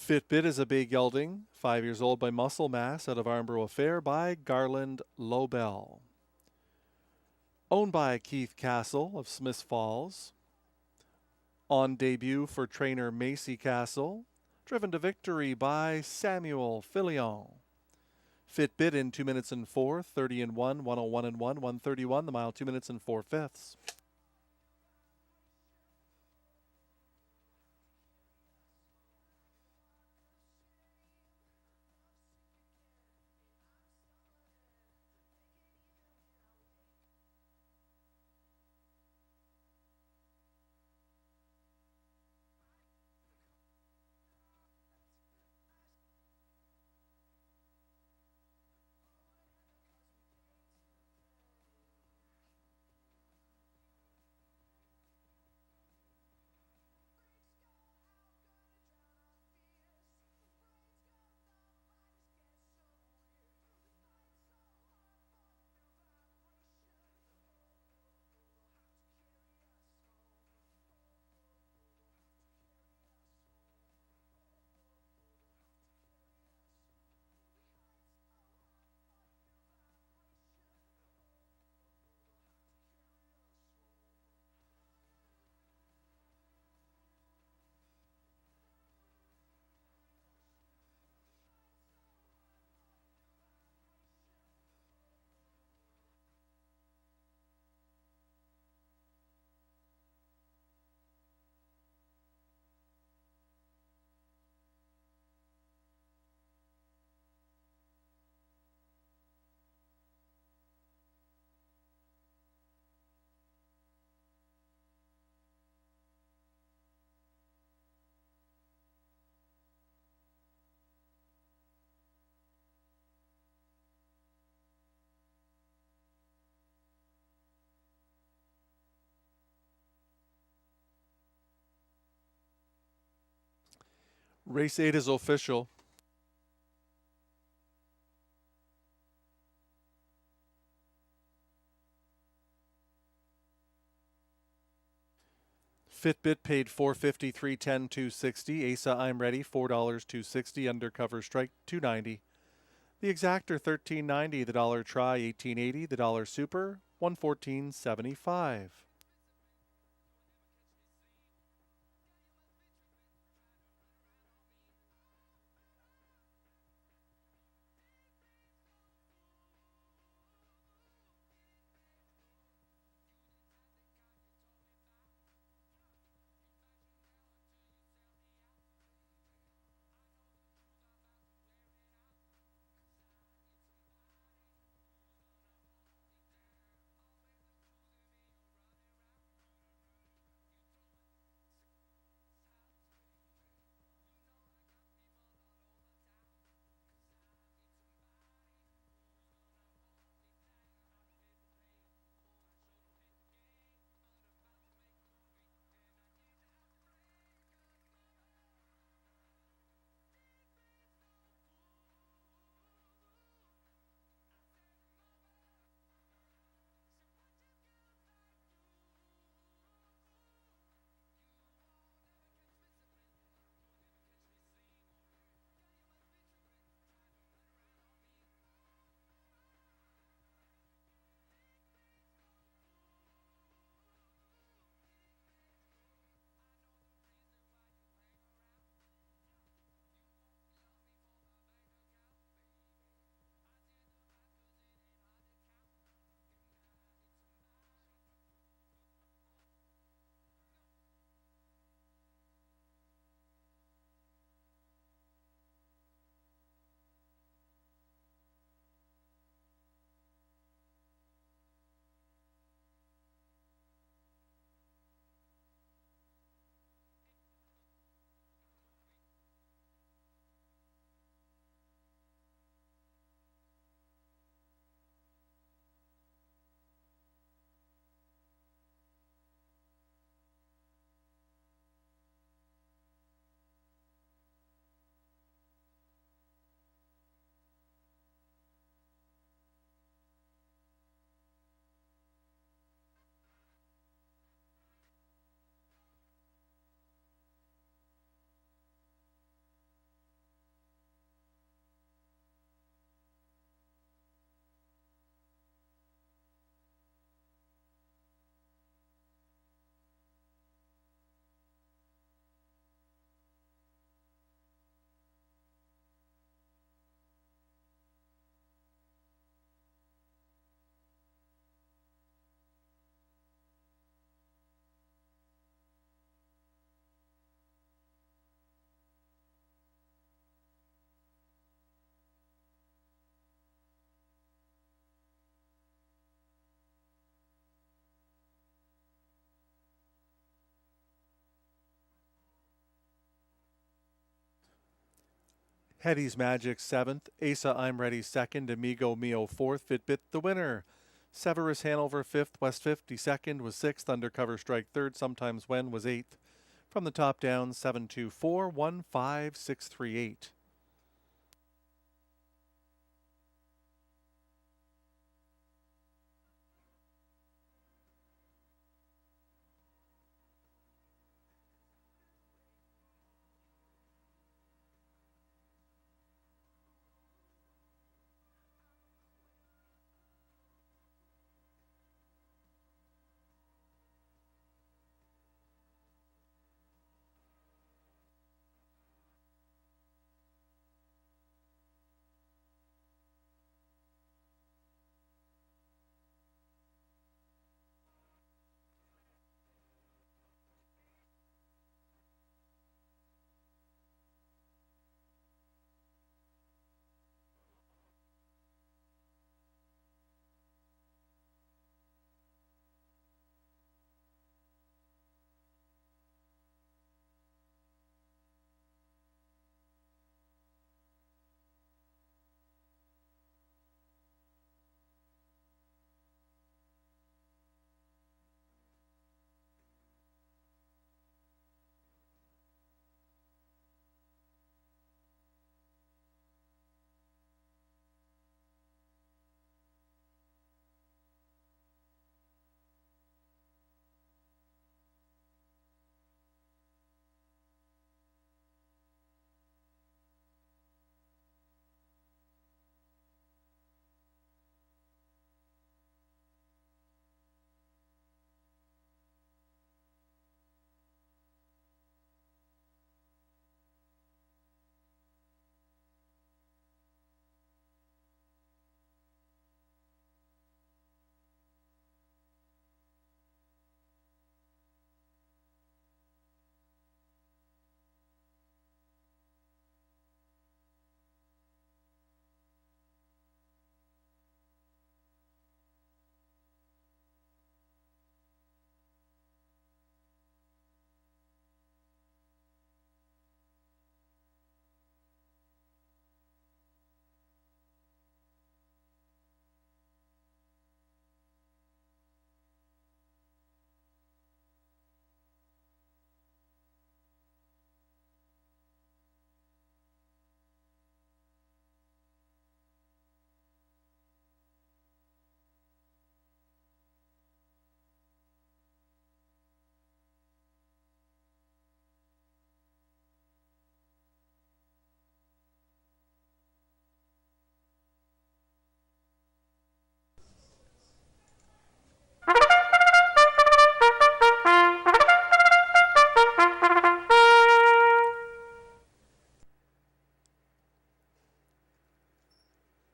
Fitbit is a bay gelding, 5 years old by Muscle Mass out of Armborough Fair by Garland Lobel. Owned by Keith Castle of Smiths Falls. On debut for trainer Macy Castle. Driven to victory by Samuel Filion. Fitbit in 2 minutes and 4, 30 and 1, 101 and 1, 131 the mile, 2 minutes and 4/5. Race 8 is official. Fitbit paid $4.50, $3.10, $2.60. ASA I'm Ready $4, $2.60. Undercover Strike $2.90. The Exactor $13.90. The Dollar Try $18.80. The Dollar Super $114.75. Hetty's Magic 7th, Asa I'm Ready 2nd, Amigo Mio 4th, Fitbit the winner. Severus Hanover 5th, West 52nd was 6th, Undercover Strike 3rd, Sometimes When was 8th. From the top down, 724 15638.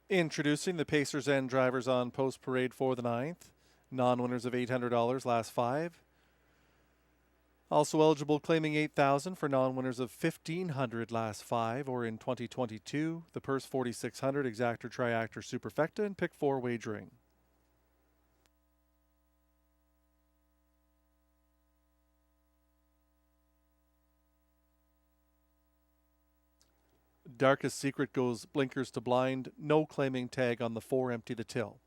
Introducing the Pacers End drivers on post parade for the 9th. Non-winners of $800 last 5. Also eligible claiming $8,000 for non-winners of $1,500 last 5, or in 2022, the purse $4,600 exactor triactor superfecta and pick 4 wagering. Darkest Secret goes blinkers to blind, no claiming tag on the 4, empty the till.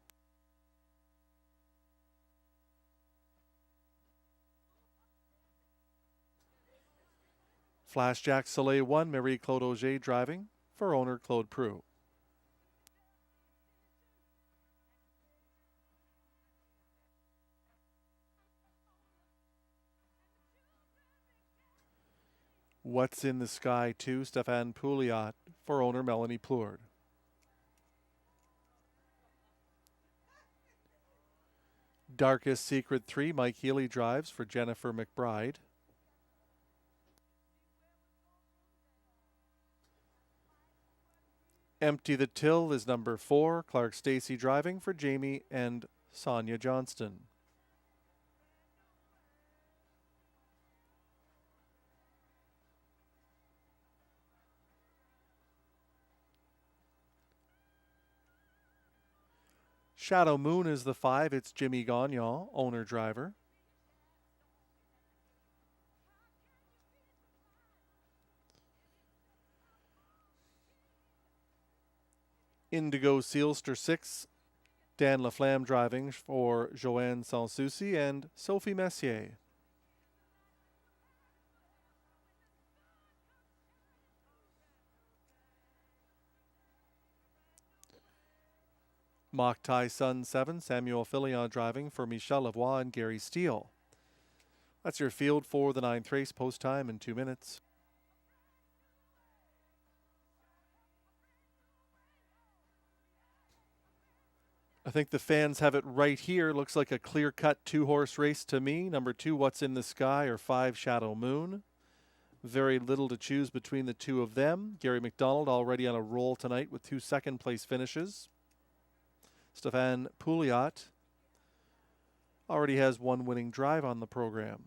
Flashjack Soleil 1, Marie-Claude Auger driving for owner Claude Prue. What's in the Sky 2, Stéphane Pouliot for owner Melanie Plourde. Darkest Secret 3, Mike Healy drives for Jennifer McBride. Empty the Till is number 4, Clark Stacey driving for Jamie and Sonia Johnston. Shadow Moon is the 5, it's Jimmy Gagnon, owner driver. Indigo Sealster 6, Dan Laflamme driving for Joanne Sanssouci and Sophie Messier. Mock Tai Sun 7, Samuel Filion driving for Michel Lavoie and Gary Steele. That's your field for the 9th race, post time in 2 minutes. I think the fans have it right here. Looks like a clear-cut 2-horse race to me. Number 2, What's in the Sky, or 5, Shadow Moon. Very little to choose between the two of them. Gary McDonald already on a roll tonight with 2 second-place finishes. Stéphane Pouliot already has 1 winning drive on the program.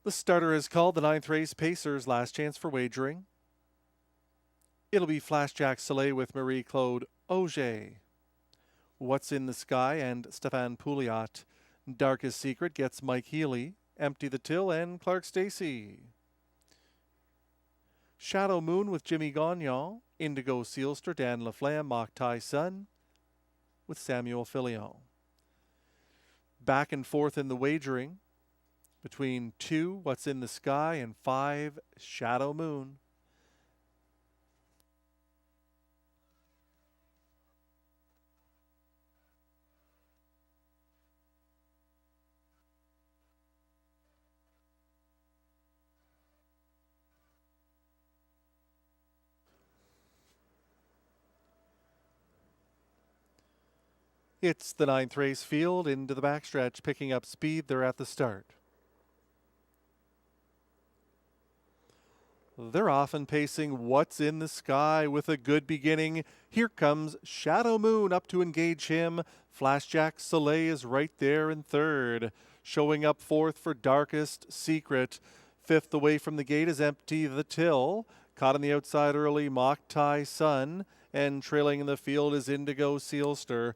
The starter is called the 9th race, Pacers, last chance for wagering. It'll be Flashjack Soleil with Marie-Claude Auger. What's in the Sky and Stéphane Pouliot. Darkest Secret gets Mike Healy, Empty the Till, and Clark Stacey. Shadow Moon with Jimmy Gagnon. Indigo Sealster, Dan Laflamme, Mock Tai Sun with Samuel Filion. Back and forth in the wagering between 2, What's in the Sky, and 5, Shadow Moon. It's the 9th race field into the backstretch, picking up speed. They're at the start. They're often pacing What's in the Sky with a good beginning. Here comes Shadow Moon up to engage him. Flashjack Soleil is right there in 3rd. Showing up 4th for Darkest Secret. 5th away from the gate is Empty the Till. Caught on the outside early, Mock Tai Sun. And trailing in the field is Indigo Sealster.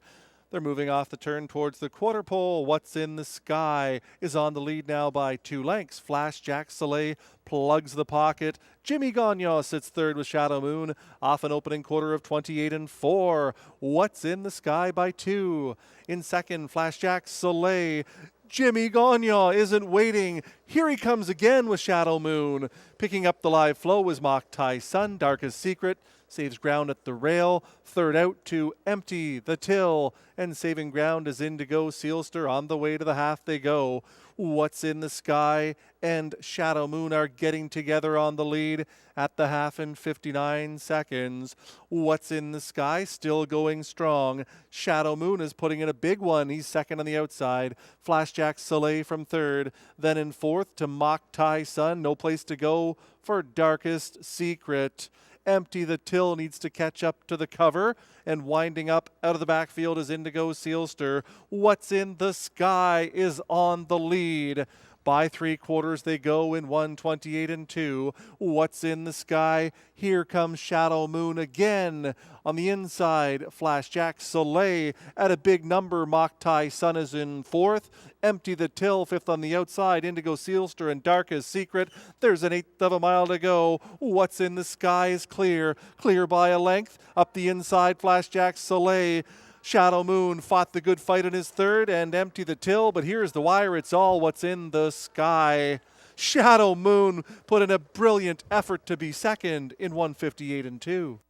They're moving off the turn towards the quarter pole. What's in the Sky is on the lead now by 2 lengths. Flashjack Soleil plugs the pocket. Jimmy Gagnon sits 3rd with Shadow Moon. Off an opening quarter of 28 and 4. What's in the Sky by 2. In 2nd, Flashjack Soleil. Jimmy Gagnon isn't waiting. Here he comes again with Shadow Moon. Picking up the live flow was Mock Tai Sun. Darkest Secret saves ground at the rail. 3rd out to Empty the Till. And saving ground is Indigo Sealster. On the way to the half they go. What's in the Sky and Shadow Moon are getting together on the lead at the half in 59 seconds. What's in the Sky still going strong. Shadow Moon is putting in a big one. He's second on the outside. Flashjack Soleil from third. Then in fourth to Mock Tai Sun. No place to go for Darkest Secret. Empty the Till needs to catch up to the cover, and winding up out of the backfield is Indigo Sealster. What's in the Sky is on the lead. By 3/4 they go in 1:28 and 2. What's in the Sky? Here comes Shadow Moon again. On the inside, Flashjack Soleil at a big number. Mock Tai Sun is in fourth. Empty the Till, fifth on the outside. Indigo Sealster and Darkest Secret. There's an eighth of a mile to go. What's in the Sky is clear. Clear by a length. Up the inside, Flashjack Soleil. Shadow Moon fought the good fight in his third and Empty the Till, but here's the wire. It's all What's in the Sky. Shadow Moon put in a brilliant effort to be second in 1:58 and 2.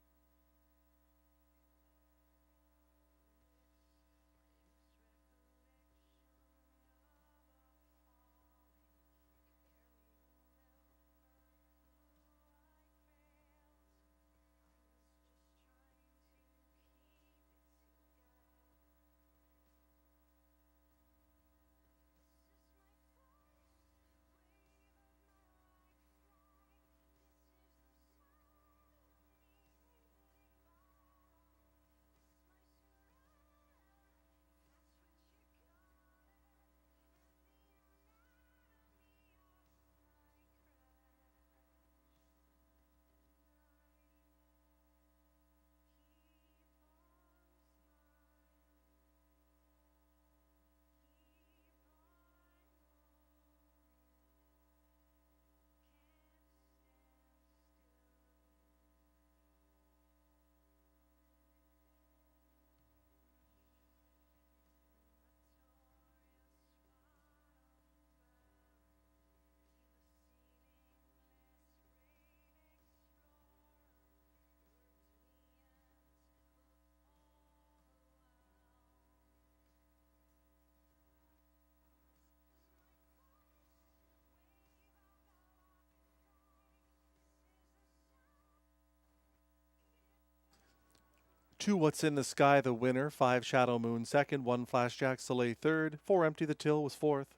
Two What's in the Sky, the winner. 5 Shadow Moon second. 1 Flashjack Soleil third. 4 Empty the Till was fourth.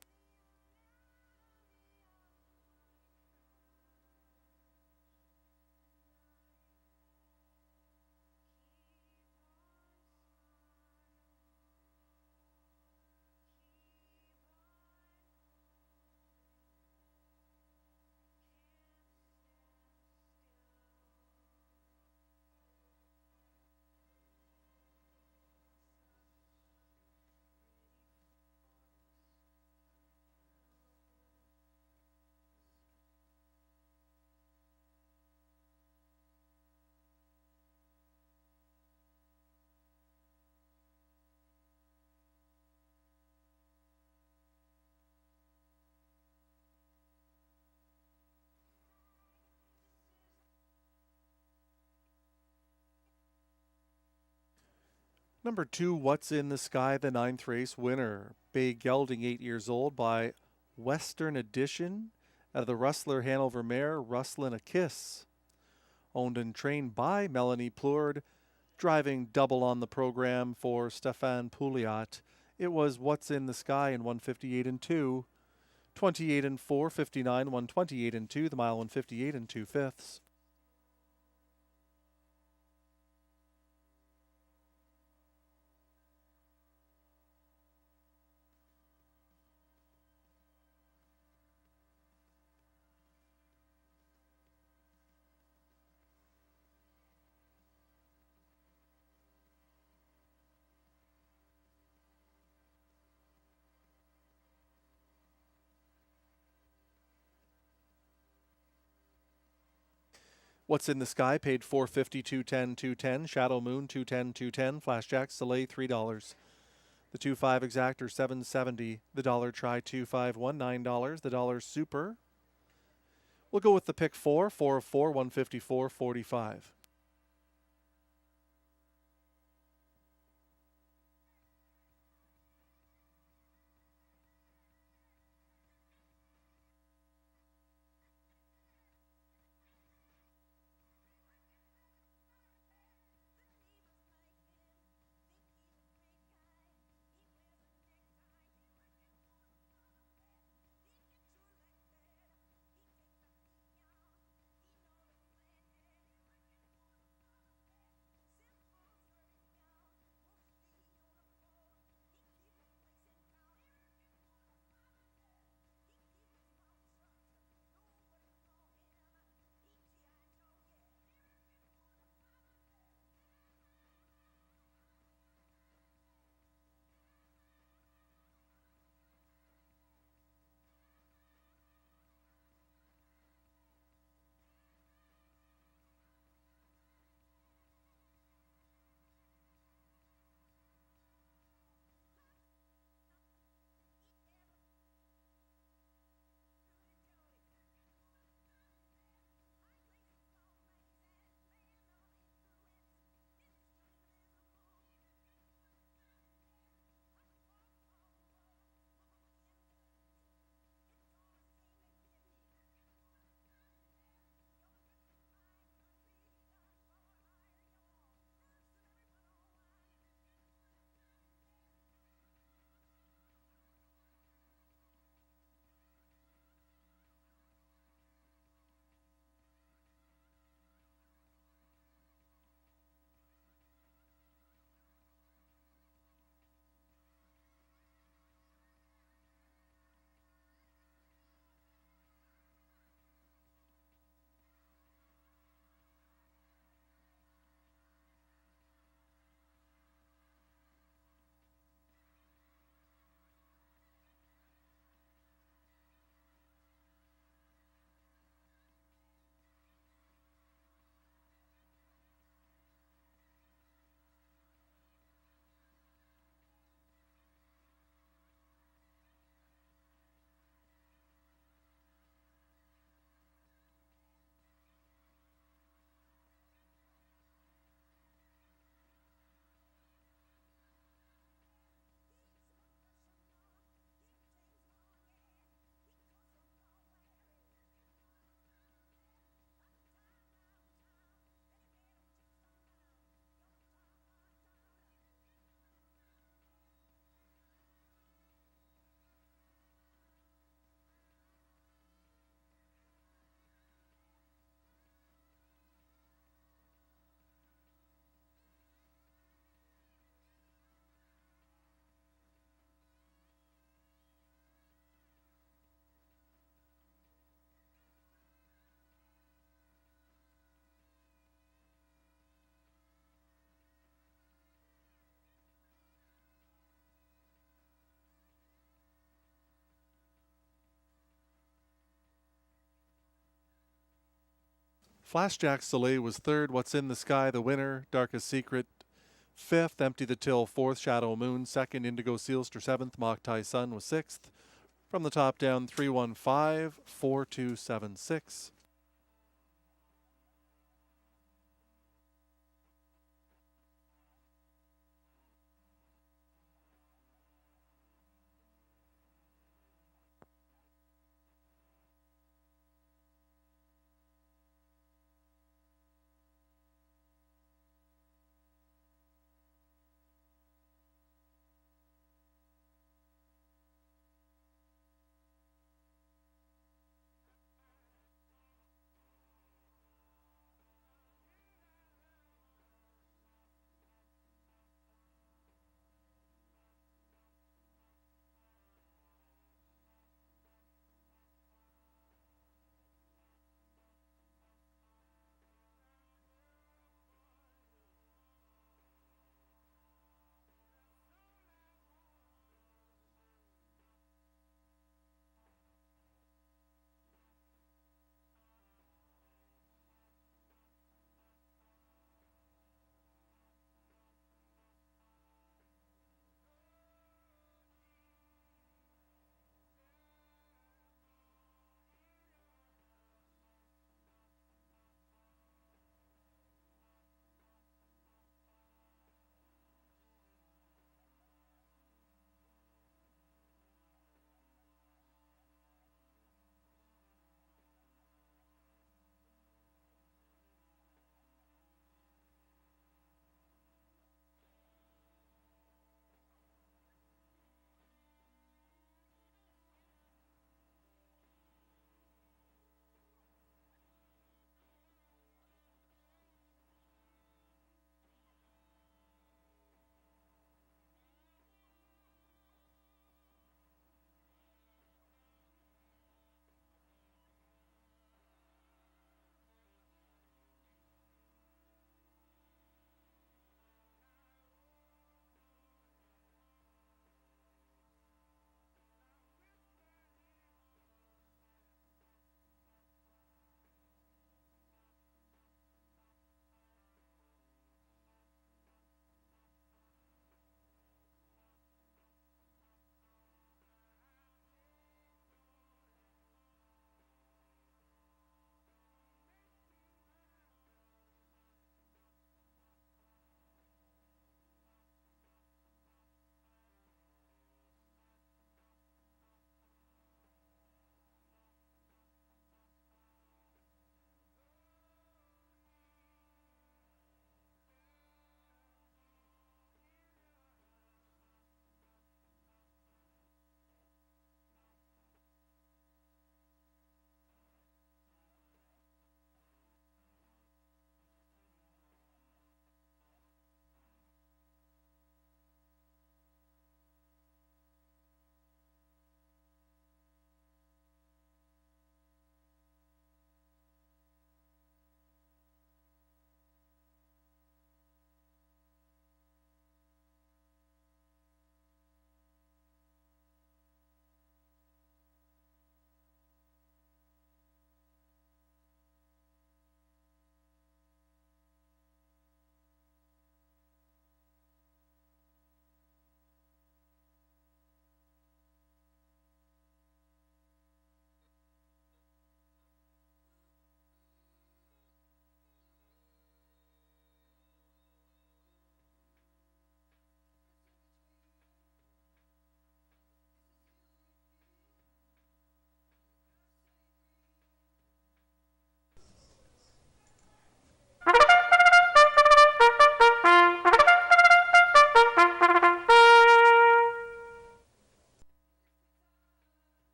Number 2, What's in the Sky, the 9th race winner. Bay Gelding, 8 years old, by Western Edition out of the Rustler Hanover mare, Rustlin' a Kiss. Owned and trained by Melanie Plourde, driving double on the program for Stefan Pouliot. It was What's in the Sky in 1:58 and 2. 28 and 4, 59, 1:28 and 2, the mile 1:58 and 2/5. What's in the Sky paid $4.50, $2.10, $2.10. Shadow Moon $2.10, $2.10. Flashjack Soleil $3. The 2.5 exactor $7.70. The dollar try 2.5 $9. The dollar super. We'll go with the pick 4 of 4 $154.45. Flashjack Soleil was third. What's in the Sky, the winner. Darkest Secret, fifth. Empty the Till, fourth. Shadow Moon, second. Indigo Sealster, seventh. Mock Tai Sun was sixth. From the top down, 315 4276.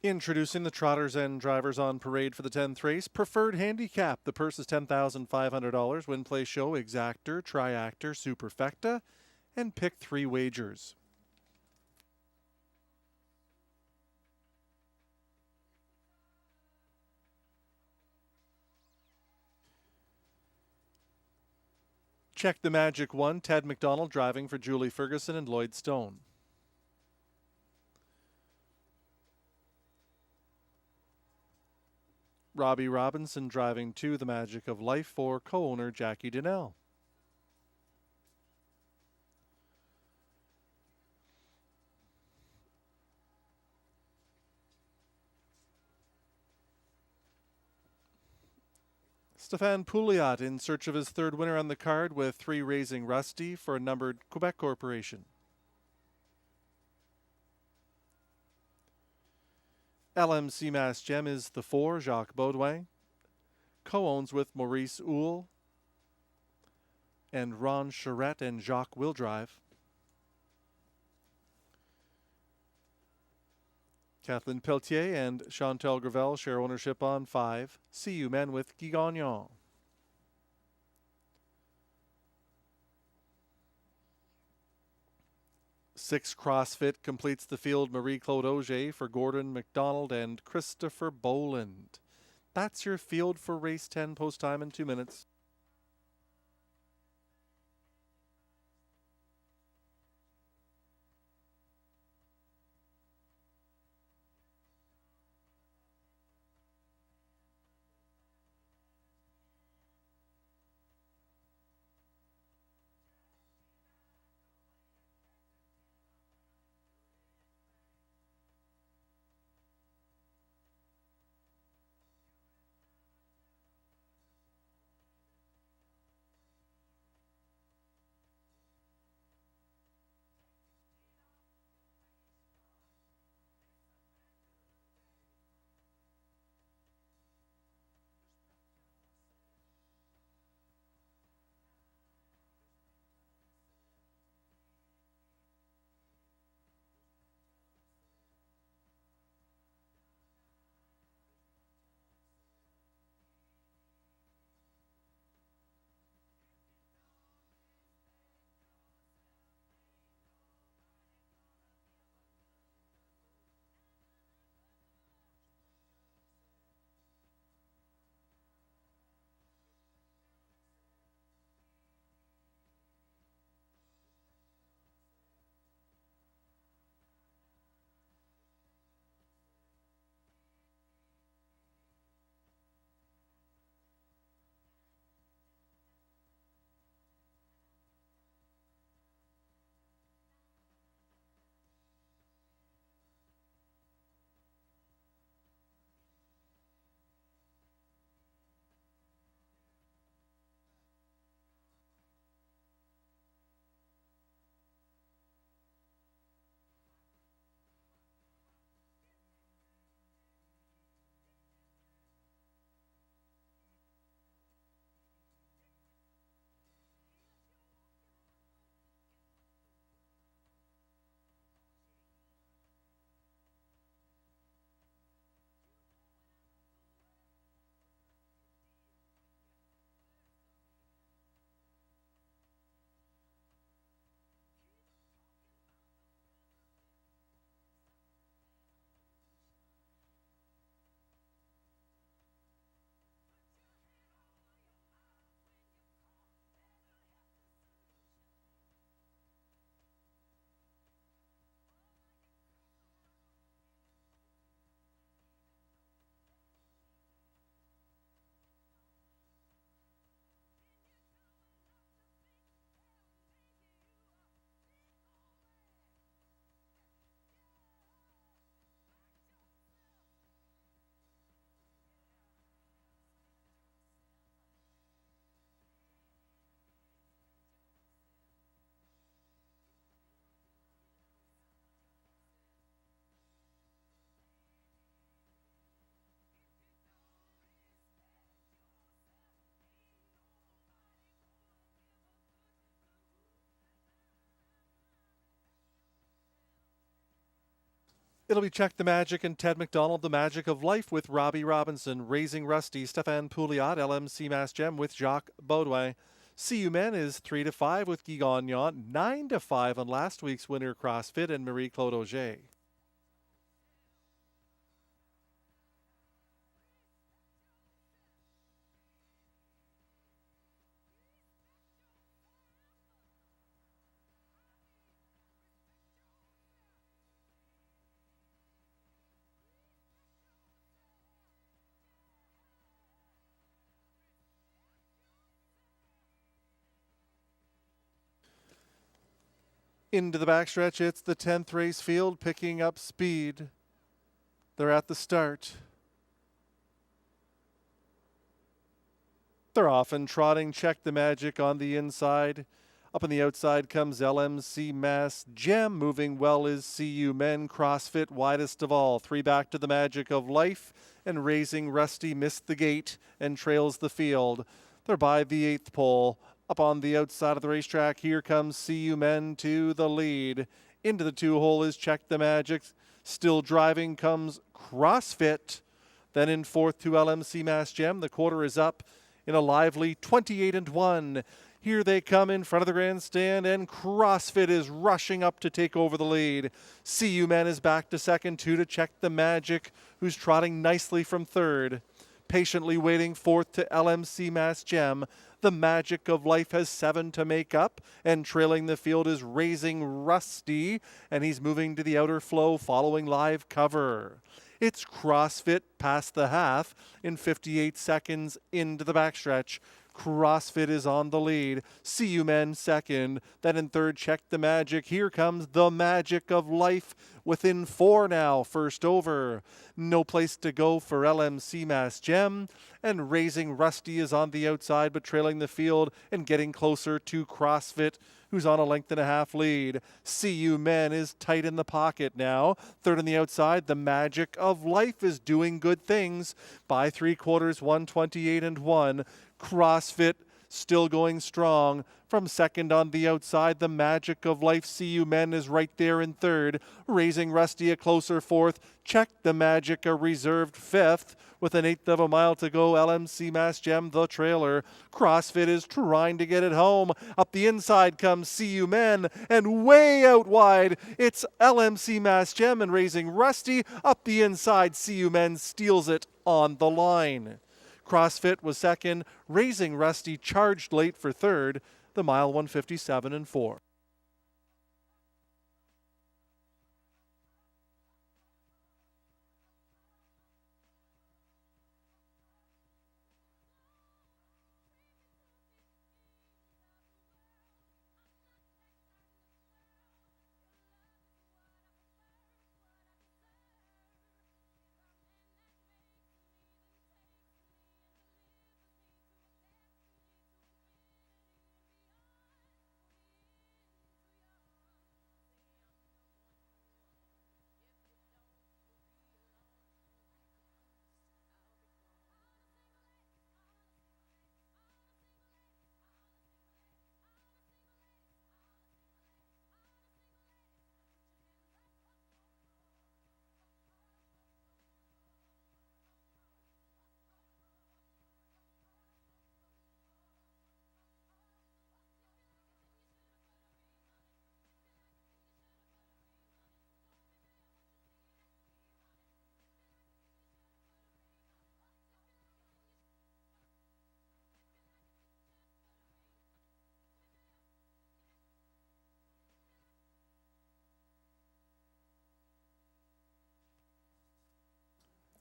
Introducing the Trotters and Drivers on Parade for the 10th race. Preferred handicap. The purse is $10,500. Win, play, show, exactor, triactor, superfecta, and pick 3 wagers. Check the Magic 1, Ted McDonald driving for Julie Ferguson and Lloyd Stone. Robbie Robinson driving 2, The Magic of Life for co-owner Jackie Donnell. Stefan Pouliot in search of his third winner on the card with 3 Raising Rusty for a numbered Quebec Corporation. LMC Mass Gem is the 4, Jacques Baudouin. Co-owns with Maurice Oule and Ron Charette and Jacques Wildrive. Kathleen Pelletier and Chantal Gravel share ownership on 5. CU Men with Guy Gagnon. Six CrossFit completes the field. Marie-Claude Auger for Gordon McDonald and Christopher Boland. That's your field for race 10, post time in 2 minutes. It'll be Check the Magic and Ted McDonald, The Magic of Life with Robbie Robinson, Raising Rusty, Stefan Pouliot, LMC Mass Gem with Jacques Baudouin. CU Men is 3-5 with Guy Gagnon, 9-5 on last week's winner CrossFit and Marie-Claude Auger. Into the backstretch, it's the 10th race field picking up speed. They're at the start. They're off and trotting. Check the Magic on the inside. Up on the outside comes LMC Mass Gem. Moving well is CU Men. CrossFit widest of all. 3 back to the Magic of Life. And Raising Rusty missed the gate and trails the field. They're by the 8th pole. Up on the outside of the racetrack, here comes CU Men to the lead. Into the 2-hole is Check the Magic. Still driving comes CrossFit. Then in 4th to LMC Mass Gem. The quarter is up in a lively 28-1. Here they come in front of the grandstand, and CrossFit is rushing up to take over the lead. CU Men is back to second, 2 to Check the Magic, who's trotting nicely from third. Patiently waiting 4th to LMC Mass Gem. The Magic of Life has 7 to make up, and trailing the field is Raising Rusty, and he's moving to the outer flow following live cover. It's CrossFit past the half in 58 seconds into the backstretch. CrossFit is on the lead. CU Men second. Then in third, Check the Magic. Here comes the Magic of Life within 4 now. First over. No place to go for LMC Mass Gem. And Raising Rusty is on the outside but trailing the field and getting closer to CrossFit, who's on a 1.5 length lead. CU Men is tight in the pocket now. Third on the outside, the Magic of Life is doing good things. By 3/4, 128-1. CrossFit still going strong. From second on the outside, the Magic of Life. CU Men is right there in third. Raising Rusty a closer 4th. Check the Magic a reserved 5th. With an 1/8 of a mile to go, LMC Mass Gem, the trailer. CrossFit is trying to get it home. Up the inside comes CU Men, and way out wide, it's LMC Mass Gem and Raising Rusty. Up the inside, CU Men steals it on the line. CrossFit was second. Raising Rusty charged late for third. The mile 157-4.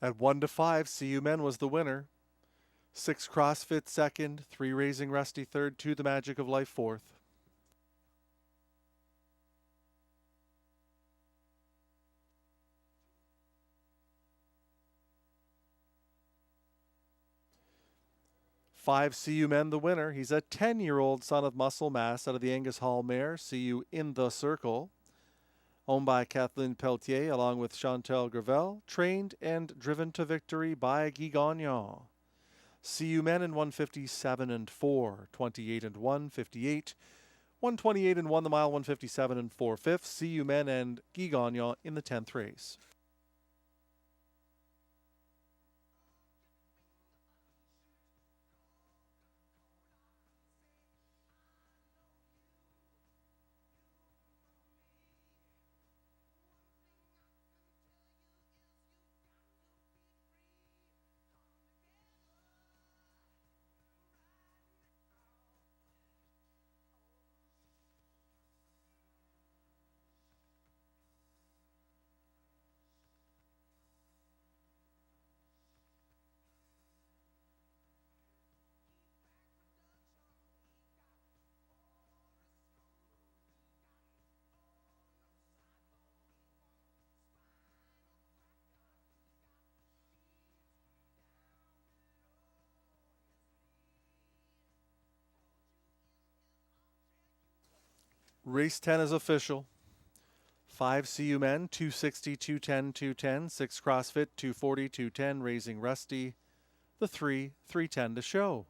At 1-5, CU Men was the winner. 6 CrossFit second, 3 Raising Rusty third, 2 the Magic of Life 4th. Five CU Men the winner. He's a 10-year-old son of Muscle Mass out of the Angus Hall mare, CU In the Circle. Owned by Kathleen Pelletier along with Chantal Gravel, trained and driven to victory by Guy Gagnon. CU Men in 157-4, 28-1, 58, 128-1 the mile, 157-4 5th. CU Men and Guy Gagnon in the 10th race. Race 10 is official. 5 CU men, 260, 210, 210. 6 CrossFit, 240, 210. Raising Rusty. The 3, 310 to show.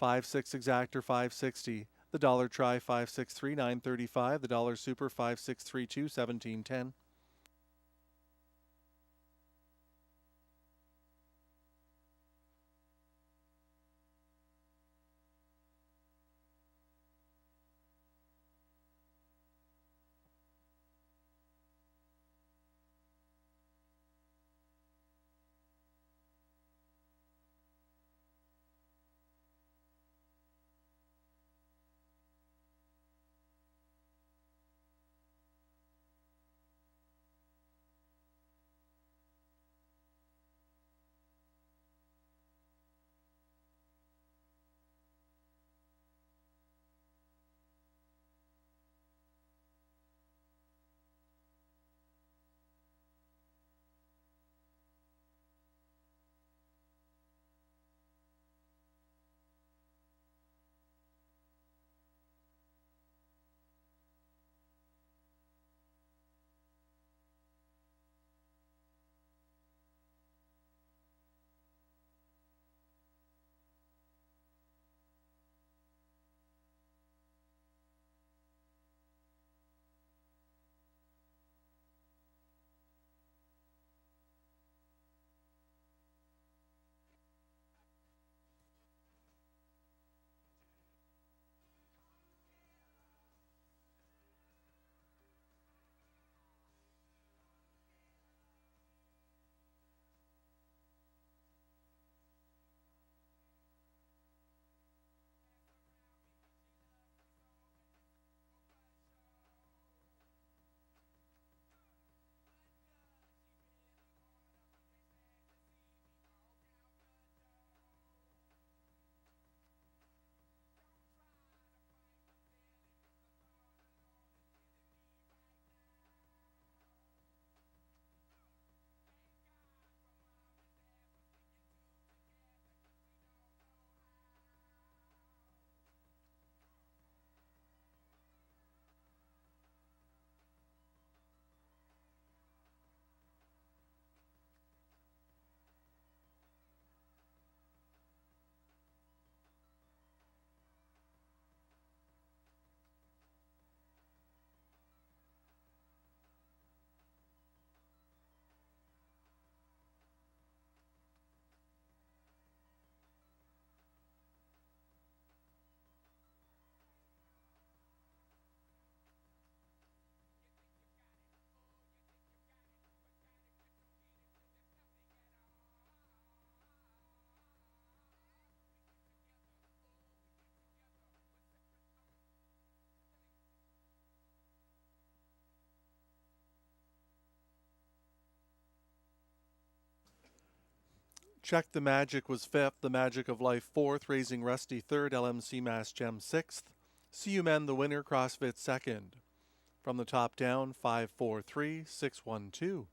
5-6 Exactor, 560. The dollar try, 563, 935. The dollar super, 5632, 1710. Check the Magic was 5th, The Magic of Life 4th, Raising Rusty 3rd, LMC Mass Gem 6th. CU Men the winner, CrossFit 2nd. From the top down, 543, 612.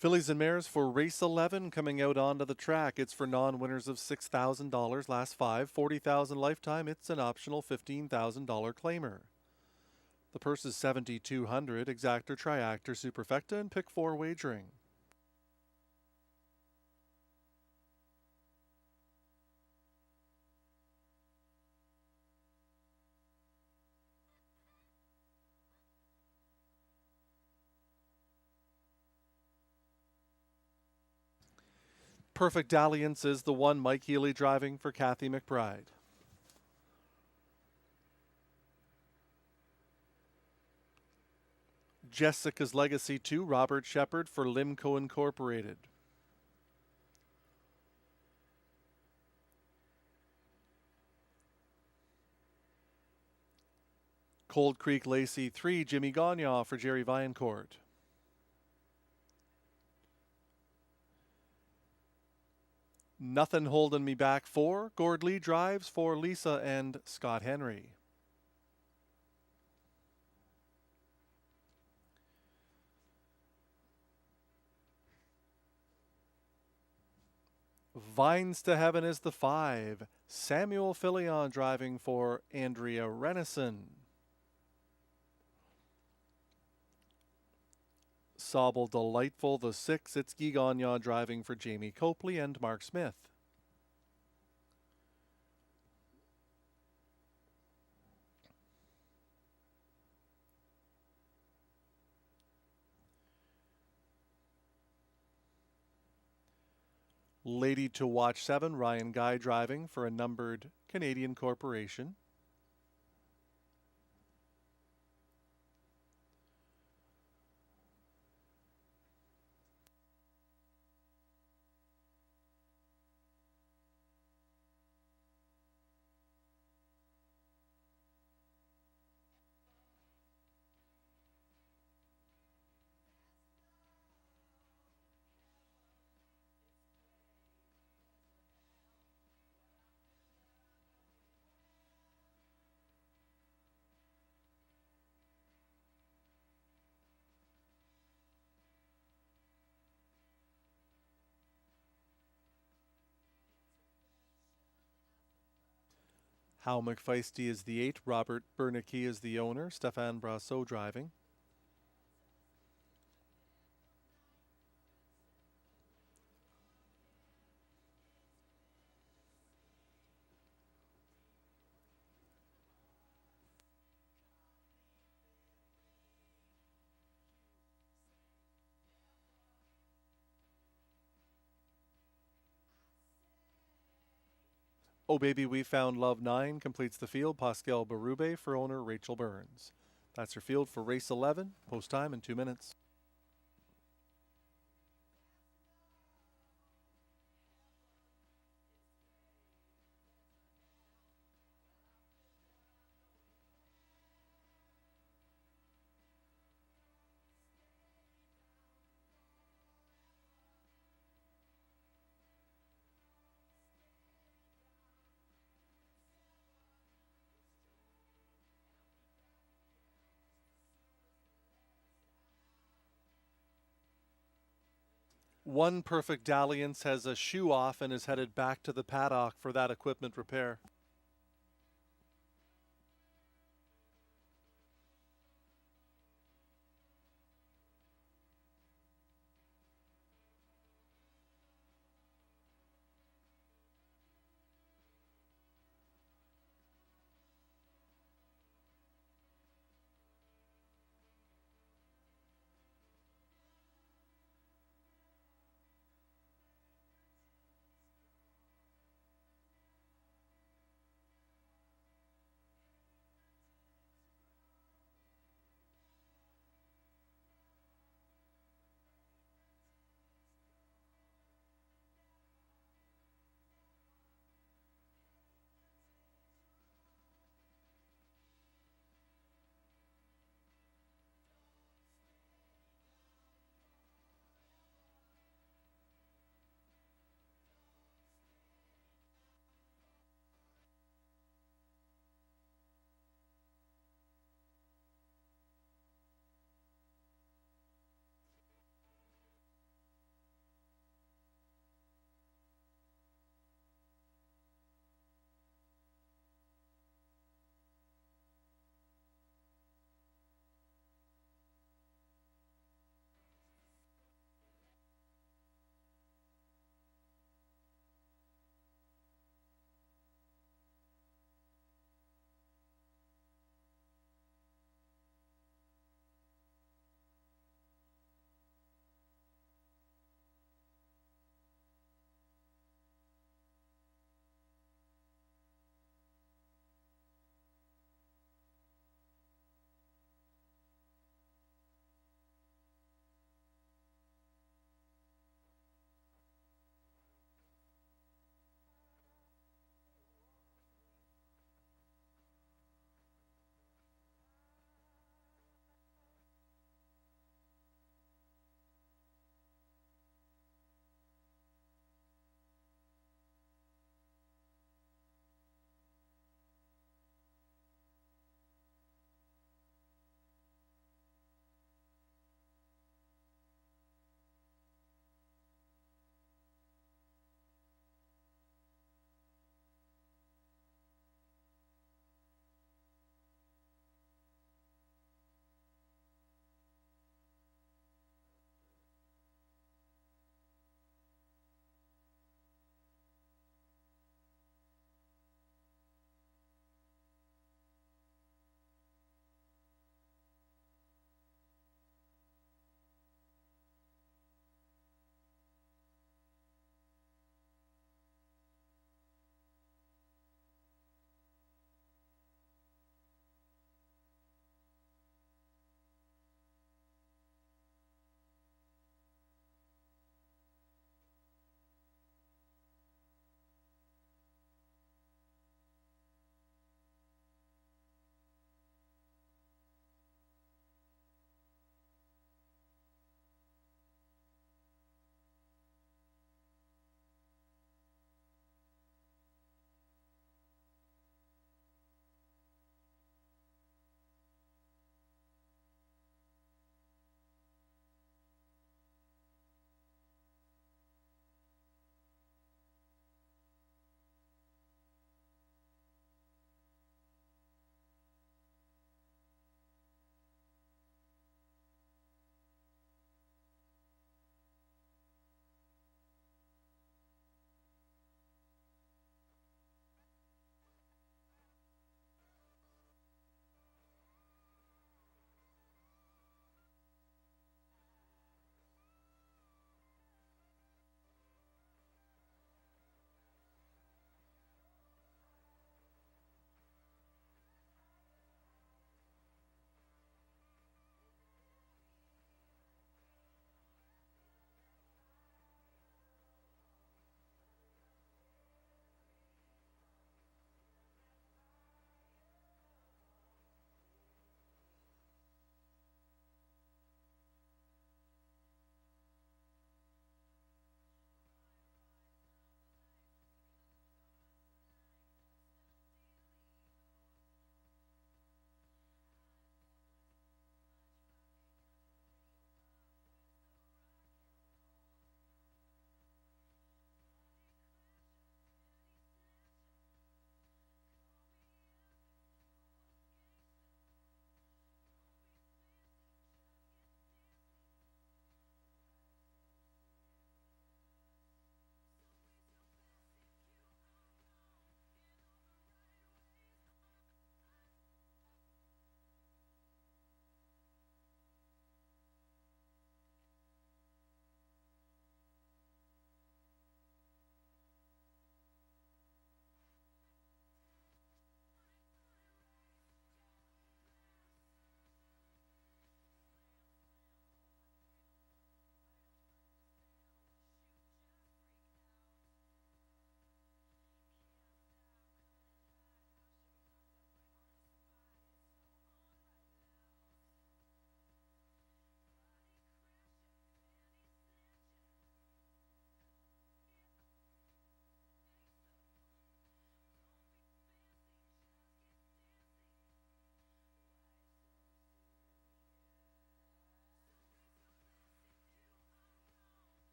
Fillies and Mares for race 11 coming out onto the track. It's for non-winners of $6,000 last 5, $40,000 lifetime. It's an optional $15,000 claimer. The purse is $7,200, exactor, triactor, superfecta, and pick 4 wagering. Perfect Dalliance is the one. Mike Healy driving for Kathy McBride. Jessica's Legacy 2, Robert Shepard for Limco Incorporated. Cold Creek Lacey 3, Jimmy Gagnon for Jerry Viancourt. Nothing Holding Me Back 4, Gord Lee drives for Lisa and Scott Henry. Vines to Heaven is the 5, Samuel Filion driving for Andrea Renison. Sobel Delightful the 6, it's Guy Gagnon driving for Jamie Copley and Mark Smith. Lady to Watch 7, Ryan Guy driving for a numbered Canadian corporation. Hal McFeisty is the 8, Robert Bernicki is the owner, Stéphane Brassot driving. Oh Baby We Found Love 9 completes the field. Pascal Berube for owner Rachel Burns. That's your field for race 11. Post time in 2 minutes. One Perfect Dalliance has a shoe off and is headed back to the paddock for that equipment repair.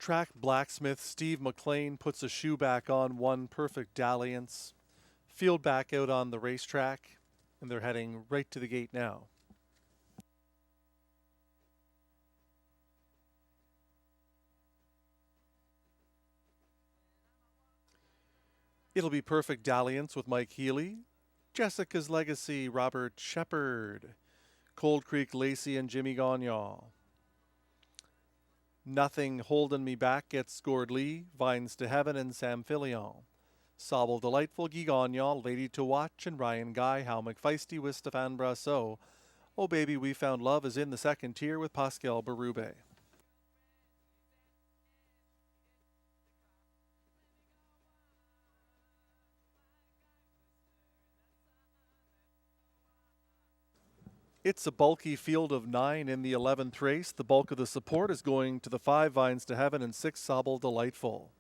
Track blacksmith Steve McLean puts a shoe back on one Perfect Dalliance. Field back out on the racetrack, and they're heading right to the gate now. It'll be Perfect Dalliance with Mike Healy, Jessica's Legacy, Robert Shepard, Cold Creek Lacey and Jimmy Gagnon. Nothing Holding Me Back gets Gord Lee, Vines to Heaven and Sam Fillion. Sobble Delightful, Guy Gagnon, Lady to Watch and Ryan Guy, How McFeisty with Stéphane Brasseur. Oh Baby We Found Love is in the second tier with Pascal Berube. It's a bulky field of 9 in the 11th race. The bulk of the support is going to the 5 Vines to Heaven and 6 Sobble Delightful.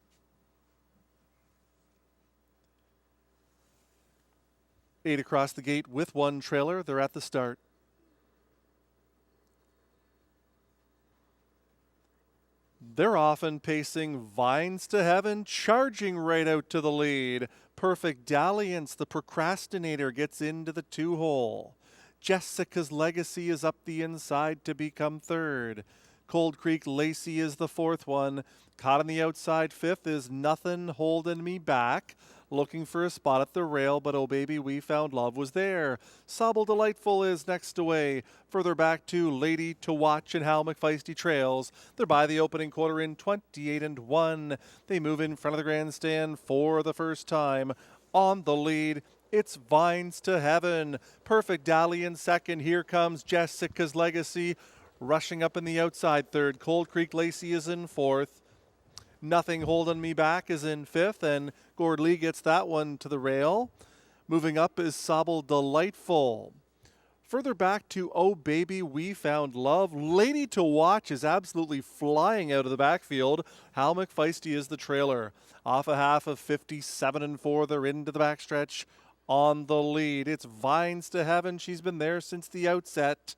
Eight across the gate with one trailer. They're at the start. They're often pacing Vines to Heaven, charging right out to the lead. Perfect Dalliance, the procrastinator, gets into the 2-hole. Jessica's Legacy is up the inside to become third. Cold Creek Lacey is the fourth one. Caught on the outside fifth is Nothing Holding Me Back. Looking for a spot at the rail, but Oh Baby We Found Love was there. Sobble Delightful is next away. Further back to Lady to Watch and Hal McFeisty trails. They're by the opening quarter in 28-1. They move in front of the grandstand for the first time. On the lead, it's Vines to Heaven. Perfect Dalliance second. Here comes Jessica's Legacy. Rushing up in the outside third. Cold Creek Lacey is in fourth. Nothing Holding Me Back is in fifth, and Gord Lee gets that one to the rail. Moving up is Sobble Delightful. Further back to Oh Baby We Found Love. Lady to Watch is absolutely flying out of the backfield. Hal McFeisty is the trailer. Off a half of 57-4, they're into the backstretch on the lead. It's Vines to Heaven. She's been there since the outset.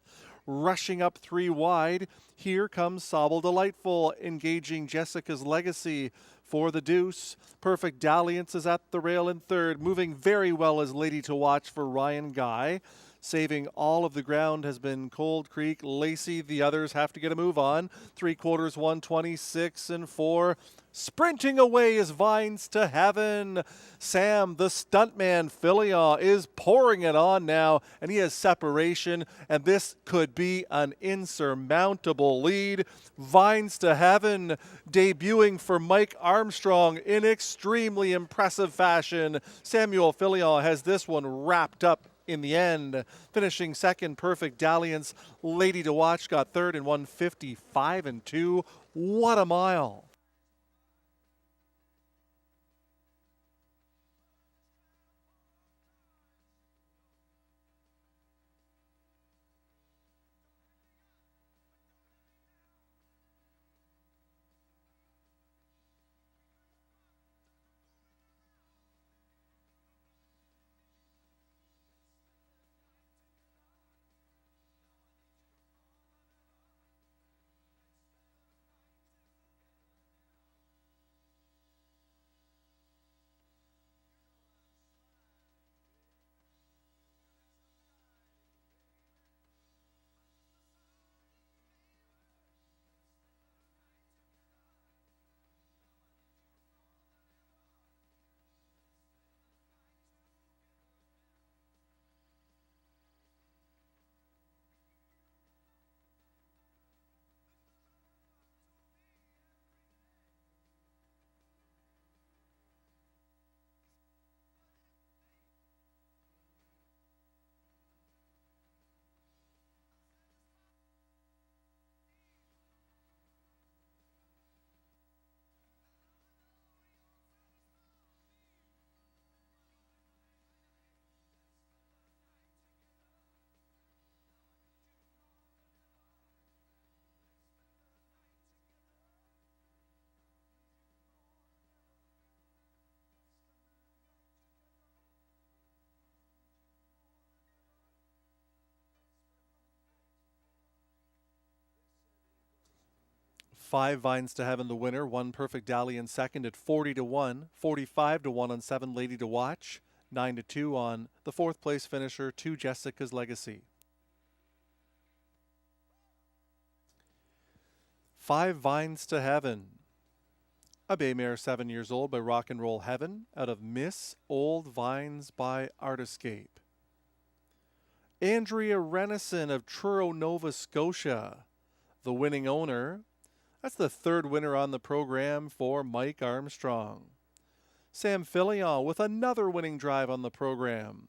Rushing up 3 wide. Here comes Sobble Delightful, engaging Jessica's Legacy for the deuce. Perfect Dalliance is at the rail in third. Moving very well as Lady to Watch for Ryan Guy. Saving all of the ground has been Cold Creek Lacey. The others have to get a move on. 3/4, 126-4. Sprinting away is Vines to Heaven. Sam, the stuntman Fillion, is pouring it on now, and he has separation, and this could be an insurmountable lead. Vines to Heaven debuting for Mike Armstrong in extremely impressive fashion. Samuel Fillion has this one wrapped up in the end. Finishing second, Perfect Dalliance. Lady to Watch got third in 155-2. What a mile. 5 Vines to Heaven, the winner. 1 Perfect Dally in second at 40-1. 45-1 on 7 Lady to Watch. 9-2 on the 4th place finisher, 2 Jessica's Legacy. 5 Vines to Heaven. A bay mare 7 years old by Rock and Roll Heaven out of Miss Old Vines by Artiscape. Andrea Renison of Truro, Nova Scotia, the winning owner. That's the 3rd winner on the program for Mike Armstrong. Sam Filion with another winning drive on the program.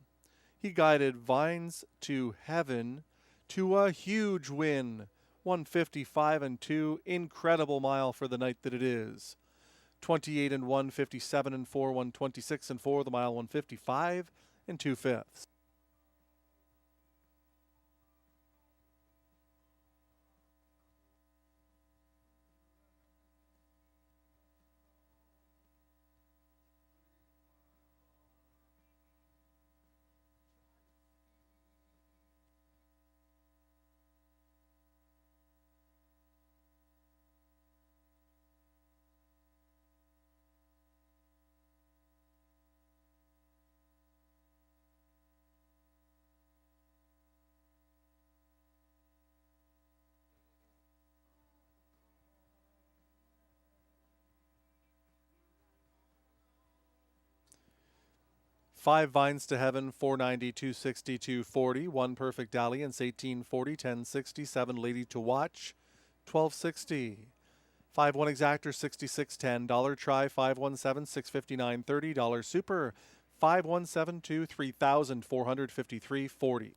He guided Vines to Heaven to a huge win. 155-2, incredible mile for the night that it is. 28-1, 57-4, 126-4, the mile 155 and 2/5. 5 Vines to Heaven, 490, 260, 240. 1 Perfect Dalliance, 1840, 1067. Lady to Watch, 1260. 5-1 Exactor, 6610. Dollar Try, 517, 659, $30. Dollar Super, 5172, 3453.40.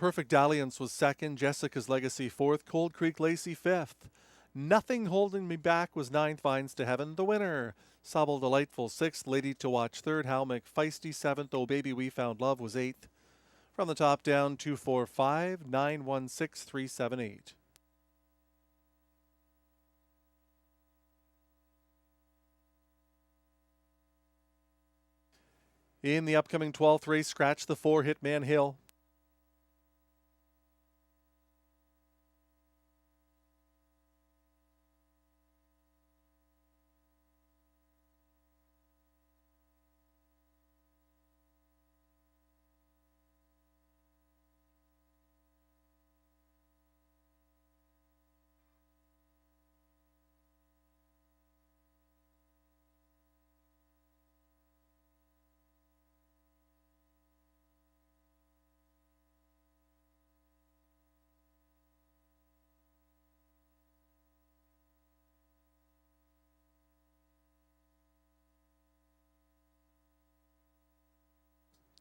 Perfect Dalliance was second. Jessica's Legacy fourth. Cold Creek Lacey fifth. Nothing Holding Me Back was ninth. Vines to Heaven the winner. Sobble Delightful sixth. Lady to Watch third. Hal McFeisty seventh. Oh Baby We Found Love was eighth. From the top down, 245 916 378. In the upcoming 12th race, scratch the 4 Hitman Hill.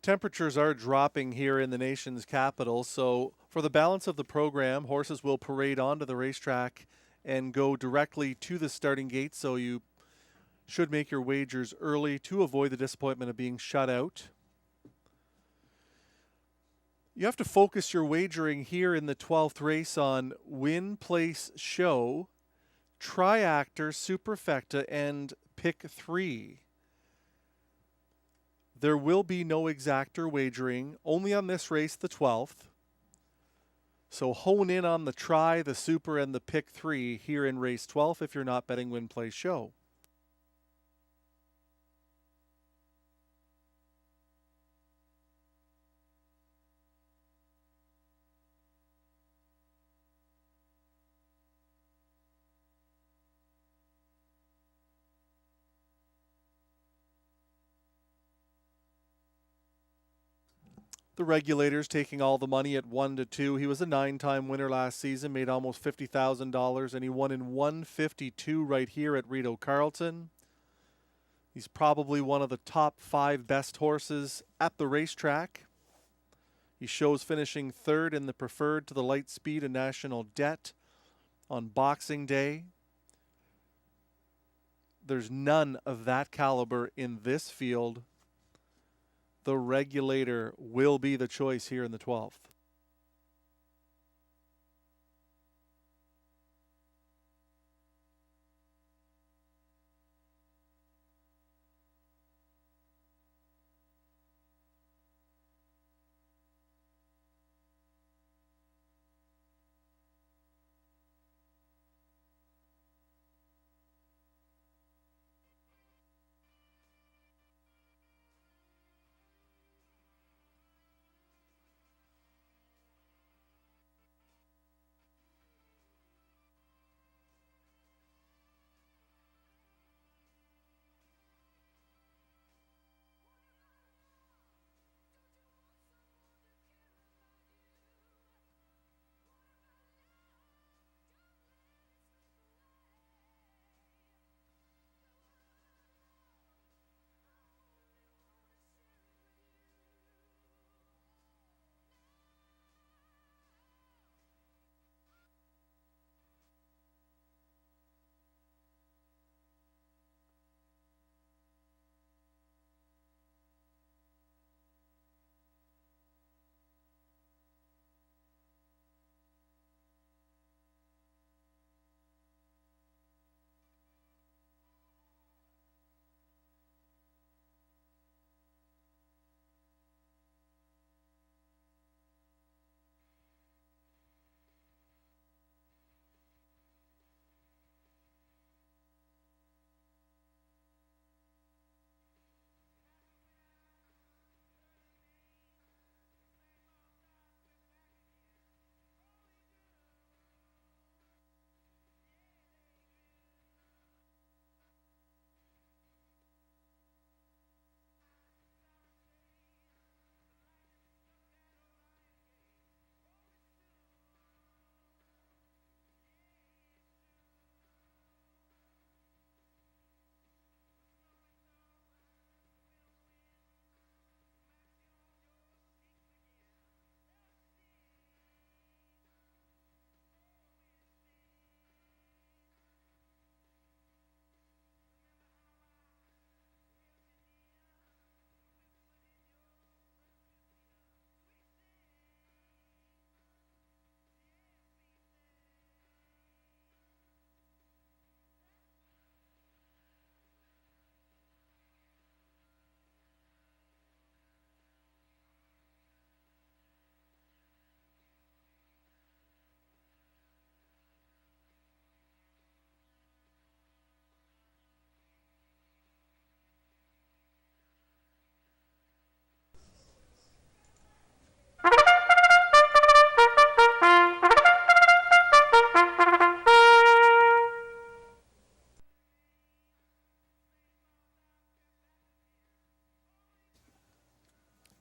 Temperatures are dropping here in the nation's capital, so for the balance of the program, horses will parade onto the racetrack and go directly to the starting gate, so you should make your wagers early to avoid the disappointment of being shut out. You have to focus your wagering here in the 12th race on win, place, show, triactor, superfecta, and pick 3. There will be no exactor wagering, only on this race, the 12th. So hone in on the try, the super, and the pick 3 here in race 12 if you're not betting win, play, show. The regulators taking all the money at 1-2. He was a 9-time winner last season, made almost $50,000, and he won in 152 right here at Rideau Carleton. He's probably one of the top 5 best horses at the racetrack. He shows finishing 3rd in the preferred to the Light Speed and National Debt on Boxing Day. There's none of that caliber in this field. The regulator will be the choice here in the 12th.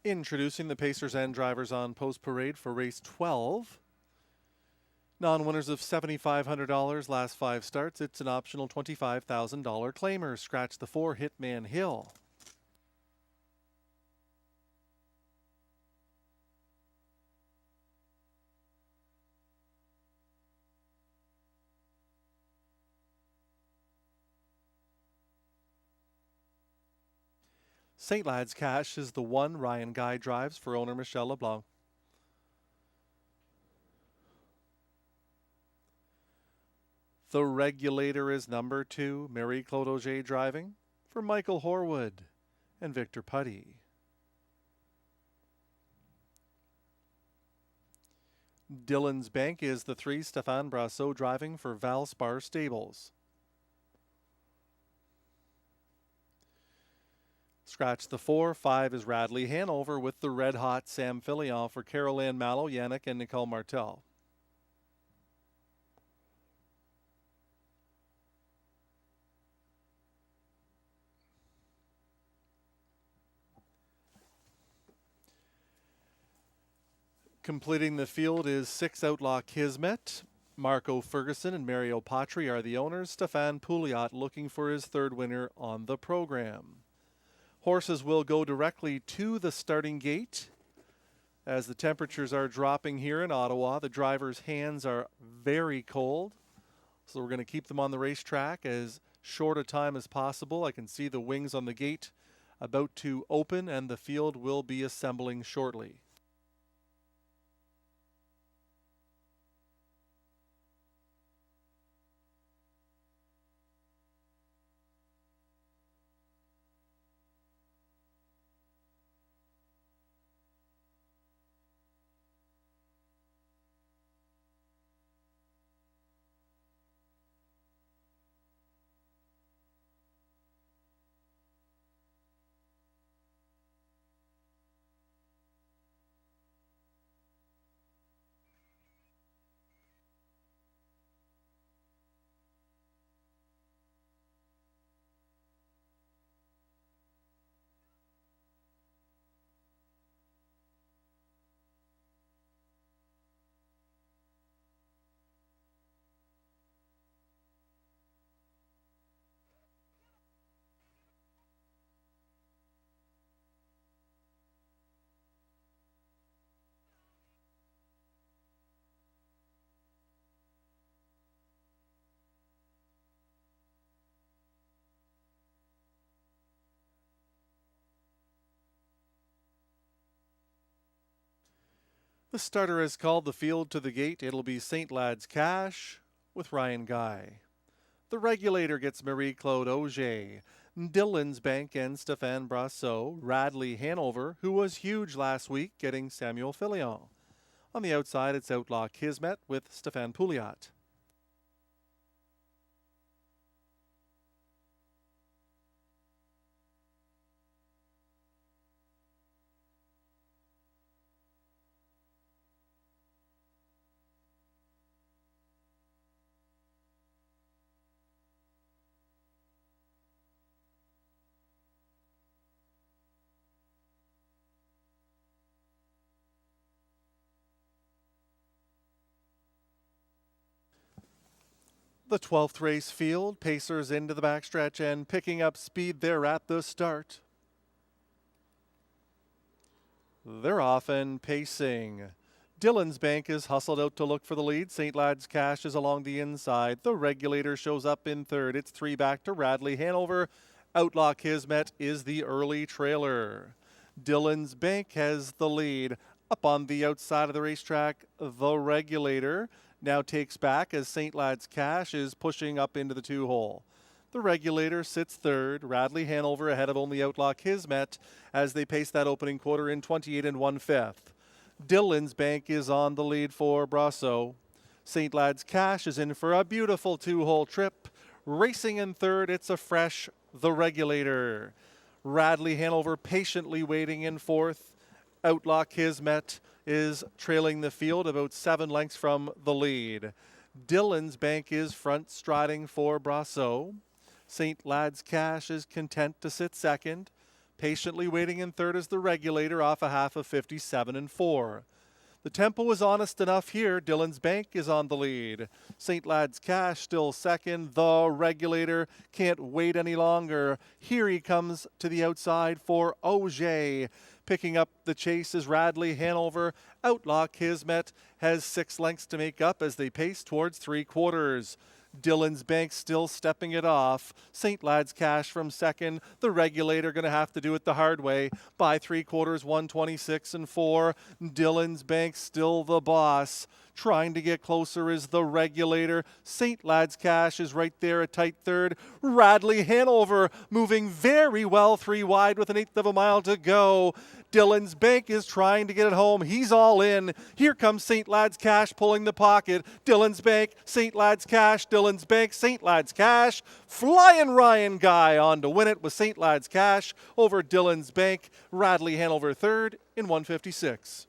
Introducing the Pacers and drivers on post parade for race 12. Non-winners of $7,500 last 5 starts. It's an optional $25,000 claimer. Scratch the 4 Hitman Hill. St. Lad's Cash is the 1 Ryan Guy drives for owner Michelle LeBlanc. The Regulator is number 2, Marie-Claude Auger driving for Michael Horwood and Victor Putty. Dillon's Bank is the 3, Stéphane Brasseur driving for Valspar Stables. Scratch the 4, 5 is Radley Hanover with the red hot Sam Fillion for Carol Ann Mallow, Yannick, and Nicole Martel. Completing the field is 6 Outlaw Kismet. Marco Ferguson and Mario Patri are the owners. Stéphane Pouliot looking for his 3rd winner on the program. Horses will go directly to the starting gate. As the temperatures are dropping here in Ottawa, the drivers' hands are very cold. So we're going to keep them on the racetrack as short a time as possible. I can see the wings on the gate about to open and the field will be assembling shortly. The starter has called the field to the gate. It'll be St. Lad's Cash with Ryan Guy. The Regulator gets Marie-Claude Auger. Dillon's Bank and Stéphane Brasseur. Radley Hanover, who was huge last week, getting Samuel Fillion. On the outside, it's Outlaw Kismet with Stéphane Pouliot. The 12th race field, Pacers into the backstretch and picking up speed there at the start. They're off and pacing. Dillon's Bank is hustled out to look for the lead. St. Lad's Cash is along the inside. The Regulator shows up in 3rd. It's 3 back to Radley Hanover. Outlaw Kismet is the early trailer. Dillon's Bank has the lead. Up on the outside of the racetrack, the Regulator now takes back as St. Lad's Cash is pushing up into the 2-hole. The Regulator sits 3rd. Radley Hanover ahead of only Outlaw Kismet as they pace that opening quarter in 28 1/5. Dillon's Bank is on the lead for Brasseur. St. Lad's Cash is in for a beautiful 2-hole trip. Racing in 3rd, it's a fresh The Regulator. Radley Hanover patiently waiting in 4th. Outlaw Kismet is trailing the field about 7 lengths from the lead. Dillon's Bank is front striding for Brasseur. St. Lad's Cash is content to sit 2nd. Patiently waiting in third is the Regulator off a half of 57 and 4. The tempo is honest enough here. Dillon's Bank is on the lead. St. Lad's Cash still second. The Regulator can't wait any longer. Here he comes to the outside for Auger. Picking up the chase is Radley Hanover. Outlaw Kismet has 6 lengths to make up as they pace towards 3/4. Dillon's Bank still stepping it off. St. Lad's Cash from second. The Regulator going to have to do it the hard way. By 3/4, 126 and 4. Dillon's Bank still the boss. Trying to get closer is the Regulator. St. Lad's Cash is right there, a tight third. Radley Hanover moving very well 3 wide with 1/8 of a mile to go. Dillon's Bank is trying to get it home. He's all in. Here comes St. Lad's Cash pulling the pocket. Dillon's Bank, St. Lad's Cash, Dillon's Bank, St. Lad's Cash. Flying Ryan Guy on to win it with St. Lad's Cash over Dillon's Bank. Radley Hanover third in 156.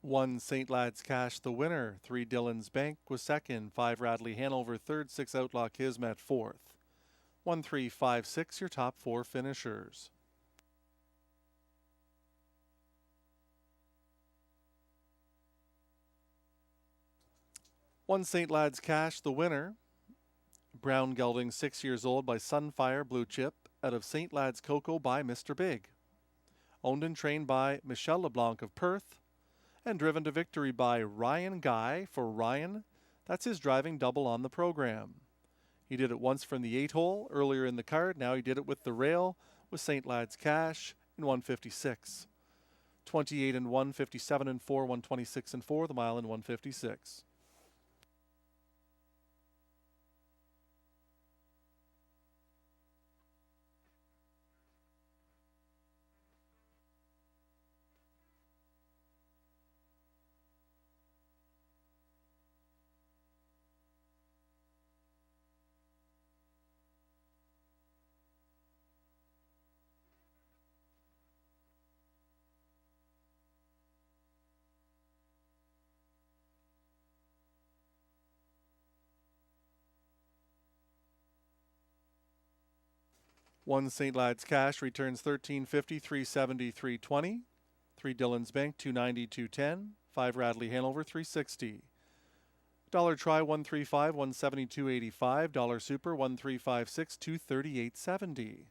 One St. Lad's Cash the winner. 3 Dillon's Bank was second. 5 Radley Hanover third. 6 Outlaw Kismet fourth. 1, 3, 5, 6 your top 4 finishers. One St. Lad's Cash the winner. Brown gelding 6 years old by Sunfire Blue Chip out of St. Lad's Cocoa by Mr. Big. Owned and trained by Michel LeBlanc of Perth. And driven to victory by Ryan Guy for Ryan. That's his driving double on the program. He did it once from the 8-hole earlier in the card. Now he did it with the rail with St. Lad's Cash in 156. 28 and 1, 57 and 4, 126 and 4, the mile in 156. One St. Lad's Cash returns 1350, 370, 320. 3 Dillon's Bank 290, 210. 5 Radley Hanover 360. Dollar Try 135, 170, 285. Dollar Super 1356, 238.70.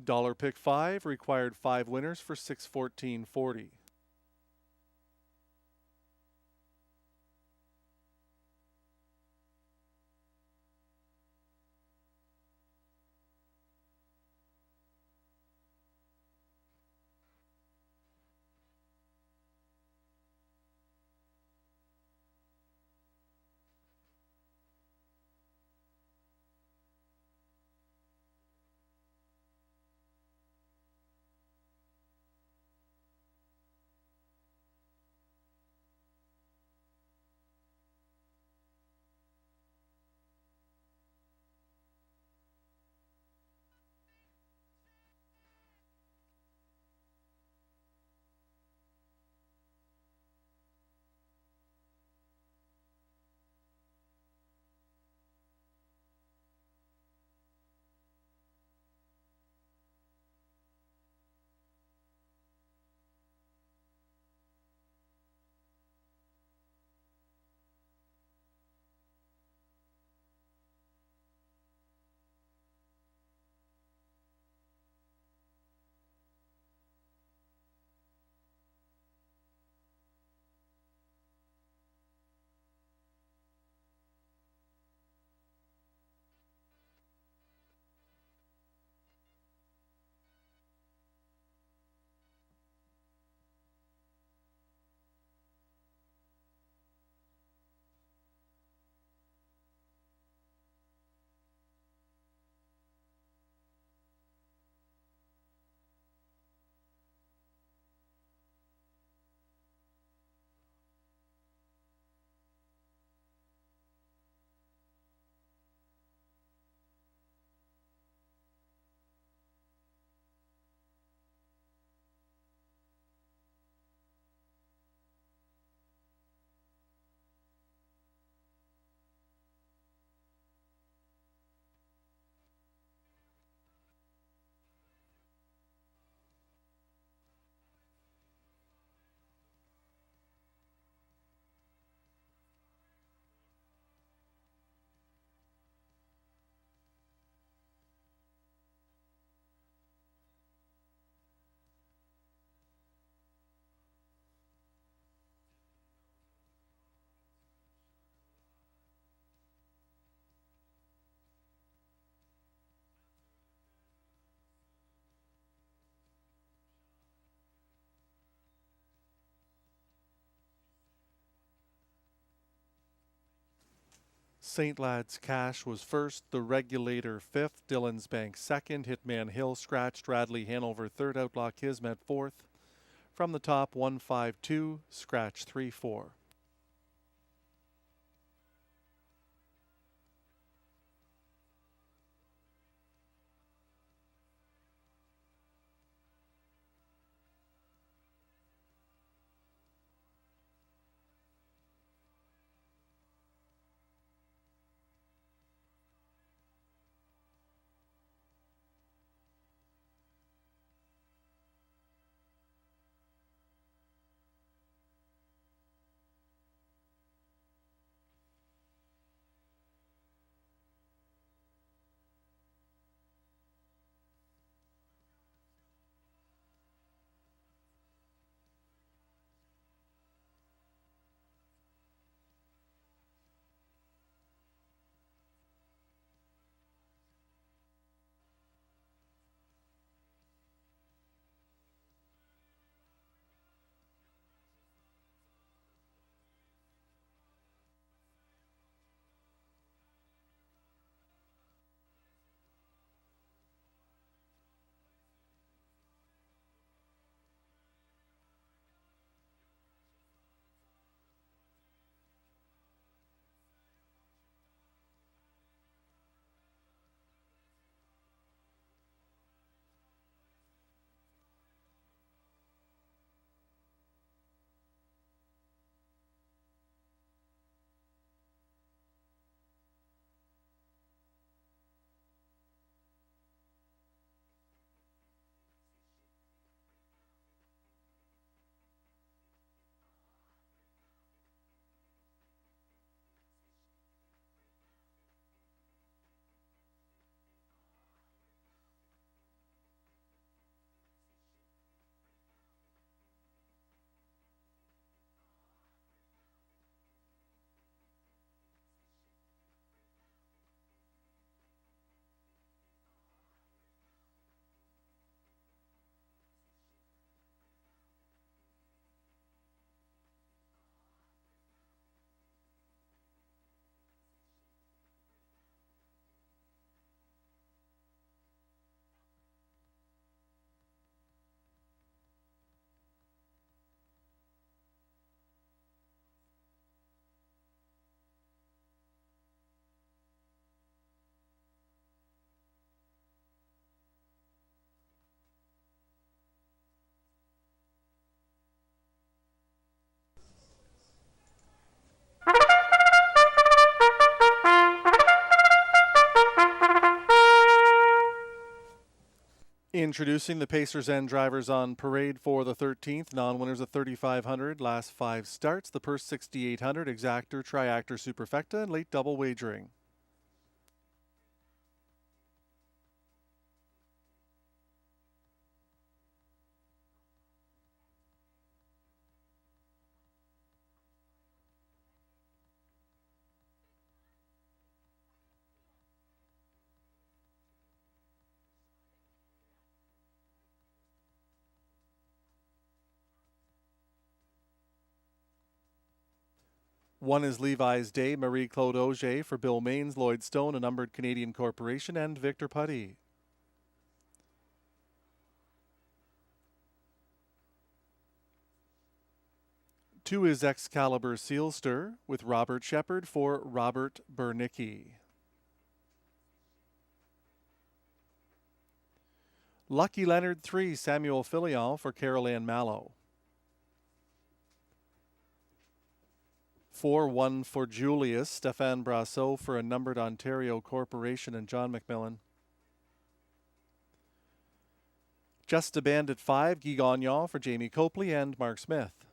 Dollar Pick 5 required 5 winners for $614.40. St. Lad's Cash was first, the Regulator fifth, Dillon's Bank second, Hitman Hill scratched, Radley Hanover third, Outlaw Kismet fourth. From the top, 152, scratch 3-4. Introducing the Pacers and drivers on parade for the 13th. Non-winners at 3,500. Last 5 starts. The purse 6,800. Exactor, Triactor, Superfecta, and late double wagering. One is Levi's Day, Marie-Claude Auger for Bill Maines, Lloyd Stone, a numbered Canadian corporation, and Victor Putty. Two is Excalibur Sealster with Robert Shepard for Robert Bernicki. Lucky Leonard 3, Samuel Filion for Carol Ann Mallow. 4-1 for Julius, Stéphane Brasseur for a numbered Ontario corporation, and John McMillan. Just a Bandit 5, Guy Gagnon for Jamie Copley and Mark Smith.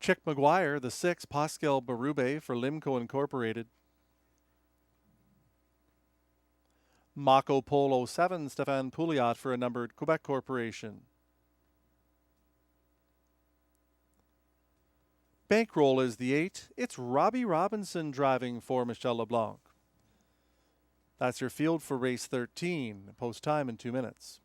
Chick McGuire, the 6, Pascal Berube for Limco Incorporated. Mako Polo 7, Stéphane Pouliot for a numbered Quebec corporation. Bankroll is the 8. It's Robbie Robinson driving for Michel LeBlanc. That's your field for race 13. Post time in 2 minutes.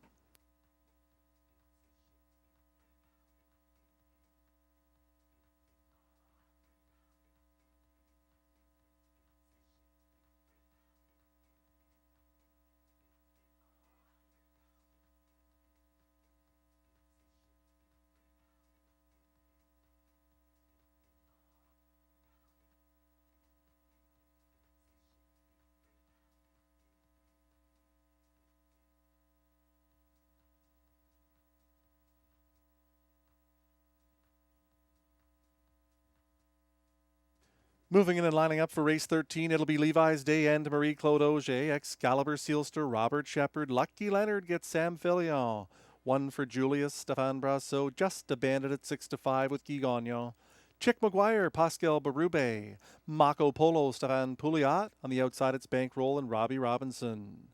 Moving in and lining up for race 13, it'll be Levi's Day and Marie-Claude Auger, Excalibur Sealster, Robert Shepard, Lucky Leonard gets Sam Filion. 1 for Julius, Stéphane Brasseur, Just a Bandit at 6-5 with Guy Gagnon. Chick McGuire, Pascal Berube, Mako Polo, Stéphane Pouliot. On the outside, it's Bankroll and Robbie Robinson.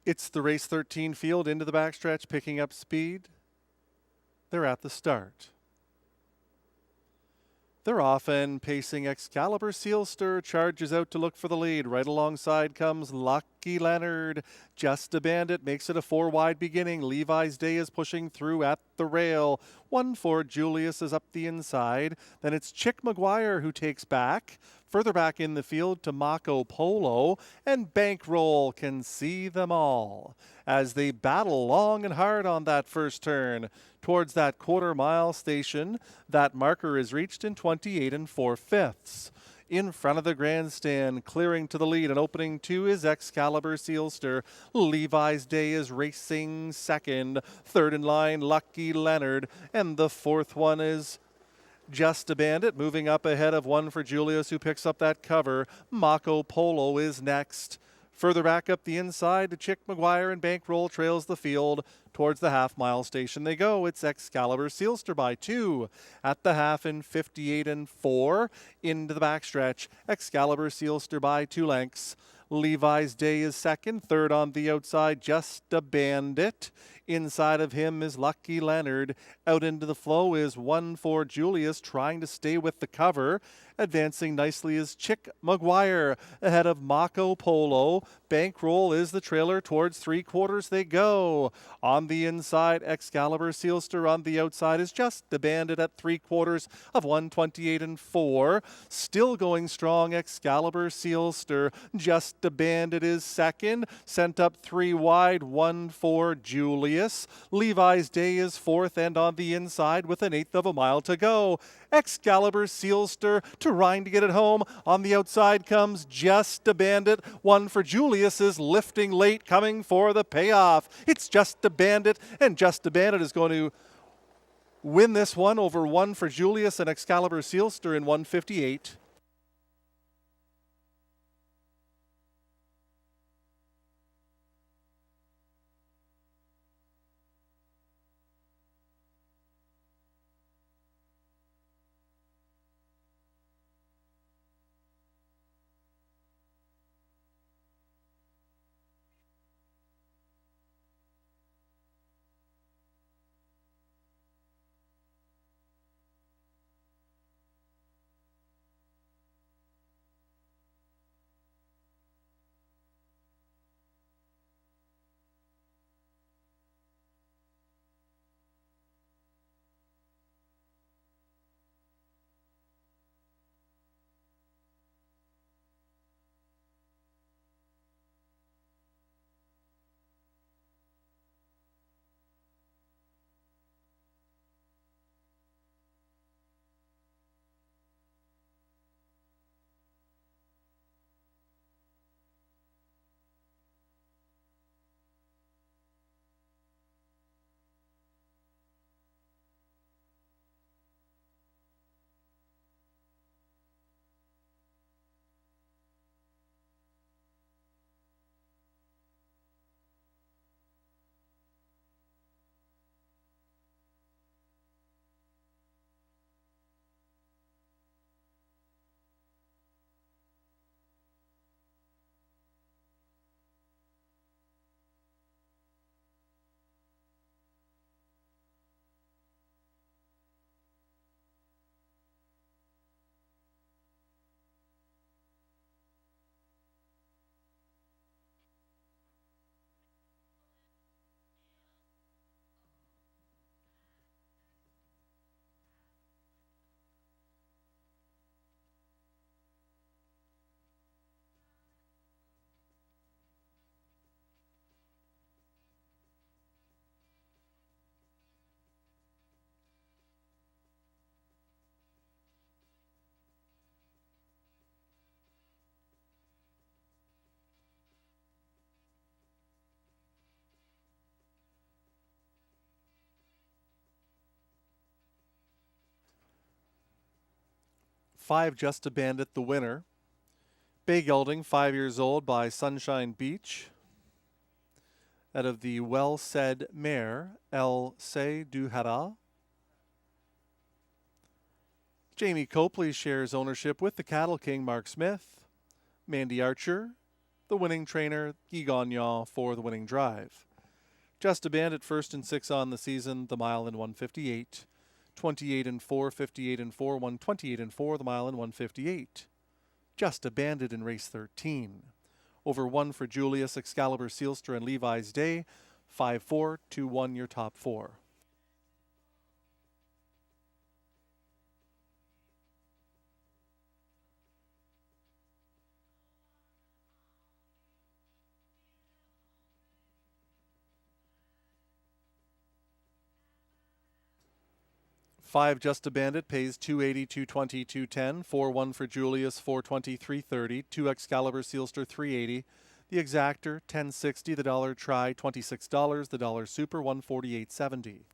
It's the race 13 field into the backstretch, picking up speed. They're at the start. They're often pacing. Excalibur Sealster charges out to look for the lead. Right alongside comes Lucky Leonard. Just a Bandit makes it a 4-wide beginning. Levi's Day is pushing through at the rail. 1 for Julius is up the inside. Then it's Chick McGuire who takes back. Further back in the field to Mako Polo, and Bankroll can see them all as they battle long and hard on that first turn towards that quarter-mile station. That marker is reached in 28 4/5. In front of the grandstand, clearing to the lead and opening 2 is Excalibur Sealster. Levi's Day is racing second. Third in line, Lucky Leonard, and the fourth one is Just a Bandit, moving up ahead of 1 for Julius, who picks up that cover. Mako Polo is next. Further back up the inside to Chick McGuire, and Bankroll trails the field. Towards the half-mile station they go. It's Excalibur Sealster by 2. At the half in 58 4. Into the backstretch, Excalibur Sealster by 2 lengths. Levi's Day is second. Third on the outside, Just a Bandit. Inside of him is Lucky Leonard. Out into the flow is 1 for Julius, trying to stay with the cover. Advancing nicely is Chick McGuire ahead of Mako Polo. Bankroll is the trailer. Towards 3/4 they go. On the inside, Excalibur Sealster. On the outside is Just a Bandit at 3/4 of 128 and 4. Still going strong, Excalibur Sealster. Just a Bandit is second. Sent up 3 wide, 1-4 Julius. Levi's Day is fourth, and on the inside with 1/8 of a mile to go. Excalibur Sealster trying to get it home. On the outside comes Just a Bandit. 1 for Julius is lifting late, coming for the payoff. It's Just a Bandit, and Just a Bandit is going to win this one over 1 for Julius and Excalibur Sealster in 1:58. Five Just a Bandit, the winner. Bay Gelding, 5 years old, by Sunshine Beach. Out of the Well Said Mare, El Se du Hara. Jamie Copley shares ownership with the Cattle King, Mark Smith. Mandy Archer, the winning trainer, Guy Gagnon for the winning drive. Just a Bandit, 1st and 6 on the season, the mile in 1:58. 28 and 4, 58 and 4, 128 and 4, the mile in 1:58. Just a Bandit in race 13. Over 1 for Julius, Excalibur Sealster, and Levi's Day. 5-4, 2-1 your top 4. Five Just a Bandit pays 280, 220, 210. 4-1 for Julius, 420, 330. 2 Excalibur Sealster, 380. The Exactor, 1060. The Dollar Try, $26. The Dollar Super, 148.70.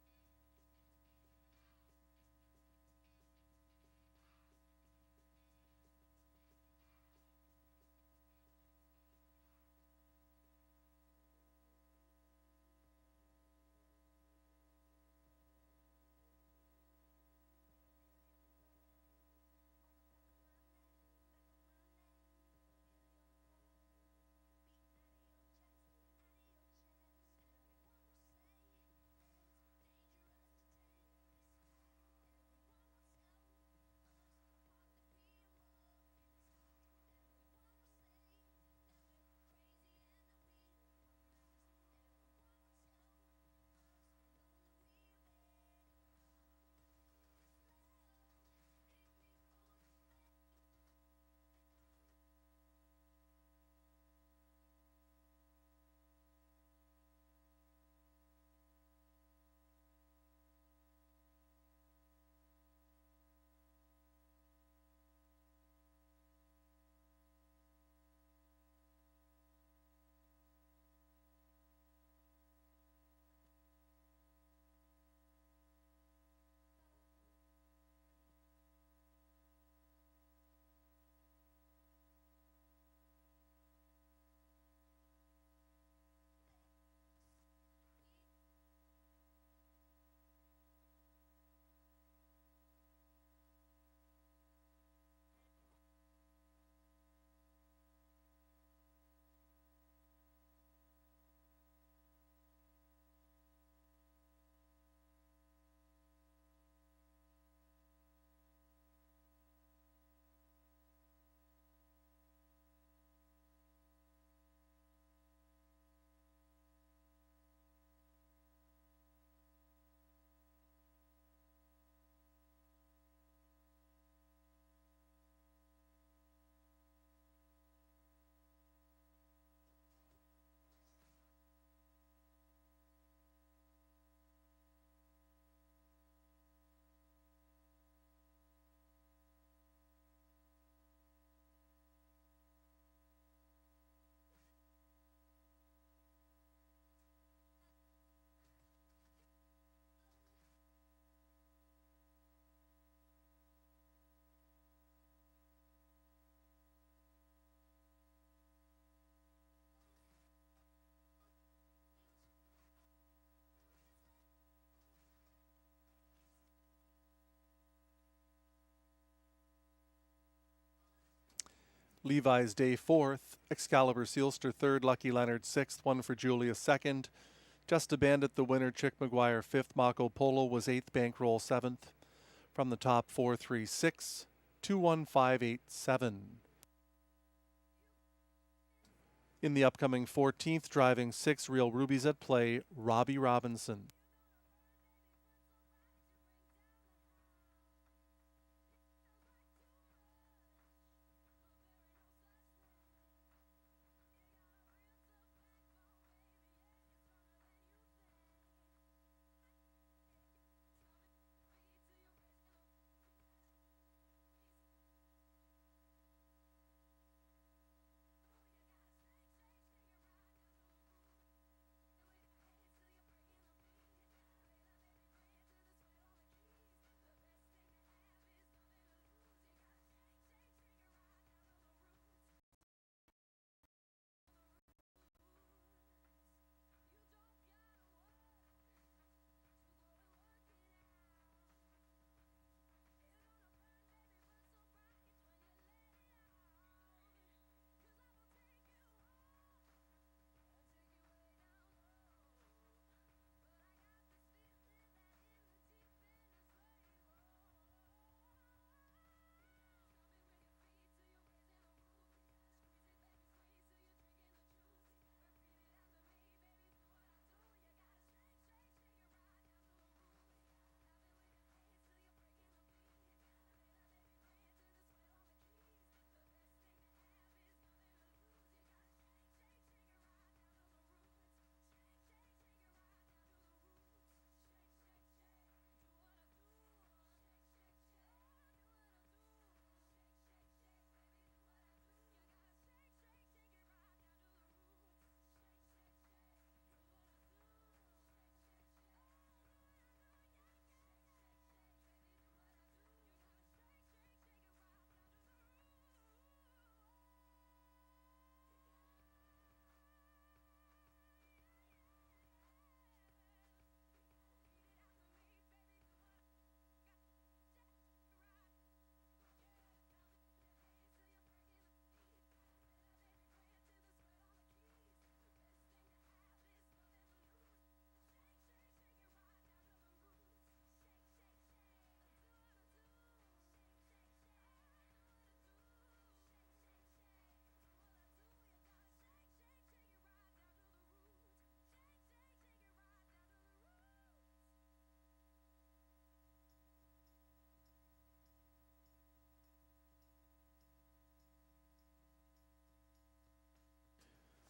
Levi's Day 4th, Excalibur Sealster 3rd, Lucky Leonard 6th, one for Julius 2nd. Just a Bandit the winner, Chick McGuire 5th, Mako Polo was 8th, Bankroll 7th. From the top 436, 21587. In the upcoming 14th, driving 6 Real Rubies at play, Robbie Robinson.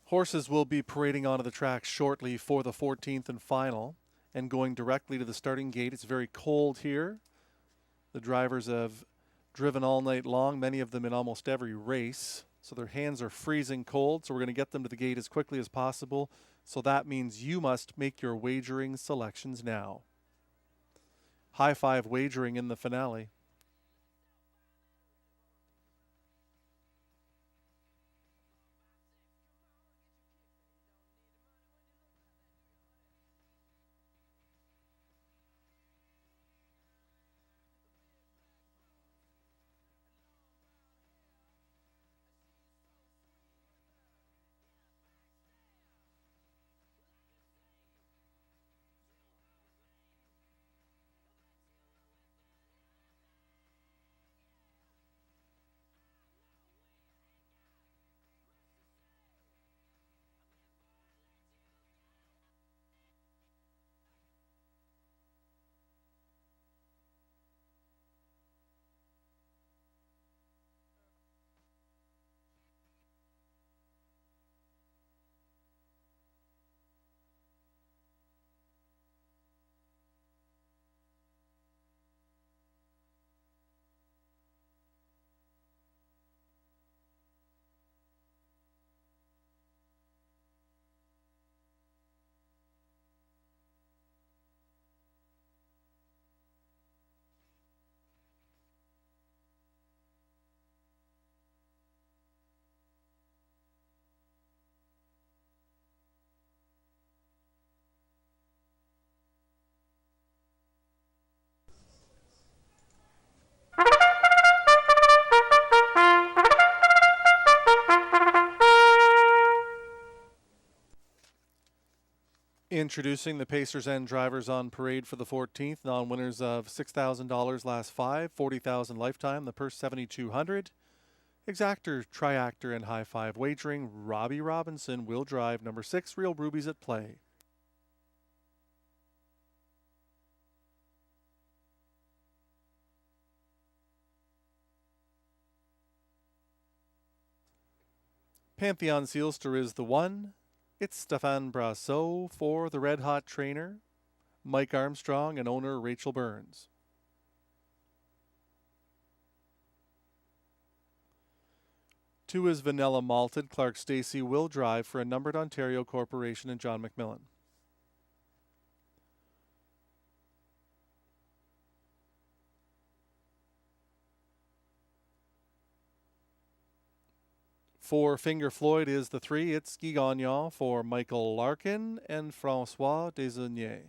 Horses will be parading onto the track shortly for the 14th and final and going directly to the starting gate. It's very cold here. The drivers have driven all night long, many of them in almost every race. So their hands are freezing cold. So we're going to get them to the gate as quickly as possible. So that means you must make your wagering selections now. High five wagering in the finale. Introducing the Pacers and drivers on parade for the 14th. Non-winners of $6,000 last 5, $40,000 lifetime, the purse $7,200. Exactor, Triactor, and High Five Wagering. Robbie Robinson will drive number 6, Real Rubies at Play. Pantheon Sealster is the 1. It's Stéphane Brasseur for the Red Hot Trainer, Mike Armstrong, and owner Rachel Burns. Two is Vanilla Malted. Clark Stacey will drive for a numbered Ontario Corporation and John McMillan. For Finger Floyd is the 3. It's Guy Gagnon for Michael Larkin and Francois Desaunier.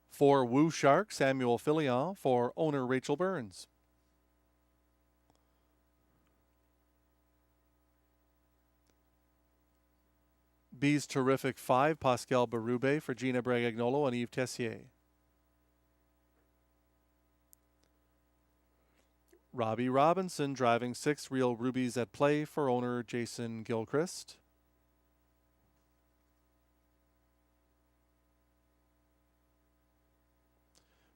For Woo Shark, Samuel Fillion for owner Rachel Burns. B's Terrific 5, Pascal Berube for Gina Bragagnolo and Yves Tessier. Robbie Robinson driving 6, Real Rubies at Play for owner Jason Gilchrist.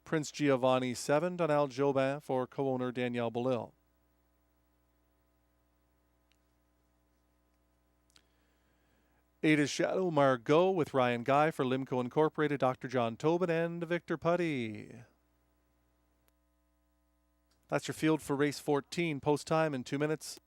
Prince Giovanni 7, Donald Jobin for co-owner Danielle Belil. Eight is Shadow Margot with Ryan Guy for Limco Incorporated, Dr. John Tobin, and Victor Putty. That's your field for race 14. Post time in 2 minutes.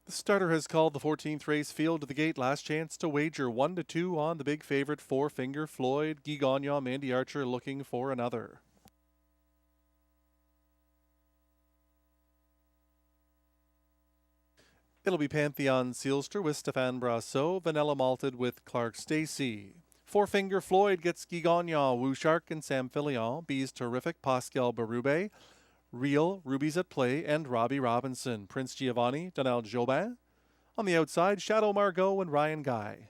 The starter has called the 14th race field to the gate. Last chance to wager 1 to 2 on the big favorite, 4 Finger Floyd. Guy Gagnon, Mandy Archer looking for another. It'll be Pantheon Sealster with Stéphane Brasseur, Vanilla Malted with Clark Stacey. 4 Finger Floyd gets Guy Gagnon, Woo Shark, and Sam Fillion. B's Terrific, Pascal Berube. Real Rubies at Play, and Robbie Robinson. Prince Giovanni, Donald Jobin. On the outside, Shadow Margot and Ryan Guy.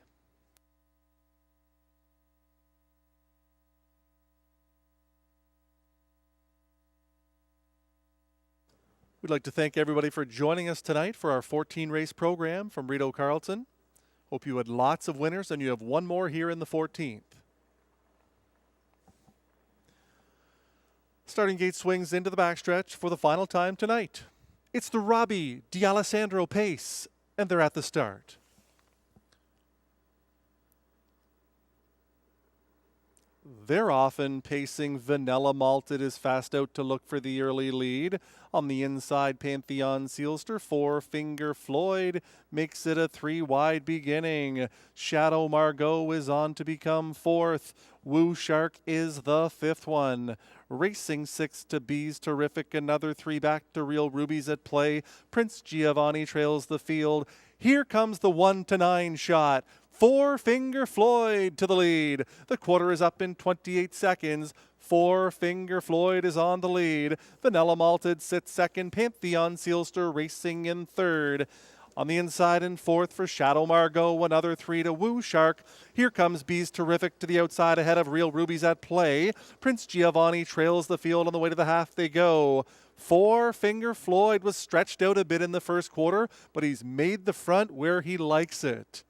We'd like to thank everybody for joining us tonight for our 14-race program from Rideau Carleton. Hope you had lots of winners, and you have one more here in the 14th. Starting gate swings into the backstretch for the final time tonight. It's the Robbie D'Alessandro pace, and they're at the start. They're often pacing. Vanilla Malted is fast out to look for the early lead. On the inside, Pantheon Sealster, 4 Finger Floyd makes it a 3 wide beginning. Shadow Margot is on to become 4th. Woo Shark is the 5th one. Racing 6 to B's Terrific, another 3 back to Real Rubies at Play. Prince Giovanni trails the field. Here comes the 1 to 9 shot. 4 Finger Floyd to the lead. The quarter is up in 28 seconds. 4 Finger Floyd is on the lead. Vanilla Malted sits second. Pantheon Sealster racing in third. On the inside and 4th for Shadow Margot, another 3 to Woo Shark. Here comes B's Terrific to the outside ahead of Real Rubies at Play. Prince Giovanni trails the field. On the way to the half they go. 4 Finger Floyd was stretched out a bit in the first quarter, but he's made the front where he likes it.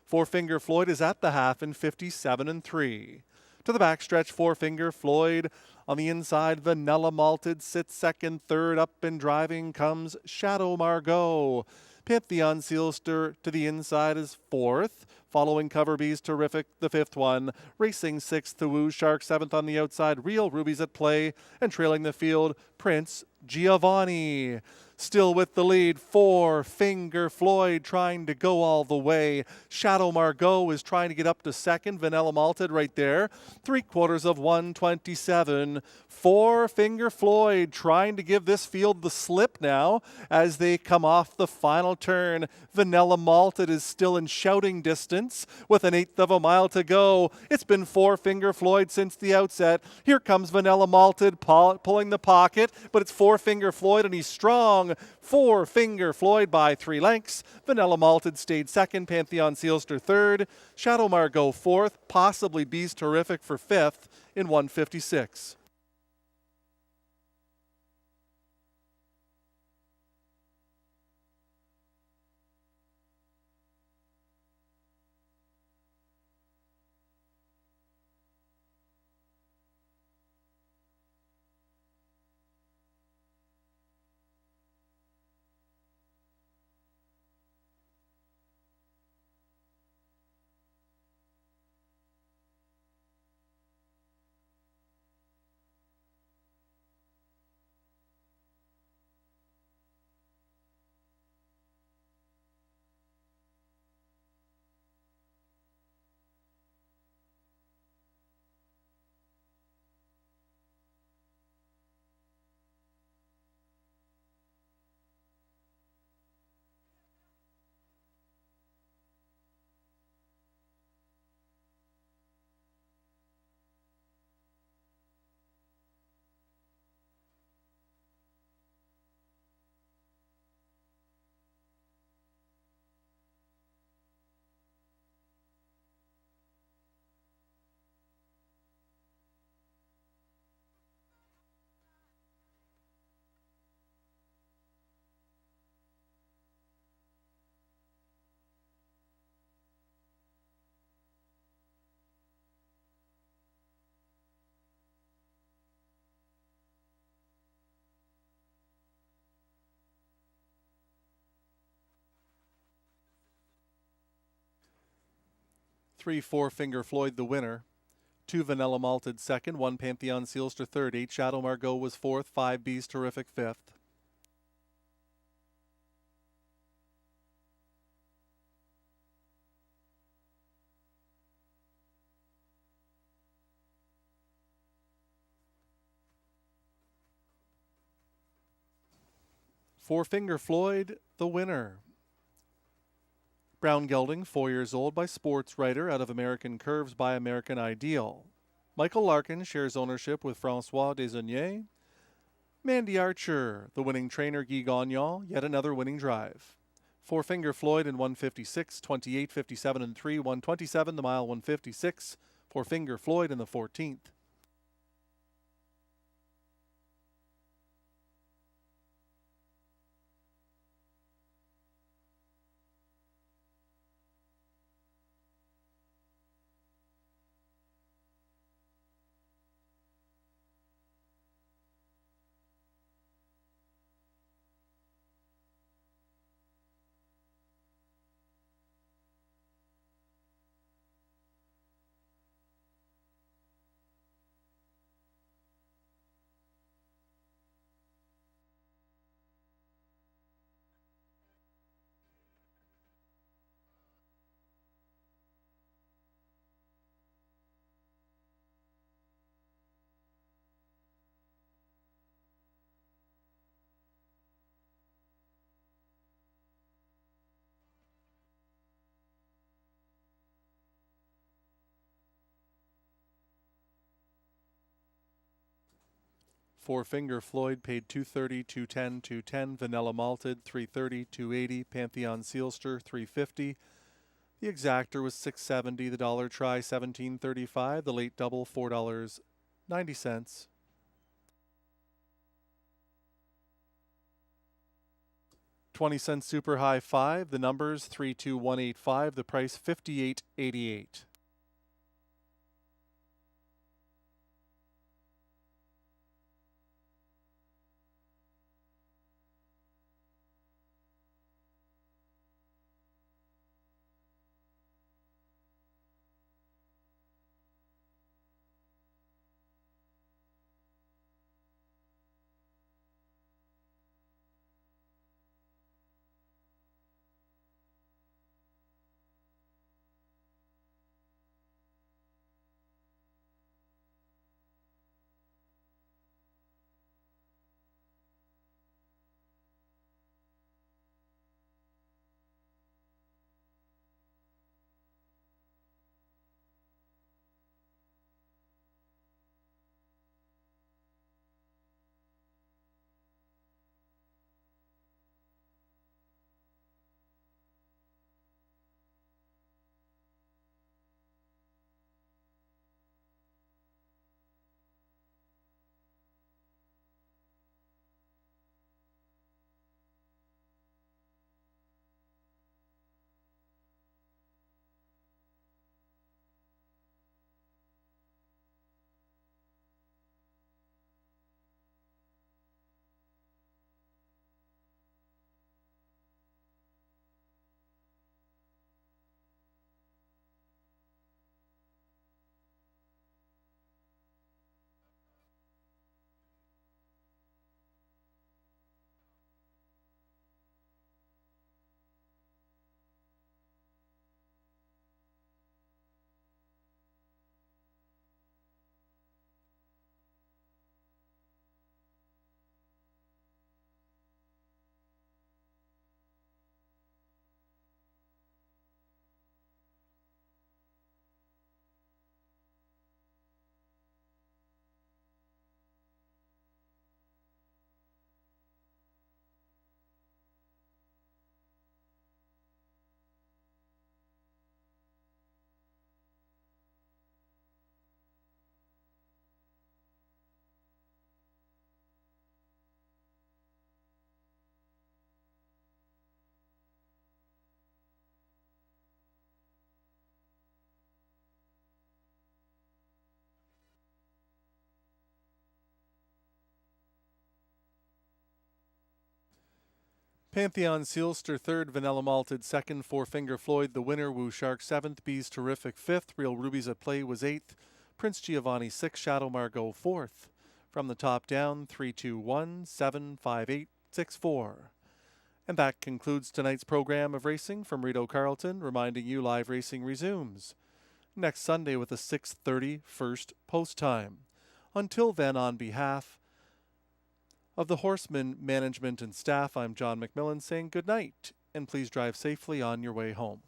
4 Finger Floyd is at the half in 57-3. To the backstretch, 4 Finger Floyd. On the inside, Vanilla Malted sits second. Third up and driving comes Shadow Margot. Pantheon Sealster to the inside is 4th. Following Cover B's Terrific, the 5th one. Racing 6th to Woo Shark, 7th on the outside. Real Rubies at Play. And trailing the field, Prince Giovanni still with the lead. Four Finger Floyd trying to go all the way. Shadow Margot is trying to get up to second. Vanilla Malted right there. 3/4 of 127. Four Finger Floyd trying to give this field the slip now as they come off the final turn. Vanilla Malted is still in shouting distance with an 1/8 of a mile to go. It's been Four Finger Floyd since the outset. Here comes Vanilla Malted pulling the pocket, but it's Four Finger Floyd and he's strong. Four Finger Floyd by 3 lengths. Vanilla Malted stayed second. Pantheon Sealster third. Shadow Margot fourth. Possibly Beast Terrific for fifth in 156. Three Four Finger Floyd the winner. 2 Vanilla Malted second. 1 Pantheon Sealster third. 8 Shadow Margot was fourth. 5 Beast Terrific fifth. Four Finger Floyd the winner. Brown Gelding, 4 years old, by Sports Writer, out of American Curves by American Ideal. Michael Larkin shares ownership with Francois Desauniers. Mandy Archer, the winning trainer Guy Gagnon, yet another winning drive. Four Finger Floyd in 156, 28, 57, and 3, 127, the mile 156. Four Finger Floyd in the 14th. Four Finger Floyd paid $230, $210, $210. Vanilla Malted $330, $280. Pantheon Sealster $350. The exactor was $670. The dollar try $17.35. The late double $4.90. $0.20 super high 5. The numbers 32185. The price $58.88. Pantheon Sealster third, Vanilla Malted second, Four Finger Floyd the winner, Woo Shark seventh, Bees Terrific fifth, Real Rubies at Play was eighth, Prince Giovanni sixth, Shadow Margot fourth. From the top down, 3-2-1, 7-5-8, 6-4. And that concludes tonight's program of racing from Rideau Carleton, reminding you live racing resumes next Sunday with a 6:30 first post time. Until then, on behalf of the Horseman management and staff, I'm John McMillan saying good night, and please drive safely on your way home.